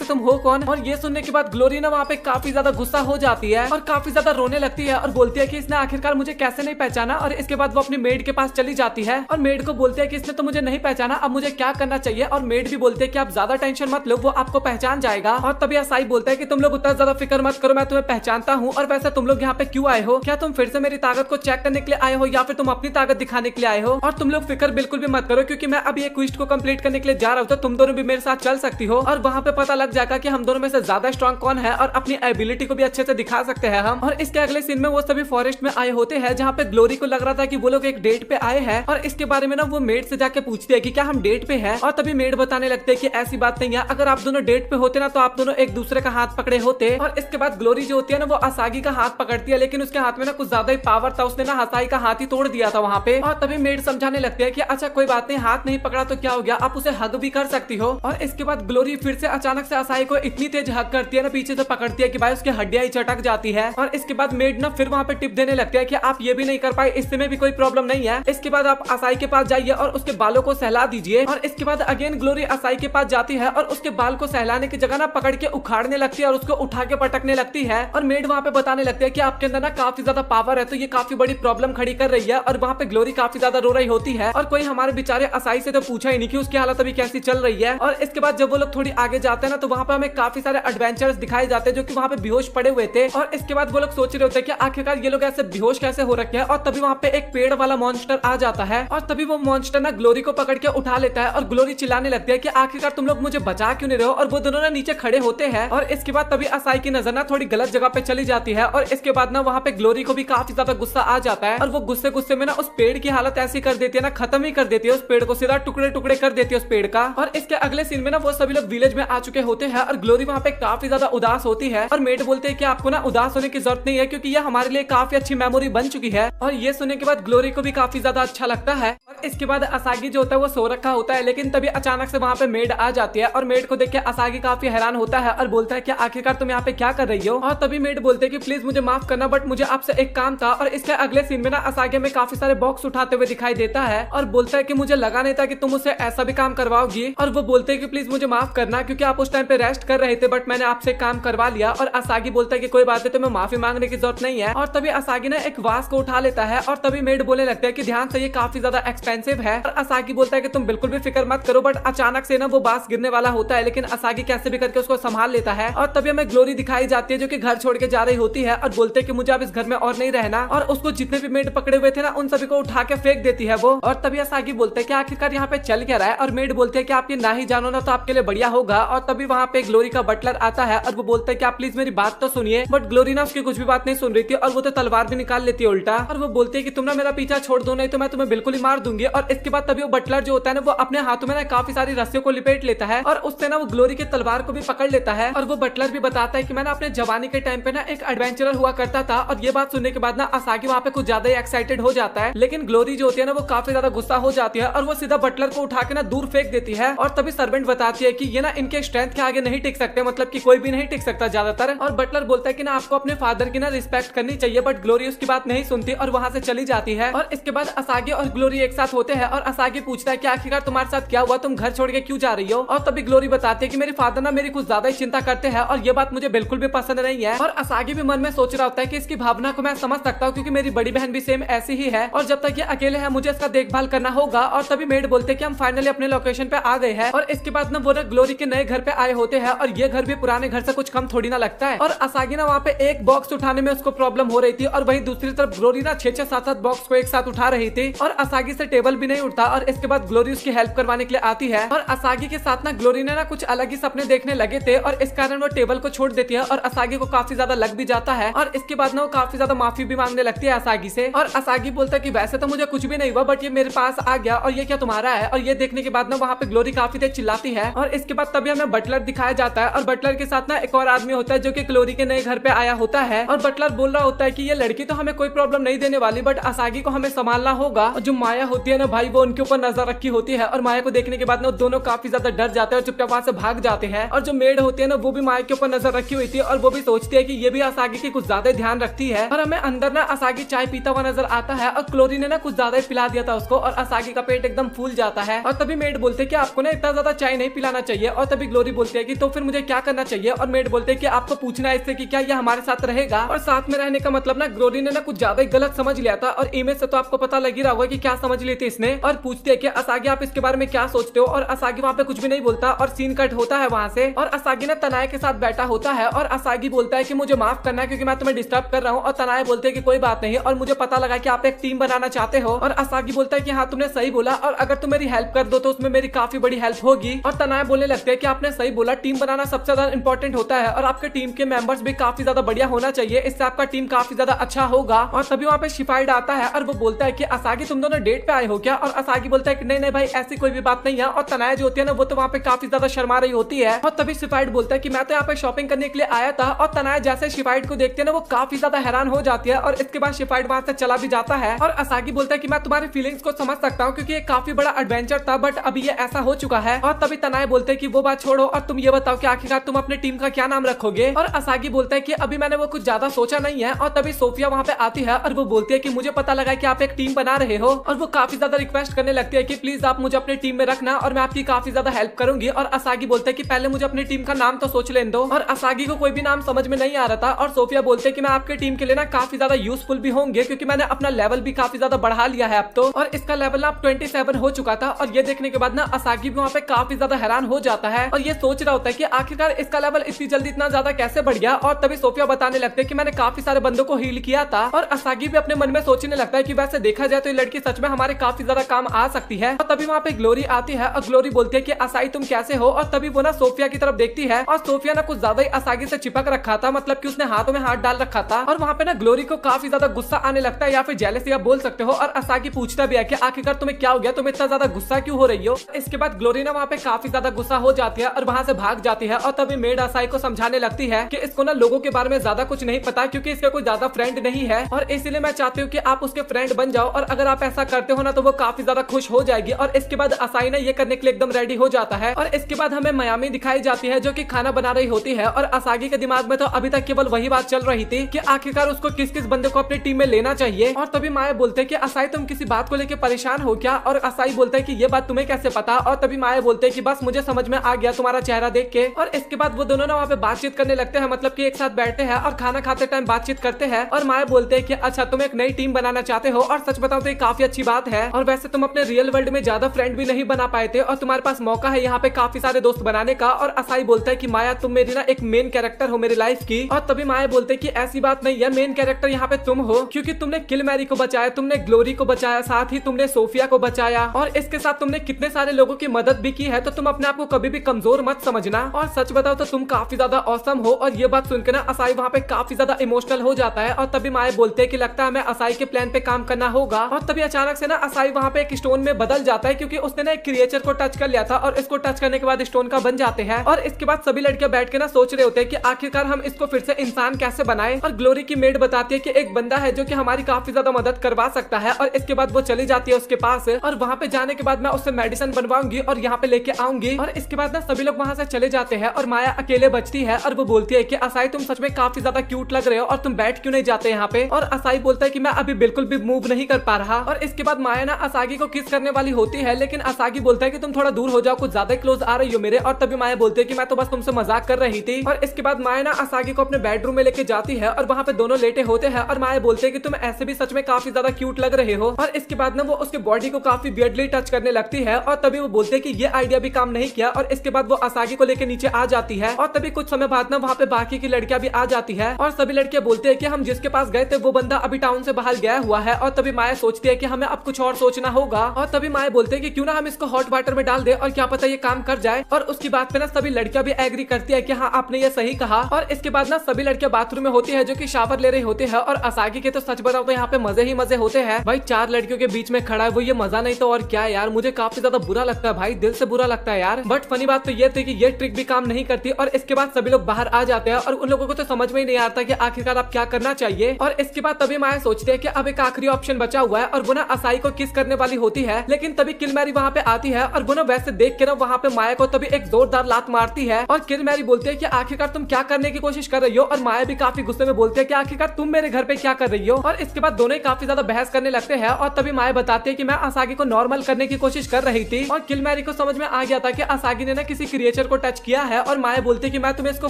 तुम हो कौन। और ये सुनने के बाद ग्लोरी ना वहाँ पे काफी ज्यादा गुस्सा हो जाती है और काफी ज्यादा रोने लगती है और बोलती है कि इसने आखिरकार मुझे कैसे नहीं पहचाना। और इसके बाद वो अपनी मेड के पास चली जाती है और मेड को बोलती है कि इसने तो मुझे नहीं पहचाना, अब मुझे क्या करना चाहिए। और मेड भी बोलती है कि आप ज्यादा टेंशन मत लो, वो आपको पहचान जाएगा। और तभी असाई बोलता है कि तुम लोग उतना ज्यादा फिक्र मत करो, मैं तुम्हें पहचानता हूँ। और वैसे तुम लोग यहाँ पे क्यों आए हो, क्या तुम फिर से मेरी ताकत को चेक करने के लिए आए हो या फिर तुम अपनी ताकत दिखाने के लिए आए हो। और तुम लोग फिक्र बिल्कुल भी मत करो क्योंकि मैं अभी एक क्विस्ट को कंप्लीट करने के लिए जा रहा हूँ, तो तुम दोनों भी मेरे साथ चल सकती हो और वहाँ पे पता लग जाएगा कि हम दोनों में से ज्यादा स्ट्रॉन्ग कौन है और अपनी एबिलिटी को भी अच्छे से दिखा सकते हैं हम। और इसके अगले सीन में वो सभी फॉरेस्ट में आए होते हैं जहाँ पे ग्लोरी को लग रहा था कि वो लोग एक डेट पे आए हैं और इसके बारे में ना वो मेड से जाके पूछती है कि क्या हम डेट पे हैं। और तभी मेड बताने लगते हैं कि ऐसी बात नहीं है, अगर आप दोनों डेट पे होते ना तो आप दोनों एक दूसरे का हाथ पकड़े होते। और इसके बाद ग्लोरी जो होती है ना वो असागी का हाथ पकड़ती है, लेकिन उसके हाथ में ना कुछ ज्यादा ही पावर था, उसने ना असाई का हाथ ही तोड़ दिया था वहाँ पे। और तभी मेड समझाने लगते हैं कि अच्छा कोई बात नहीं, हाथ नहीं पकड़ा तो क्या हो गया, आप उसे हग भी कर सकती हो। और इसके बाद ग्लोरी फिर से अचानक से असाई को इतनी तेज हग करती है ना, पीछे से पकड़ती है कि भाई उसकी हड्डियां ही चटक जाती है। और इसके बाद मेड ना फिर वहाँ पे टिप देने लगती है कि आप ये भी नहीं कर पाए, इससे में भी कोई प्रॉब्लम नहीं है, इसके बाद आप असाई के पास जाइए और उसके बालों को सहला दीजिए। और इसके बाद अगेन ग्लोरी असाई के पास जाती है और उसके बाल को सहलाने की जगह ना पकड़ के उखाड़ने लगती है और उसको उठा के पटकने लगती है। और मेड वहाँ पे बताने लगती है कि आपके अंदर ना काफी ज्यादा पावर है, तो ये काफी बड़ी प्रॉब्लम खड़ी कर रही है। और वहाँ पे ग्लोरी काफी ज्यादा रो रही होती है और कोई हमारे बेचारे असाई से तो पूछा ही नहीं कि उसकी हालत अभी कैसी चल रही है। और इसके बाद जब वो लोग थोड़ी आगे जाते हैं ना तो वहाँ पे हमें काफी सारे एडवेंचर्स दिखाए जाते हैं जो कि वहाँ पे बेहोश पड़े हुए थे। और इसके बाद वो लोग सोच रहे होते हैं कि आखिरकार ये लोग ऐसे बेहोश कैसे हो रखे हैं। और तभी वहाँ पे एक पेड़ वाला मॉन्स्टर आ जाता है और तभी वो मॉन्स्टर ना ग्लोरी को पकड़ के उठा लेता है और ग्लोरी चिल्लाने लगती है कि आखिरकार तुम लोग मुझे बचा क्यों नहीं रहे हो। और वो दोनों ना नीचे खड़े होते हैं और इसके बाद तभी असाई की नजर ना थोड़ी गलत जगह पे चली जाती है और इसके बाद ना वहाँ पे ग्लोरी को भी काफी ज्यादा गुस्सा आ जाता है और वो गुस्से में ना उस पेड़ की हालत ऐसी कर देती है ना, खत्म ही कर देती है उस पेड़ को, सीधा टुकड़े टुकड़े कर देती है उस पेड़ का। और इसके अगले सीन में ना वो सभी लोग विलेज में आ चुके होते हैं और ग्लोरी वहाँ पे काफी ज्यादा उदास होती है और मेड बोलते हैं कि आपको ना उदास होने की जरूरत नहीं है क्योंकि ये हमारे लिए काफी अच्छी मेमोरी बन चुकी है। और ये सुनने के बाद ग्लोरी को भी काफी ज्यादा अच्छा लगता है। और इसके बाद असागी जो होता है वो सो रखा होता है, लेकिन तभी अचानक से वहाँ पे मेड आ जाती है और मेड को देख के असागी काफी हैरान होता है और बोलता है कि आखिरकार तुम यहाँ पे क्या कर रही हो। और तभी मेड बोलते हैं कि प्लीज मुझे माफ करना बट मुझे आपसे एक काम था। और इसके अगले सीन में ना असागी में काफी सारे बॉक्स उठाते हुए दिखाई देता है और बोलता है कि मुझे लगा नहीं था कि तुम मुझसे ऐसा भी काम करवाओगी। और वो बोलते हैं कि प्लीज मुझे माफ करना क्योंकि आप उस टाइम पे रेस्ट कर रहे थे बट मैंने आपसे काम करवा लिया। और असागी बोलता है कि कोई बात है, तुम्हें माफी मांगने की जरूरत नहीं है। और तभी असागी ना एक वास को उठा लेता है और तभी मेड बोलने लगता है कि ध्यान से, ये काफी ज्यादा एक्सपेंसिव है। और असागी बोलता है कि तुम बिल्कुल भी फिक्र मत करो। बट अचानक से ना वो बांस गिरने वाला होता है, लेकिन असागी कैसे भी करके उसको संभाल लेता है। और तभी हमें ग्लोरी दिखाई जाती है जो कि घर छोड़ के जा रही होती है और बोलते हैं कि मुझे अब इस घर में और नहीं रहना। और उसको जितने भी मेड पकड़े हुए थे ना उन सभी को उठा के फेंक देती है वो। और तभी असागी बोलते हैं कि आखिरकार यहाँ पे चल क्या रहा है। और मेड बोलते हैं कि आप ये ना ही जानो ना तो आपके लिए बढ़िया होगा। और तभी वहाँ पे ग्लोरी का बटलर आता है और वो बोलता है कि आप प्लीज मेरी बात तो सुनिए। बट ग्लोरी ना उसकी कुछ भी बात नहीं सुन रही थी और वो तो तलवार भी निकाल लेती है उल्टा। और वो बोलती है कि तुम ना मेरा पीछा छोड़ दो, नहीं तो मैं तुम्हें बिल्कुल ही मार दूंगी। और इसके बाद तभी वो बटलर जो होता है ना वो अपने हाथों में ना काफी सारी रस्सियों को लिपेट लेता है और उससे ना वो ग्लोरी की तलवार को भी पकड़ लेता है। और वो बटलर भी बताता है कि मैं ना अपने जवानी के टाइम पे ना एक एडवेंचरर हुआ करता था। और ये बात सुनने के बाद ना असागी वहाँ पे कुछ ज्यादा ही एक्साइटेड हो जाता है, लेकिन ग्लोरी जो होती है ना वो काफी ज्यादा गुस्सा हो जाती है और वो सीधा बटलर को उठा के ना दूर फेंक देती है। और तभी सर्वेंट बताती है कि ये ना इनके स्ट्रेंथ के आगे नहीं टिक सकते, मतलब कि कोई भी नहीं टिक सकता ज्यादातर। और बटलर बोलता है कि ना आपको अपने फादर की ना रिस्पेक्ट करनी चाहिए। बट ग्लोरी उसकी बात नहीं सुनती और वहाँ से चली जाती है। और इसके बाद असागी और ग्लोरी एक साथ होते हैं और असागी पूछता है कि आखिरकार तुम्हारे साथ क्या हुआ, तुम घर छोड़ के क्यों जा रही हो। और तभी ग्लोरी बताती है कि मेरे फादर ना मेरी कुछ ज्यादा ही चिंता करते हैं और ये बात मुझे बिल्कुल भी पसंद नहीं है। और असागी भी मन में सोच रहा होता है कि इसकी भावना को मैं समझ सकता हूँ क्योंकि मेरी बड़ी बहन भी सेम ऐसी ही है और जब तक ये अकेले है मुझे इसका देखभाल करना होगा। और तभी मेड बोलते हैं कि हम फाइनली अपने लोकेशन पे आ गए हैं। और इसके बाद ना वो ना ग्लोरी के नए घर पे आए होते हैं और ये घर भी पुराने घर से कुछ कम थोड़ी ना लगता है। और असागी ना वहाँ पे एक बॉक्स उठाने में उसको प्रॉब्लम हो रही थी और वहीं दूसरी तरफ ग्लोरी ना 6-6, 7-7 बॉक्स को एक साथ उठा रही थी और असागी से टेबल भी नहीं उठता। और इसके बाद ग्लोरी उसकी हेल्प करवाने के लिए आती है और असागी के साथ ना ग्लोरी ने ना कुछ अलग ही सपने देखने लगे थे और इस कारण वो टेबल को छोड़ देती है और असागी को काफी ज्यादा लग भी जाता है। और इसके बाद ना वो काफी ज्यादा माफी भी मांगने लगती है असागी से। और असागी बोलता है कि वैसे तो मुझे कुछ भी नहीं हुआ बट ये मेरे पास आ गया और ये क्या तुम्हारा है। और ये देखने के बाद ना वहाँ पे ग्लोरी काफी देर चिल्लाती है। और इसके बाद तभी हमें बटलर दिखाया जाता है और बटलर के साथ ना एक और आदमी होता है जो कि ग्लोरी के नए घर पे आया होता है। और बटलर बोल रहा होता है कि ये लड़की तो हमें कोई प्रॉब्लम नहीं देने वाली बट असागी को हमें संभालना होगा। और जो माया होती है ना भाई वो उनके ऊपर नजर रखी होती है और माया को देखने के बाद ना दोनों काफी ज्यादा डर जाते हैं और चुपचाप वहां से भाग जाते हैं। और जो मेड होती है ना वो भी माया के ऊपर नजर रखी हुई थी और वो भी सोचती है कि ये भी असागी की कुछ ज्यादा ध्यान रखती है। और हमें अंदर ना असागी चाय पीता हुआ नजर आता है और ग्लोरी ने ना कुछ ज्यादा पिला दिया था उसको और असागी का पेट एकदम फूल जाता है। और तभी मेड बोलते हैं कि आपको ना इतना ज्यादा चाय नहीं पिलाना चाहिए। और तभी ग्लोरी बोलती है कि तो फिर मुझे क्या करना चाहिए। और मेड बोलते हैं कि आपको पूछना है इससे कि क्या ये हमारे साथ रहेगा। और साथ में रहने का मतलब ना ग्लोरी ने ना कुछ ज्यादा ही गलत समझ लिया था और इमेज से तो आपको पता लग ही रहा होगा कि क्या समझ ली थी इसने। और पूछते हैं कि असागी आप इसके बारे में क्या सोचते हो। और असागी वहाँ पे कुछ भी नहीं बोलता और सीन कट होता है वहाँ से। और असागी ना तनाये के साथ बैठा होता है और असागी बोलता है कि मुझे माफ करना है क्योंकि मैं तुम्हें डिस्टर्ब कर रहा हूँ। और तनाये बोलते हैं कि कोई बात नहीं और मुझे पता लगा कि आप एक टीम बनाना चाहते हो। और असागी बोलता है कि हाँ तुमने सही बोला और अगर तुम मेरी हेल्प कर दो तो उसमें मेरी काफी बड़ी हेल्प होगी। और तनाये बोलने लगते हैं कि आपने सही बोला, टीम बनाना सबसे ज्यादा इंपॉर्टेंट होता है और आपके टीम के मेंबर्स भी काफी ज्यादा बढ़िया होना चाहिए, इससे आपका टीम काफी ज्यादा अच्छा होगा। और तभी वहाँ पे शिफाइड आता है और वो बोलता है कि असागी तुम दोनों डेट पे आए हो क्या। और असागी बोलता है कि नहीं नहीं भाई ऐसी कोई भी बात नहीं है। और तनाया जो होती है ना वो तो वहाँ पे काफी ज्यादा शर्मा रही होती है। और तभी शिफाइड बोलता है कि मैं तो यहाँ पे शॉपिंग करने के लिए आया था। और तनाया जैसे शिफाइड को देखते हैं ना वो काफी ज्यादा हैरान हो जाती है और इसके बाद शिफाइड वहाँ से चला भी जाता है। और असागी बोलता है कि मैं तुम्हारी फीलिंग्स को समझ सकता हूँ क्योंकि ये काफी बड़ा एडवेंचर था बट अभी ये ऐसा हो चुका है। और तभी तनाया बोलते हैं कि वो बात छोड़ो और तुम ये बताओ कि आखिरकार तुम अपने टीम का क्या नाम रखोगे। और असागी बोलता है कि अभी मैंने वो कुछ ज्यादा सोचा नहीं है। और तभी सोफिया वहाँ पे आती है और वो बोलती है कि मुझे पता लगा कि आप एक टीम बना रहे हो। और वो काफी ज्यादा रिक्वेस्ट करने लगती है कि प्लीज आप मुझे अपनी टीम में रखना और मैं आपकी काफी ज्यादा हेल्प करूंगी। और असागी बोलते हैं कि पहले मुझे अपनी टीम का नाम तो सोच लेने दो। और असागी को कोई भी नाम समझ में नहीं आ रहा था और सोफिया बोलते हैं कि मैं आपके टीम के लिए ना काफी ज्यादा यूजफुल भी होंगे क्योंकि मैंने अपना लेवल भी काफी ज्यादा बढ़ा लिया है अब तो। और इसका लेवल ना 27 हो चुका था। और ये देखने के बाद ना असागी भी वहाँ पे काफी ज्यादा हैरान हो जाता है और ये सोच रहा होता है कि आखिरकार इसका लेवल इतनी जल्दी इतना ज्यादा कैसे बढ़ गया। और तभी सोफिया बताने लगते हैं कि मैंने काफी सारे बंदों को हील किया था। और असागी भी अपने मन में सोचने लगता है कि वैसे देखा जाए तो ये लड़की सच में हमारे काफी ज्यादा काम आ सकती है। और तभी वहाँ पे ग्लोरी आती है और ग्लोरी बोलती है कि असाई तुम कैसे हो। और तभी वो ना सोफिया की तरफ देखती है और सोफिया ना कुछ ज्यादा ही असागी से चिपक रखा था, मतलब कि उसने हाथों में हाथ डाल रखा था। और वहाँ पे ना ग्लोरी को काफी ज्यादा गुस्सा आने लगता है या फिर जेलसी आप बोल सकते हो। और असागी पूछता भी है कि आखिरकार तुम्हें क्या हो गया, तुम इतना ज्यादा गुस्सा क्यों हो रही हो। इसके बाद ग्लोरी ना वहाँ पे काफी ज्यादा गुस्सा हो जाती है और वहाँ से भाग जाती है। और तभी मेड असाई को समझाने लगती है कि इसको ना लोगों के बारे में ज्यादा कुछ नहीं पता क्योंकि इसका कोई ज्यादा फ्रेंड नहीं है और इसलिए मैं चाहती हूँ कि आप उसके फ्रेंड बन जाओ और अगर आप ऐसा करते हो ना तो वो काफी ज्यादा खुश हो जाएगी। और इसके बाद असाई ना ये करने के लिए एकदम रेडी हो जाता है। और इसके बाद हमें मयामी दिखाई जाती है जो कि खाना बना रही होती है और असागी के दिमाग में तो अभी तक केवल वही बात चल रही थी कि आखिरकार उसको किस किस बंदे को अपनी टीम में लेना चाहिए। और तभी माया बोलते हैं कि असाई तुम किसी बात को लेकर परेशान हो क्या। और असाई बोलता है कि ये बात तुम्हें कैसे पता। और तभी माया बोलते हैं कि बस मुझे समझ में आ गया तुम्हारा चेहरा देख के। और इसके बाद वो दोनों ना वहाँ पे बातचीत करने लगते हैं, मतलब कि एक साथ बैठते हैं और खाना खाते टाइम बातचीत करते हैं। और माया बोलते हैं कि अच्छा तुम एक नई टीम बनाना चाहते हो और सच बताओ तो ये काफी अच्छी बात है। और वैसे तुम अपने रियल वर्ल्ड में ज्यादा फ्रेंड भी नहीं बना पाए थे और तुम्हारे पास मौका है यहाँ पे काफी सारे दोस्त बनाने का। और असाई बोलता है कि माया तुम मेरी ना एक मेन कैरेक्टर हो मेरी लाइफ की। और तभी माया बोलते हैं कि ऐसी बात नहीं है, मेन कैरेक्टर यहाँ पे तुम हो, क्योंकि तुमने किल मैरी को बचाया, तुमने ग्लोरी को बचाया, साथ ही तुमने सोफिया को बचाया और इसके साथ तुमने कितने सारे लोगों की मदद भी की है। तो तुम अपने आप को कभी भी कमजोर मत समझना। और सच बताओ तो तुम काफी ज्यादा औसम हो। और ये बात सुनकर ना असाई वहाँ पे काफी ज्यादा इमोशनल हो जाता है। और तभी माया बोलते हैं कि लगता है हमें असाई के प्लान पे काम करना होगा। और तभी अचानक से ना असाई वहाँ पे एक स्टोन में बदल जाता है, क्योंकि उसने ना एक क्रिएचर को टच कर लिया था और इसको टच करने के बाद स्टोन का बन जाते हैं। और इसके बाद सभी लड़कियां बैठ के ना सोच रहे होते हैं कि आखिरकार हम इसको फिर से इंसान कैसे बनाए। और ग्लोरी की मेड बताती है कि एक बंदा है जो कि हमारी काफी ज्यादा मदद करवा सकता है। और इसके बाद वो चली जाती है उसके पास और वहाँ पे जाने के बाद मैं उससे मेडिसिन बनवाऊंगी और यहाँ पे लेके आऊंगी। और इसके बाद ना सभी लोग वहाँ से चले जाते हैं और माया अकेले बचती है और वो बोलती है कि असाई तुम सच में काफी ज्यादा क्यूट लग रहे हो और तुम बैठ क्यों नहीं जाते यहाँ पे। और असाई बोलता है कि मैं अभी बिल्कुल भी मूव नहीं कर पा रहा। और इसके बाद माया ना असागी को किस करने वाली होती है, लेकिन असागी बोलता है कि तुम थोड़ा दूर हो जाओ, कुछ ज्यादा क्लोज आ रही हो मेरे। और तभी माया बोलती है कि मैं तो बस तुमसे मजाक कर रही थी। और इसके बाद माया ना असागी को अपने बेडरूम में लेके जाती है और वहाँ पे दोनों लेटे होते हैं। और माया बोलते हैं कि तुम ऐसे भी सच में काफी ज्यादा क्यूट लग रहे हो। और इसके बाद ना वो उसके बॉडी को काफी वियर्डली टच करने लगती है। और तभी वो बोलते हैं कि ये आइडिया भी काम नहीं किया। और इसके बाद वो असागी को लेके नीचे आ जाती है। और तभी कुछ समय बाद ना वहाँ पे बाकी की लड़कियां भी आ जाती है और सभी लड़कियां बोलते हैं कि हम जिसके पास गए थे वो बंदा अभी टाउन से बाहर गया हुआ है। और तभी माया सोचती है कि हमें अब कुछ और सोचना होगा। और तभी माया बोलते हैं कि क्यों ना हम इसको हॉट वाटर में डाल दे और क्या पता ये काम कर जाए। और उसकी बात पे ना सभी लड़कियां भी एग्री करती है कि हाँ आपने ये सही कहा। और इसके बाद ना सभी लड़कियां बाथरूम में होती है जो कि शावर ले रही होती है। और असागी के तो सच बताओ तो यहाँ पे मजे ही मजे होते हैं। भाई 4 लड़कियों के बीच में खड़ा है वो, ये मजा नहीं तो और क्या यार। मुझे काफी ज्यादा बुरा लगता है भाई, दिल से बुरा लगता है यार। बट फनी बात तो ये थी कि ये ट्रिक भी काम नहीं करती। और इसके बाद सभी लोग बाहर आ जाते हैं और उन लोगों को तो समझ में ही नहीं आता कि आखिरकार आप क्या करना चाहिए। और इसके बाद तभी माया सोचते हैं कि अब एक आखिरी ऑप्शन बचा हुआ है और वो ना असाई को किस करने वाली होती है। लेकिन तभी किल मैरी वहाँ पे आती है और वो ना वैसे देख के ना वहाँ पे माया को तभी एक जोरदार लात मारती है। और किल मैरी बोलती है कि आखिरकार तुम क्या करने की कोशिश कर रही हो। और माया भी काफी गुस्से में बोलती है कि आखिरकार तुम मेरे घर पे क्या कर रही हो। और इसके बाद दोनों ही काफी ज्यादा बहस करने लगते हैं। और तभी माया बताती है कि मैं असागी को नॉर्मल करने की कोशिश कर रही थी। और किल मैरी को समझ में आ गया था कि असागी ने ना किसी क्रिएचर को टच किया है। और माया बोलती है कि मैं तुम्हें इसको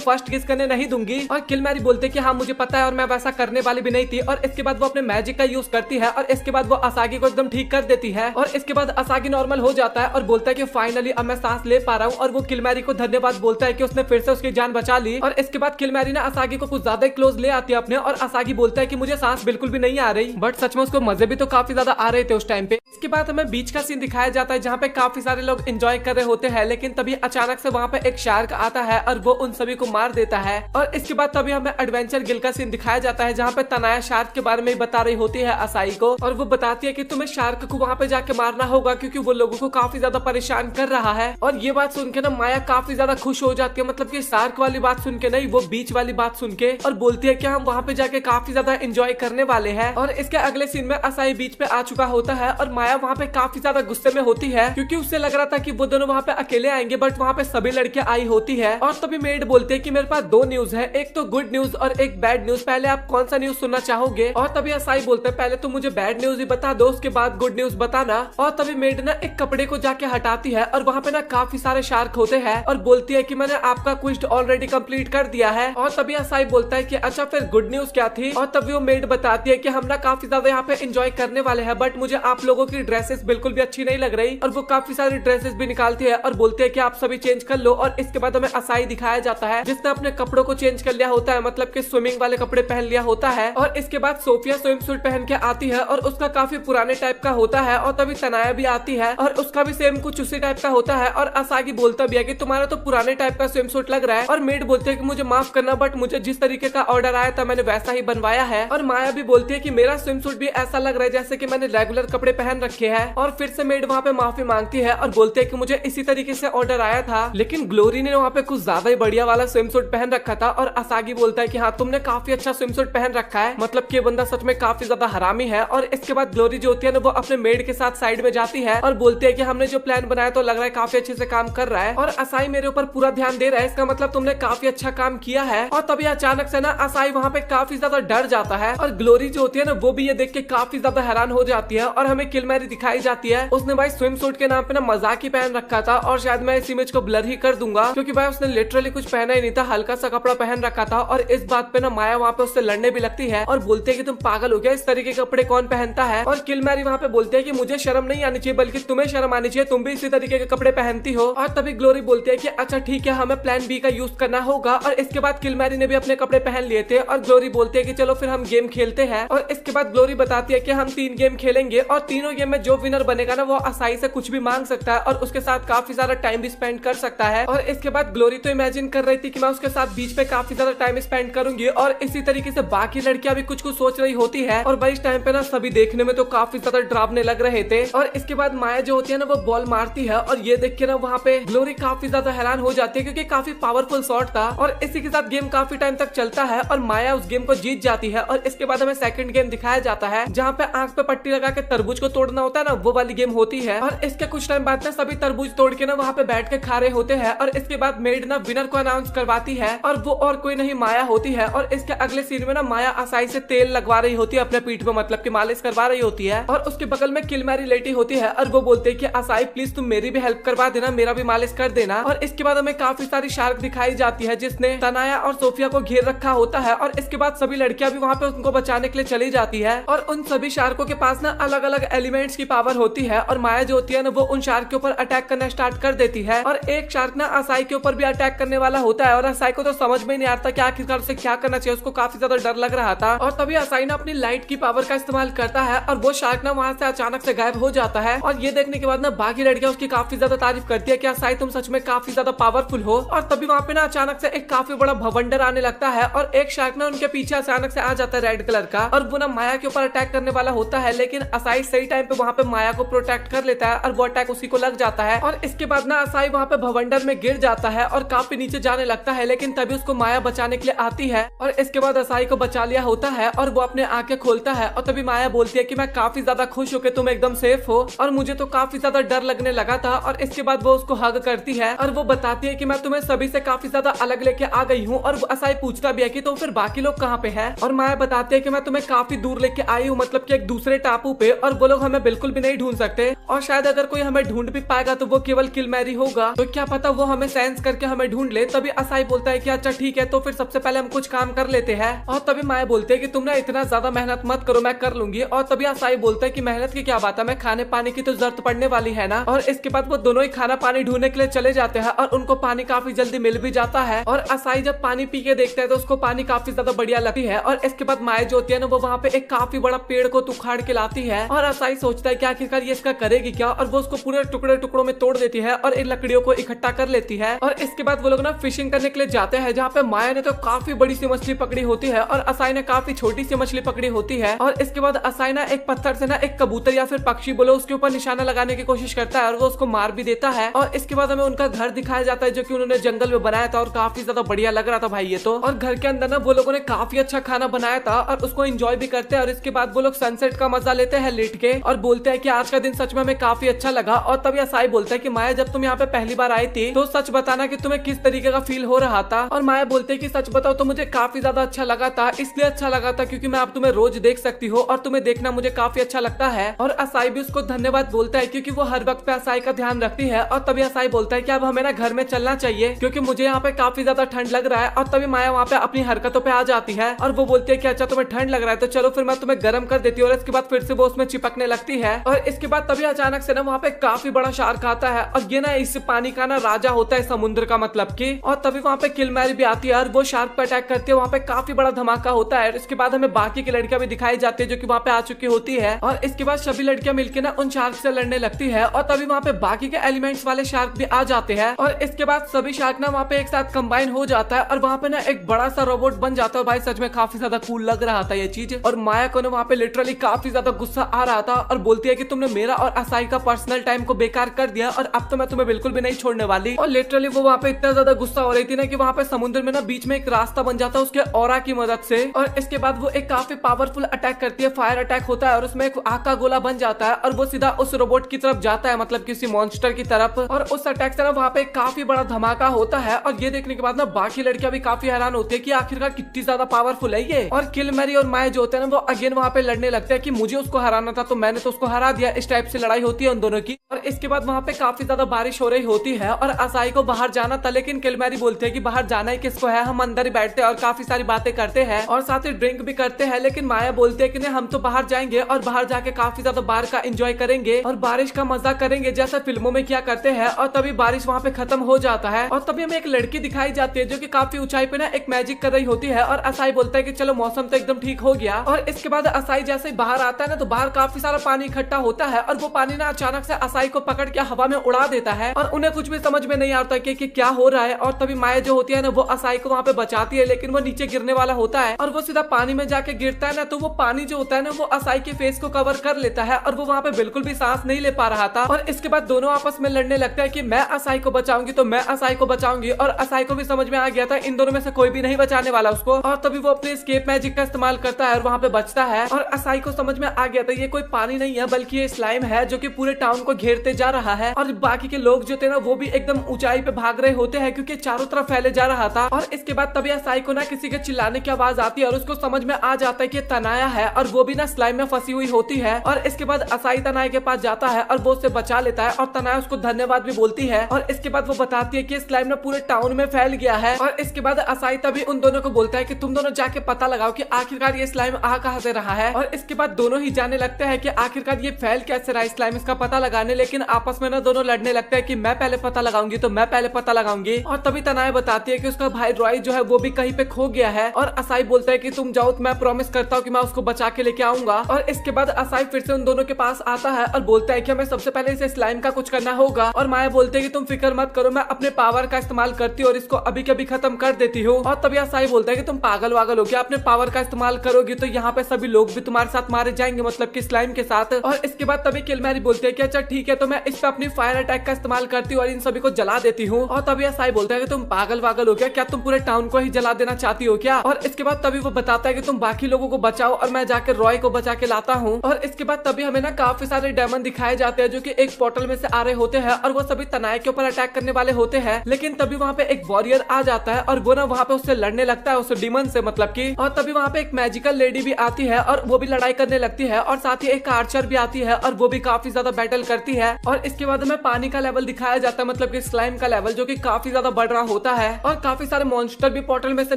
फर्स्ट किस करने नहीं दूंगी। और किल मैरी बोलते हैं कि हाँ मुझे पता है और मैं वैसा करने वाली भी नहीं थी। और इसके बाद वो अपने मैजिक का यूज करती है और इसके बाद वो असागी को एकदम ठीक कर देती है। और इसके बाद असागी नॉर्मल हो जाता है और बोलता है कि फाइनली अब मैं सांस ले पा रहा हूँ। और वो किल मैरी को धन्यवाद बोलता है कि उसने फिर से उसकी जान बचा ली। और इसके बाद किल मैरी ना असागी को कुछ ज्यादा क्लोज ले आती है अपने। और असागी बोलता है कि मुझे सांस बिल्कुल भी नहीं आ रही, बट सच में उसको मजे भी तो काफी ज्यादा आ रहे थे उस टाइम पे। इसके बाद हमें बीच का सीन दिखाया जाता है जहाँ पे काफी सारे लोग एंजॉय कर रहे होते हैं। लेकिन तभी अचानक से वहाँ पे एक शार्क आता है और वो उन सभी को मार देता है। और इसके बाद तभी हमें एडवेंचर गिल का सीन दिखाया जाता है जहाँ पे तनाया शार्क के बारे में बता रही होती है असाई को। और वो बताती है कि तुम्हें शार्क को वहाँ पे जाके मारना होगा क्योंकि वो लोगों को काफी ज्यादा परेशान कर रहा है। और ये बात सुन के ना माया काफी ज्यादा खुश हो जाती है, मतलब कि शार्क वाली बात सुन के नहीं, वो बीच वाली बात सुन के। और बोलती है कि हम वहाँ पे जाके काफी ज्यादा एंजॉय करने वाले हैं। और इसके अगले सीन में असाई बीच पे आ चुका होता है और माया वहाँ पे काफी ज्यादा गुस्से में होती है क्योंकि उससे लग रहा था कि वो दोनों वहाँ पे अकेले आएंगे, बट वहाँ पे सभी लड़कियां आई होती है। और तभी मेड बोलते हैं कि मेरे पास 2 न्यूज है, एक तो गुड न्यूज और एक बैड न्यूज, पहले आप कौन सा न्यूज सुनना चाहोगे। और तभी असाई बोलते हैं पहले तो मुझे बैड न्यूज ही बता दो, उसके बाद गुड न्यूज बताना। और तभी मेड ना एक कपड़े को जाके हटाती है और वहाँ पे ना काफी सारे शार्क होते हैं और बोलती है कि मैंने आपका क्विज ऑलरेडी कंप्लीट कर दिया है। और तभी असाई बोलता है कि अच्छा फिर गुड न्यूज क्या थी। और तभी वो मेड बताती है कि हम ना काफी ज्यादा यहाँ पे एंजॉय करने वाले हैं, बट मुझे आप लोगों की ड्रेसेस बिल्कुल भी अच्छी नहीं लग रही। और वो काफी सारी ड्रेसेस भी निकालती है और बोलती है कि आप सभी चेंज कर लो। और इसके बाद हमें असाई दिखाया जाता है जिसने अपने कपड़ों को चेंज कर लिया होता है, मतलब कि स्विमिंग वाले कपड़े पहन लिया होता है। और इसके बाद सोफिया स्विम सूट पहन के आती है और उसका काफी पुराने टाइप का होता है। और तभी तनाया भी आती है और उसका भी सेम कुछ उसी टाइप का होता है। और असागी बोलता भी है कि तुम्हारा तो पुराने टाइप का स्विम सूट लग रहा है। और मेड बोलती है कि मुझे माफ करना, बट मुझे जिस तरीके का ऑर्डर आया था मैंने वैसा ही बनवाया है। और माया भी बोलती है कि मेरा स्विम सूट भी ऐसा लग रहा है जैसे कि मैंने रेगुलर कपड़े पहन रखे हैं। और फिर से मेड वहाँ पे माफी मांगती है और बोलती है कि मुझे इसी तरीके से ऑर्डर आया था, लेकिन ग्लोरी ने वहाँ पे कुछ ज्यादा ही बढ़िया वाला स्विम सूट पहन रखा था। और असागी बोलता है कि हाँ तुमने काफी अच्छा स्विम सूट पहन रखा है, मतलब कि ये बंदा सच में काफी ज्यादा हरामी है। और इसके बाद ग्लोरी जो होती है ना वो अपने मेड के साथ साइड में जाती है और बोलती है कि हमने जो प्लान बनाया तो लग रहा है काफी अच्छे से काम कर रहा है और असाई मेरे ऊपर पूरा ध्यान दे रहा है, इसका मतलब तुमने काफी अच्छा काम किया है। और तभी अचानक से ना असाई वहाँ पे काफी ज्यादा डर जाता है और ग्लोरी जो होती है ना वो भी ये देख के काफी ज्यादा हैरान हो जाती है। और हमें किल मैरी दिखाई जाती है उसने भाई स्विम सूट के नाम पे ना मजाक ही पहन रखा था, और शायद मैं इस इमेज को ब्लर ही कर दूंगा क्योंकि भाई उसने लिटरली कुछ पहना ही नहीं था, हल्का सा कपड़ा पहन रखा था। और इस बात पे ना माया वहाँ पे उससे लड़ने भी लगती है और बोलते है कि तुम पागल हो गया, इस तरीके के कपड़े कौन पहनता है। और किल मैरी वहाँ पे बोलते है कि मुझे शर्म नहीं आनी चाहिए बल्कि तुम्हें शर्म आनी चाहिए, तुम भी इसी तरीके के कपड़े पहनती हो। और तभी ग्लोरी बोलती है कि अच्छा ठीक है, हमें प्लान बी का यूज करना होगा। और इसके बाद किल मैरी ने भी अपने कपड़े पहन लिए थे और ग्लोरी बोलती है कि चलो फिर हम गेम खेलते हैं। और इसके बाद ग्लोरी बताती है कि हम 3 गेम खेलेंगे और तीनों गेम में जो विनर बनेगा ना वो आसानी से कुछ भी मांग सकता है और उसके साथ काफी सारा टाइम भी स्पेंड कर सकता है। और इसके बाद ग्लोरी तो इमेजिन कर रही थी कि मैं उसके साथ बीच पे काफी ज्यादा टाइम स्पेंड करूंगी और इसी तरीके से बाकी लड़कियां भी कुछ कुछ सोच रही होती है। और भाई इस टाइम पे ना सभी देखने में तो काफी ज्यादा डरावने लग रहे थे। और इसके बाद माया जो होती है ना वो बॉल मारती है और ये देख के ना वहाँ पे ग्लोरी काफी ज्यादा हैरान हो जाती है क्योंकि काफी पावरफुल शॉट था। और इसी के साथ गेम काफी टाइम तक चलता है और माया उस गेम को जीत जाती है। और इसके बाद हमें सेकंड गेम दिखाया जाता है जहाँ पे आंख पे पट्टी लगा के तरबूज को तोड़ना होता है ना, वो वाली गेम होती है। और इसके कुछ टाइम बाद ना सभी तरबूज तोड़ के ना वहाँ पे बैठ के खा रहे होते हैं। और इसके बाद मेड ना विनर को अनाउंस करवाती है और वो और कोई नहीं माया होती है। और इसके अगले सीन में ना माया आसाई से तेल लगवा रही होती है अपने पीठ पे, मतलब कि मालिश करवा रही होती है। और उसके बगल में किल मैरी लेटी होती है और वो बोलते हैं कि आसाई प्लीज तुम मेरी भी हेल्प करवा देना, मेरा भी मालिश कर देना। और इसके बाद हमें काफी सारी शार्क दिखाई जाती है जिसने तनाया और सोफिया को घेर रखा होता है। और इसके बाद सभी लड़कियां भी वहाँ पे उनको बचाने के लिए चली जाती है और उन सभी शार्कों के पास ना अलग अलग एलिमेंट्स की पावर होती है। और माया जो होती है ना वो उन शार्क के ऊपर अटैक करना स्टार्ट कर देती है। और एक शार्क ना असाई के ऊपर भी अटैक करने वाला होता है और असाई को तो समझ में नहीं आता कि आखिरकार उसे क्या करना चाहिए, उसको काफी ज्यादा डर लग रहा था। और तभी असाई ना अपनी लाइट की पावर का इस्तेमाल करता है और वो शार्क ना वहाँ से अचानक से गायब हो जाता है। और ये देखने के बाद ना बाकी लड़कियां उसकी काफी ज्यादा तारीफ करती है कि असाई तुम सच में काफी ज्यादा पावरफुल हो। और तभी वहाँ पे ना अचानक से एक काफी बड़ा भवंडर आने लगता है और एक शार्क ना उनके पीछे अचानक से आ जाता है रेड कलर का और वो ना माया के ऊपर अटैक करने वाला होता है। लेकिन असाई सही टाइम पे वहाँ पे माया को प्रोटेक्ट कर लेता है और वो अटैक उसी को लग जाता है। और इसके बाद ना असाई वहाँ पे भवंडर में गिर जाता है और काफी नीचे जाने लगता है, लेकिन तभी उसको माया बचाने के लिए आती है। और इसके बाद असाई को बचा लिया होता है और वो अपने आंखें खोलता है। और तभी माया बोलती है कि मैं काफी ज्यादा खुश हूँ कि तुम एकदम सेफ हो और मुझे तो काफी ज्यादा डर लगने लगा था। और इसके बाद वो उसको हग करती है और वो बताती है कि मैं तुम्हें सभी से काफी ज्यादा अलग लेके आ गई हूँ। और असाई पूछता भी है कि तो फिर बाकी लोग कहाँ पे हैं? और माया बताती है कि मैं तुम्हें काफी दूर लेके आई हूँ, मतलब कि एक दूसरे टापू पे, और वो लोग हमें बिल्कुल भी नहीं ढूंढ सकते और शायद अगर कोई हमें ढूंढ भी पाएगा तो वो केवल किल मैरी होगा, तो क्या पता वो हमें सेंस करके हमें ढूंढ ले। तभी असाई बोलता है कि अच्छा ठीक है, तो फिर सबसे पहले हम कुछ काम कर लेते हैं। और तभी माया बोलते है कि तुम ना इतना ज्यादा मेहनत मत करो, मैं कर लूंगी। और तभी असाई बोलता है कि मेहनत की क्या बात है, मैं खाने पानी की तो जरूरत पड़ने वाली है ना। और इसके बाद वो दोनों ही खाना पानी ढूंढने के लिए चले जाते हैं और उनको पानी काफी जल्दी मिल भी जाता है। और असाई जब पानी पी के देखता है तो उसको पानी काफी ज्यादा बढ़िया लगती है। और इसके बाद माया जो होती है ना वो वहाँ पे एक काफी बड़ा पेड़ को उखाड़ के लाती है और असाई सोचता है कि आखिरकार ये इसका करेगी क्या, और वो उसको पूरे टुकड़े टुकड़ों में तोड़ देती है और इन लकड़ियों को इकट्ठा कर लेती है। और इसके बाद वो लोग ना फिशिंग करने के लिए जाते हैं जहाँ पे माया ने तो काफी बड़ी सी मछली पकड़ी होती है और असाई ने काफी छोटी सी मछली पकड़ी होती है। और इसके बाद असाई ना एक पत्थर से ना एक कबूतर या फिर पक्षी बोलो उसके ऊपर निशाना लगाने की कोशिश करता है और वो उसको मार भी देता है। और इसके बाद हमें उनका घर दिखाया जाता है जो कि उन्होंने जंगल में बनाया था और काफी ज्यादा बढ़िया लग रहा था भाई ये तो। और घर के अंदर ना वो लोगों ने काफी अच्छा खाना बनाया था और उसको एंजॉय भी करते हैं। और इसके बाद वो लोग सनसेट का मजा लेते हैं लेट के और बोलते हैं कि आज का दिन सच में हमें काफी अच्छा लगा। और तभी असाई बोलता है कि माया जब तुम यहाँ पे पहली बार आई थी तो सच बताना कि तुम्हें किस तरीके का फील हो रहा था। और माया बोलते है कि सच बताओ तो मुझे काफी ज्यादा अच्छा लगा था, इसलिए अच्छा लगा था क्योंकि मैं अब तुम्हें रोज देख सकती हूँ और तुम्हें देखना मुझे काफी अच्छा लगता है। और असाई भी उसको धन्यवाद बोलता है क्योंकि वो हर वक्त पे असाई का ध्यान रखती है। और तभी असाई बोलता है कि अब हमें ना घर में चलना चाहिए क्योंकि मुझे यहाँ पे काफी ज्यादा ठंड लग रहा है। और तभी माया वहाँ पे अपनी हरकतों पे आ जाती है और वो बोलती है कि अच्छा तुम्हें ठंड लग रहा है तो चलो फिर मैं तुम्हें गर्म कर देती हूँ। और इसके बाद फिर से वो उसमें चिपकने लगती है। और इसके बाद तभी अचानक से ना वहाँ पे काफी बड़ा शार्क आता है और ये ना इस पानी का ना राजा होता है समुद्र का, मतलब की। और तभी वहाँ पे किल मैरी भी आती है और वो शार्क पे अटैक करती है। वहाँ पे काफी बड़ा धमाका होता है। इसके बाद हमें बाकी की लड़कियां भी दिखाई जाती है जो कि वहाँ पे आ चुकी होती है। और इसके बाद सभी लड़कियां मिलकर ना उन शार्क से लड़ने लगती है। और तभी वहाँ पे बाकी के एलिमेंट्स वाले शार्क भी आ जाते हैं और इसके बाद सभी शार्क ना वहाँ पे एक साथ कंबाइन हो जाता है और वहाँ पे ना एक बड़ा सा रोबोट बन जाता है। भाई सच में काफी ज्यादा कूल लग रहा था ये चीज। और माया को ना वहाँ पे लिटरली काफी ज्यादा गुस्सा आ रहा था और बोलती है कि तुमने मेरा और असाई का पर्सनल टाइम को बेकार कर दिया और अब तो मैं तुम्हें बिल्कुल भी नहीं छोड़ने वाली। और लिटरली वो वहाँ पे इतना ज्यादा गुस्सा हो रही थी ना कि वहाँ पे समुद्र में ना बीच में एक रास्ता बन जाता है उसके ऑरा की मदद से। और इसके बाद वो एक काफी पावरफुल अटैक करती है, फायर अटैक होता है और उसमें एक आग का गोला बन जाता है और वो सीधा उस रोबोट की तरफ जाता है, मतलब किसी मॉन्स्टर की तरफ। और उस अटैक से ना वहाँ पे काफी बड़ा धमाका होता है और ये देखने के बाद ना बाकी लड़कियां भी काफी हैरान होती है कि आखिरकार कितनी ज्यादा पावरफुल है ये। और किल मैरी और माया जो होते हैं ना वो अगेन वहाँ पे लड़ने लगते हैं कि मुझे उसको हराना था तो मैंने मैंने तो उसको हरा दिया। इस टाइप से लड़ाई होती है उन दोनों की। और इसके बाद वहाँ पे काफी ज्यादा बारिश हो रही होती है और असाई को बाहर जाना था, लेकिन किलमेरी बोलते हैं कि बाहर जाना ही किसको है, हम अंदर ही बैठते हैं और काफी सारी बातें करते हैं और साथ ही ड्रिंक भी करते हैं। लेकिन माया बोलते हैं कि नहीं, हम तो बाहर जाएंगे और बाहर जाके काफी ज्यादा बाहर का एंजॉय करेंगे और बारिश का मजा करेंगे जैसा फिल्मों में किया करते हैं। और तभी बारिश वहाँ पे खत्म हो जाता है और तभी हमें एक लड़की दिखाई जाती है जो कि काफी ऊंचाई पे ना एक मैजिक कर रही होती है। और असाई बोलता है कि चलो मौसम तो एकदम ठीक हो गया। और इसके बाद असाई जैसे ही बाहर आता है ना, तो बाहर काफी सारा पानी इकट्ठा होता है और वो पानी ना अचानक से असाई को पकड़ के हवा में उड़ा देता है और उन्हें कुछ भी समझ में नहीं आता कि क्या हो रहा है। और तभी माया जो होती है ना, वो असाई को वहाँ पे बचाती है, लेकिन वो नीचे गिरने वाला होता है और वो सीधा पानी में जाके गिरता है ना, तो वो पानी जो होता है ना, वो असाई के फेस को कवर कर लेता है और वो वहाँ पे बिल्कुल भी सांस नहीं ले पा रहा था। और इसके बाद दोनों आपस में लड़ने लगता है कि मैं असाई को बचाऊंगी तो मैं असाई को बचाऊंगी। और असाई को भी समझ में आ गया था इन दोनों में से कोई भी नहीं बचाने वाला उसको। और तभी वो अपने एस्केप मैजिक का इस्तेमाल करता है और वहाँ पे बचता है। और असाई को समझ में आ गया था ये कोई पानी नहीं है बल्कि ये स्लाइम है जो कि पूरे टाउन को घेरते जा रहा है। और बाकी के लोग जो थे ना, वो भी एकदम ऊंचाई पे भाग रहे होते हैं क्योंकि चारों तरफ फैले जा रहा था। और इसके बाद तभी असाई को ना किसी के चिल्लाने की आवाज आती है और उसको समझ में आ जाता है कि तनाया है और वो भी ना स्लाइम में फंसी हुई होती है। और इसके बाद असाई तनाया के पास जाता है और वो उससे बचा लेता है और तनाया उसको धन्यवाद भी बोलती है। और इसके बाद वो बताती है कि स्लाइम ना पूरे टाउन में फैल गया है। और इसके बाद असाई तभी उन दोनों को बोलता है कि तुम दोनों जाके पता लगाओ कि आखिरकार ये स्लाइम आ कहां से रहा है। और इसके बाद दोनों ही जाने लगते हैं कि आखिरकार ये फैल कैसे रहा है स्लाइम, इसका पता लगाने। लेकिन आपस में ना दोनों लड़ने लगते हैं कि मैं पहले पता लगाऊंगी तो मैं पहले पता लगाऊंगी। और तभी तनाया बताती है कि उसका भाई रॉय जो है वो भी कहीं पे खो गया है। और असाई बोलता है कि तुम जाओ, तो मैं प्रॉमिस करता हूँ कि मैं उसको बचा के लेके आऊंगा। और इसके बाद असाई फिर से उन दोनों के पास आता है और बोलता है कि हमें सबसे पहले इसे स्लाइम का कुछ करना होगा। और माया बोलते है कि तुम फिक्र मत करो, मैं अपने पावर का इस्तेमाल करती हूँ और इसको अभी के अभी खत्म कर देती हूँ। और तभी असाई बोलता है कि तुम पागल वागल हो क्या, अपने पावर का इस्तेमाल करोगी तो यहाँ पे सभी लोग भी तुम्हारे साथ मारे जाएंगे, मतलब कि स्लाइम के साथ। और इसके बाद तभी किलमेरी बोलते है कि अच्छा ठीक है, तो मैं इस पे अपनी फायर अटैक का इस्तेमाल करती हूँ और इन सभी को जला देती हूँ। और तभी असाई बोलता है कि तुम पागल वागल हो क्या तुम पूरे टाउन को ही जला देना चाहती हो क्या। और इसके बाद तभी वो बताता है कि तुम बाकी लोगों को बचाओ और मैं जाकर रॉय को बचा के लाता हूँ। और इसके बाद तभी हमें ना काफी सारे डेमन दिखाए जाते हैं जो कि एक पोर्टल में से आ रहे होते हैं और वो सभी तनाया के ऊपर अटैक करने वाले होते हैं। लेकिन तभी वहाँ पे एक वॉरियर आ जाता है और वो ना वहाँ पे उससे लड़ने लगता है, उस डीमन से मतलब की। और तभी वहाँ पे एक मैजिकल लेडी भी आती है और वो भी लड़ाई करने लगती है। और साथ ही एक आर्चर भी आती है और वो भी काफी ज्यादा बैटल करती है। और इसके बाद हमें पानी का लेवल दिखाया जाता है, मतलब कि स्लाइम का लेवल, जो कि काफी ज्यादा बढ़ रहा होता है। और काफी सारे मॉन्स्टर भी पोर्टल में से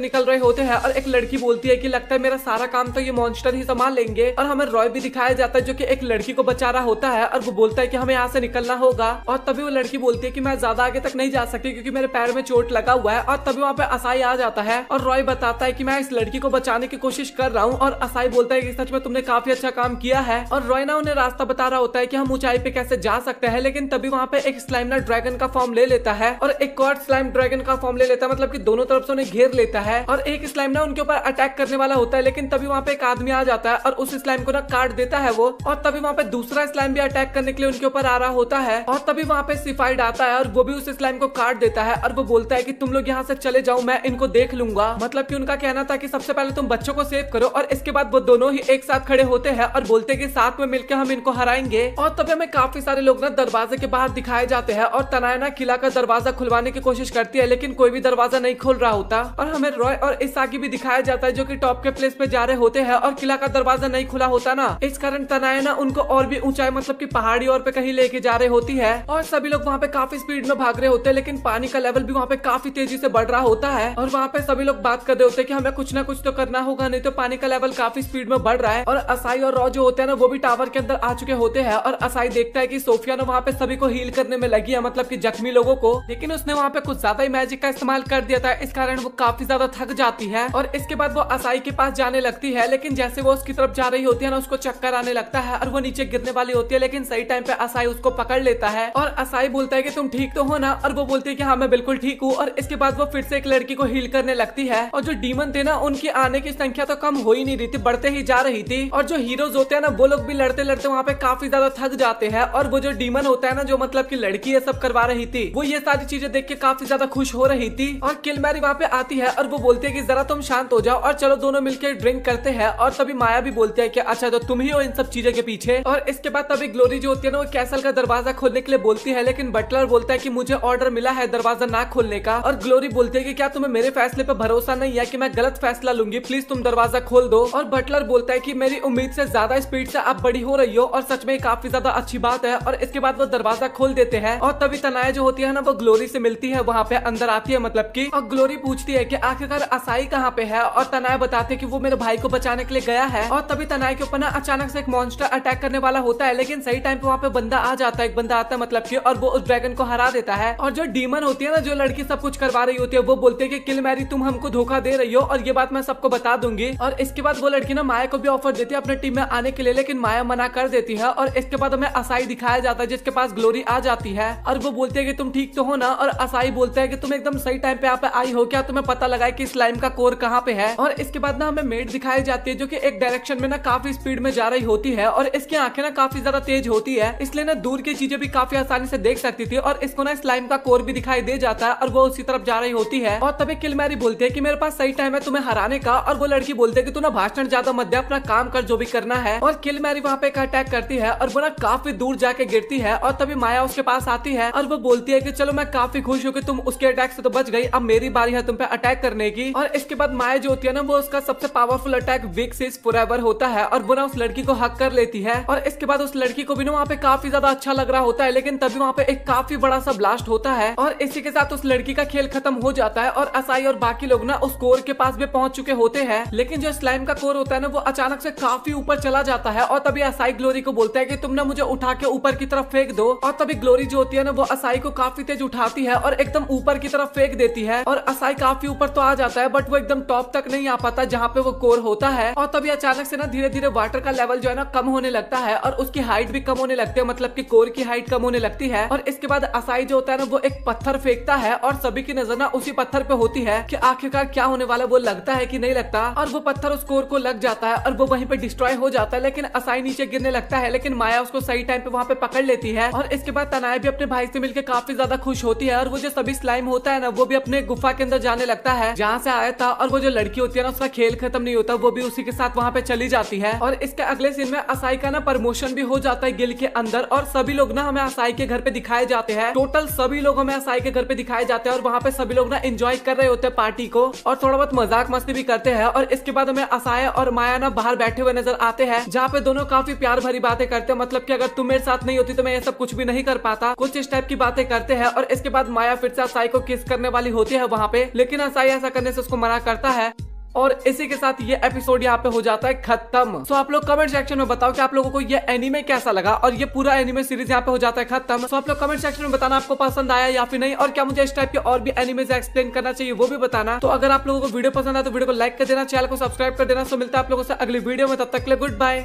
निकल रहे होते हैं। और एक लड़की बोलती है कि लगता है मेरा सारा काम तो ये मॉन्स्टर ही संभाल लेंगे। और हमें रॉय भी दिखाया जाता है जो कि एक लड़की को बचा रहा होता है और वो बोलता है कि हमें यहाँ से निकलना होगा। और तभी वो लड़की बोलती है कि मैं ज्यादा आगे तक नहीं जा सकती क्योंकि मेरे पैर में चोट लगा हुआ है। और तभी वहाँ पे असाई आ जाता है और रॉय बताता है कि मैं इस लड़की को बचाने की कोशिश कर रहा हूँ। और असाई बोलता है कि सच में तुमने काफी अच्छा काम किया है। और रॉय ना उन्हें रास्ता बता रहा होता है कि हम ऊंचाई पे कैसे जा सकते हैं। लेकिन तभी वहाँ पे एक स्लाइम ना ड्रैगन का फॉर्म ले लेता है और एक और स्लाइम ड्रैगन का फॉर्म ले लेता है, मतलब कि दोनों तरफ से उन्हें घेर लेता है। और एक स्लाइम ना उनके ऊपर अटैक करने वाला होता है, लेकिन तभी वहाँ पे एक आदमी आ जाता है और उस स्लाइम को ना काट देता है वो। और तभी वहाँ पे दूसरा स्लाइम भी अटैक करने के लिए उनके ऊपर आ रहा होता है। और तभी वहाँ पे सिफाइड आता है और वो भी उस स्लाइम को काट देता है। और वो बोलता है कि तुम लोग यहाँ से चले जाओ, मैं इनको देख लूंगा। मतलब कि उनका कहना था कि सबसे पहले तुम बच्चों को सेव करो। और इसके बाद वो दोनों ही एक साथ खड़े होते हैं और बोलते हैं कि साथ में मिलकर हम इनको हराएंगे। और तभी हमें काफी सारे लोग ना दरवाजे के बाहर दिखाए जाते हैं और तनाया ना किला का दरवाजा खुलवाने की कोशिश करती है, लेकिन कोई भी दरवाजा नहीं खोल रहा होता। और हमें रॉय और इसाकी भी दिखाया जाता है जो कि टॉप के प्लेस पे जा रहे होते हैं और किला का दरवाजा नहीं खुला होता ना, इस कारण तनाया ना उनको और भी ऊंचाई, मतलब कि पहाड़ी और पे कहीं लेके जा रहे होती है। और सभी लोग वहाँ पे काफी स्पीड में भाग रहे होते हैं, लेकिन पानी का लेवल भी वहाँ पे काफी तेजी से बढ़ रहा होता है। और वहाँ पे सभी लोग बात कर रहे होते हैं कि हमें कुछ ना कुछ तो करना होगा, नहीं तो पानी का लेवल काफी स्पीड में बढ़ रहा है। और असाई और रॉ जो होते हैं ना, वो भी टावर के अंदर आ चुके होते हैं। और असाई देखता है कि सोफिया ने वहाँ पे सभी को हील करने में लगी है, मतलब कि जख्मी लोगों को, लेकिन उसने वहाँ पे कुछ ज्यादा ही मैजिक का इस्तेमाल कर दिया था, इस कारण वो काफी ज्यादा थक जाती है। और इसके बाद वो असाई के पास जाने लगती है, लेकिन जैसे वो उसकी तरफ जा रही होती है ना, उसको चक्कर आने लगता है और वो नीचे गिरने वाली होती है। लेकिन सही टाइम पे असाई उसको पकड़ लेता है और असाई बोलता है कि तुम ठीक तो हो ना, और वो बोलती है कि हाँ मैं बिल्कुल ठीक हूँ। और इसके बाद वो फिर से एक लड़की को हील करने लगती है। और जो डीमन थे ना, उनकी आने की संख्या तो कम हो ही नहीं रही थी, बढ़ते ही जा रही थी। और जो हीरोज होते हैं ना, वो लोग भी लड़ते लड़ते वहाँ पे काफी ज्यादा थक जाते हैं। और वो जो डीमन होता है ना, जो मतलब की लड़की ये सब करवा रही थी, वो ये सारी चीजें देख के काफी ज्यादा खुश हो रही थी। और किलमेरी वहाँ पे आती है और वो बोलती है कि जरा तुम शांत हो जाओ और चलो दोनों मिलकर ड्रिंक करते हैं। और तभी माया भी बोलती है कि अच्छा तो तुम ही हो इन सब चीजों के पीछे। और इसके बाद तभी ग्लोरी जो होती है ना, वो कैसल का दरवाजा खोलने के लिए बोलती है, लेकिन बटलर बोलता है कि मुझे ऑर्डर मिला है दरवाजा ना खोलने का। और ग्लोरी बोलती है कि क्या तुम्हें मेरे फैसले पे भरोसा नहीं है कि मैं गलत फैसला लूंगी, प्लीज तुम दरवाजा खोल दो। और बटलर बोलता है कि मेरी उम्मीद से ज्यादा स्पीड से आप बड़ी हो रही हो और सच में काफी ज्यादा अच्छी बात है। और इसके बाद वो दरवाजा खोल देते हैं और तभी तनाया जो होती है ना वो ग्लोरी से मिलती है, वहाँ पे अंदर आती है मतलब की। और ग्लोरी पूछती है कि आखिरकार असाई कहाँ पे है, और तनाया बताते कि वो मेरे भाई को बचाने के लिए गया है। और तभी तनाया के ऊपर ना अचानक से एक मॉन्स्टर अटैक करने वाला होता है, लेकिन सही टाइम पे वहाँ पे बंदा आ जाता है, एक बंदा आता है मतलब की, और वो उस ड्रैगन को हरा देता है। और जो डीमन होती है ना, जो लड़की सब कुछ करवा रही होती है, वो बोलते है कि किल मैरी तुम हमको धोखा दे रही हो और ये बात मैं सबको बता दूंगी। और इसके बाद वो लड़की ना माया को भी ऑफर देती है अपने टीम में आने के लिए, लेकिन माया मना कर देती है। और इसके बाद हमें असाई दिखाया जाता है जिसके पास ग्लोरी आ जाती है और वो बोलते है कि तुम ठीक तो हो ना। और असाई बोलते है कि तुम एकदम सही टाइम पे यहाँ पे आई हो, क्या तुम्हें पता लगा है कि स्लाइम का कोर कहाँ पे है। और इसके बाद ना हमें मेड दिखाई जाती है जो कि एक डायरेक्शन में ना काफी स्पीड में जा रही होती है और इसकी आंखें ना काफी ज्यादा तेज होती है, इसलिए ना दूर की चीजें भी काफी आसानी से देख सकती थी। और इसको ना स्लाइम का कोर भी दिखाई दे जाता है और वो उसी तरफ जा रही होती है। और तभी किल मैरी बोलती है कि मेरे पास सही टाइम है तुम्हें हराने का। और वो लड़की बोलती है कि तू ना भाषण ज्यादा मत दे, अपना काम कर जो भी करना है। और किल मैरी वहाँ पे अटैक करती है और वो ना काफी दूर जाके गिरती है। और तभी माया उसके पास आती है और वो बोलती है कि चलो मैं काफी खुश हूँ कि तुम उसके अटैक से तो बच गई, अब मेरी बारी है तुम पे अटैक करने की। और इसके बाद माया जो होती है ना, वो उसका सबसे powerful attack weeks is forever होता है और वो ना उस लड़की को हक कर लेती है। और इसके बाद उस लड़की को भी ना वहाँ पे काफी ज्यादा अच्छा लग रहा होता है, लेकिन तभी वहाँ पे एक काफी बड़ा सा ब्लास्ट होता है और इसी के साथ उस लड़की का खेल खत्म हो जाता है। और असाई और बाकी लोग ना उस कोर के पास भी पहुंच चुके होते हैं, लेकिन जो स्लाइम का कोर होता है ना, वो अचानक से काफी ऊपर चला जाता है। और तभी असाई ग्लोरी को बोलता है कि तुम ना मुझे उठा के ऊपर की तरफ फेंक दो। और तभी ग्लोरी जो होती है ना, वो असाई को काफी तेज उठाती है और एकदम ऊपर की तरफ फेंक देती है। और असाई काफी ऊपर तो आ जाता है, बट वो एकदम टॉप तक नहीं आ पाता जहाँ पे वो कोर होता है। और तभी अचानक से ना धीरे धीरे वाटर का लेवल जो है ना कम होने लगता है और उसकी हाइट भी कम होने लगती है, मतलब कि कोर की हाइट कम होने लगती है। और इसके बाद असाई जो होता है ना, वो एक पत्थर फेंकता है और सभी की नजर ना उसी पत्थर पे होती है कि आखिरकार क्या होने वाला, वो लगता है कि नहीं लगता। और वो पत्थर उस कोर को लग जाता है और वो वहीं पे डिस्ट्रॉय हो जाता है, लेकिन असाई नीचे गिरने लगता है, लेकिन माया उसको सही टाइम पे वहाँ पे पकड़ लेती है। और इसके बाद तनाया भी अपने भाई से मिलकर काफी ज्यादा खुश होती है और वो जो सभी स्लाइम होता है ना, वो भी अपने गुफा के अंदर जाने लगता है जहाँ से आया था। और वो जो लड़की होती है ना, उसका खेल खत्म नहीं होता, वो भी उसी के साथ वहाँ पे चली जाती है। और इसके अगले सीन में असाई का ना प्रमोशन भी हो जाता है गिल के अंदर और सभी लोग ना हमें असाई के घर पे दिखाए जाते हैं। टोटल सभी लोग हमें असाई के घर पे दिखाए जाते हैं और वहाँ पे सभी लोग ना एंजॉय कर रहे होते हैं पार्टी को और थोड़ा बहुत मजाक मस्ती भी करते हैं। और इसके बाद हमें असाई और माया ना बाहर बैठे हुए नजर आते हैं, जहाँ पे दोनों काफी प्यार भरी बातें करते हैं, मतलब कि अगर तुम मेरे साथ नहीं होती तो मैं ये सब कुछ भी नहीं कर पाता, कुछ इस टाइप की बातें करते हैं। और इसके बाद माया फिर से असाई को किस करने वाली होती है वहाँ पे, लेकिन असाई ऐसा करने से उसको मना करता है। और इसी के साथ ये एपिसोड यहाँ पे हो जाता है खत्म। सो आप लोग कमेंट सेक्शन में बताओ कि आप लोगों को ये एनीमे कैसा लगा और ये पूरा एनीमे सीरीज यहाँ पे हो जाता है खत्म। सो आप लोग कमेंट सेक्शन में बताना आपको पसंद आया या फिर नहीं, और क्या मुझे इस टाइप के और भी एनीमे से एक्सप्लेन करना चाहिए वो भी बताना। तो अगर आप लोगों को वीडियो पसंद आए तो वीडियो को लाइक कर देना, चैनल को सब्सक्राइब कर देना। सो मिलता है आप लोगों से अगली वीडियो में, तब तक के लिए गुड बाय।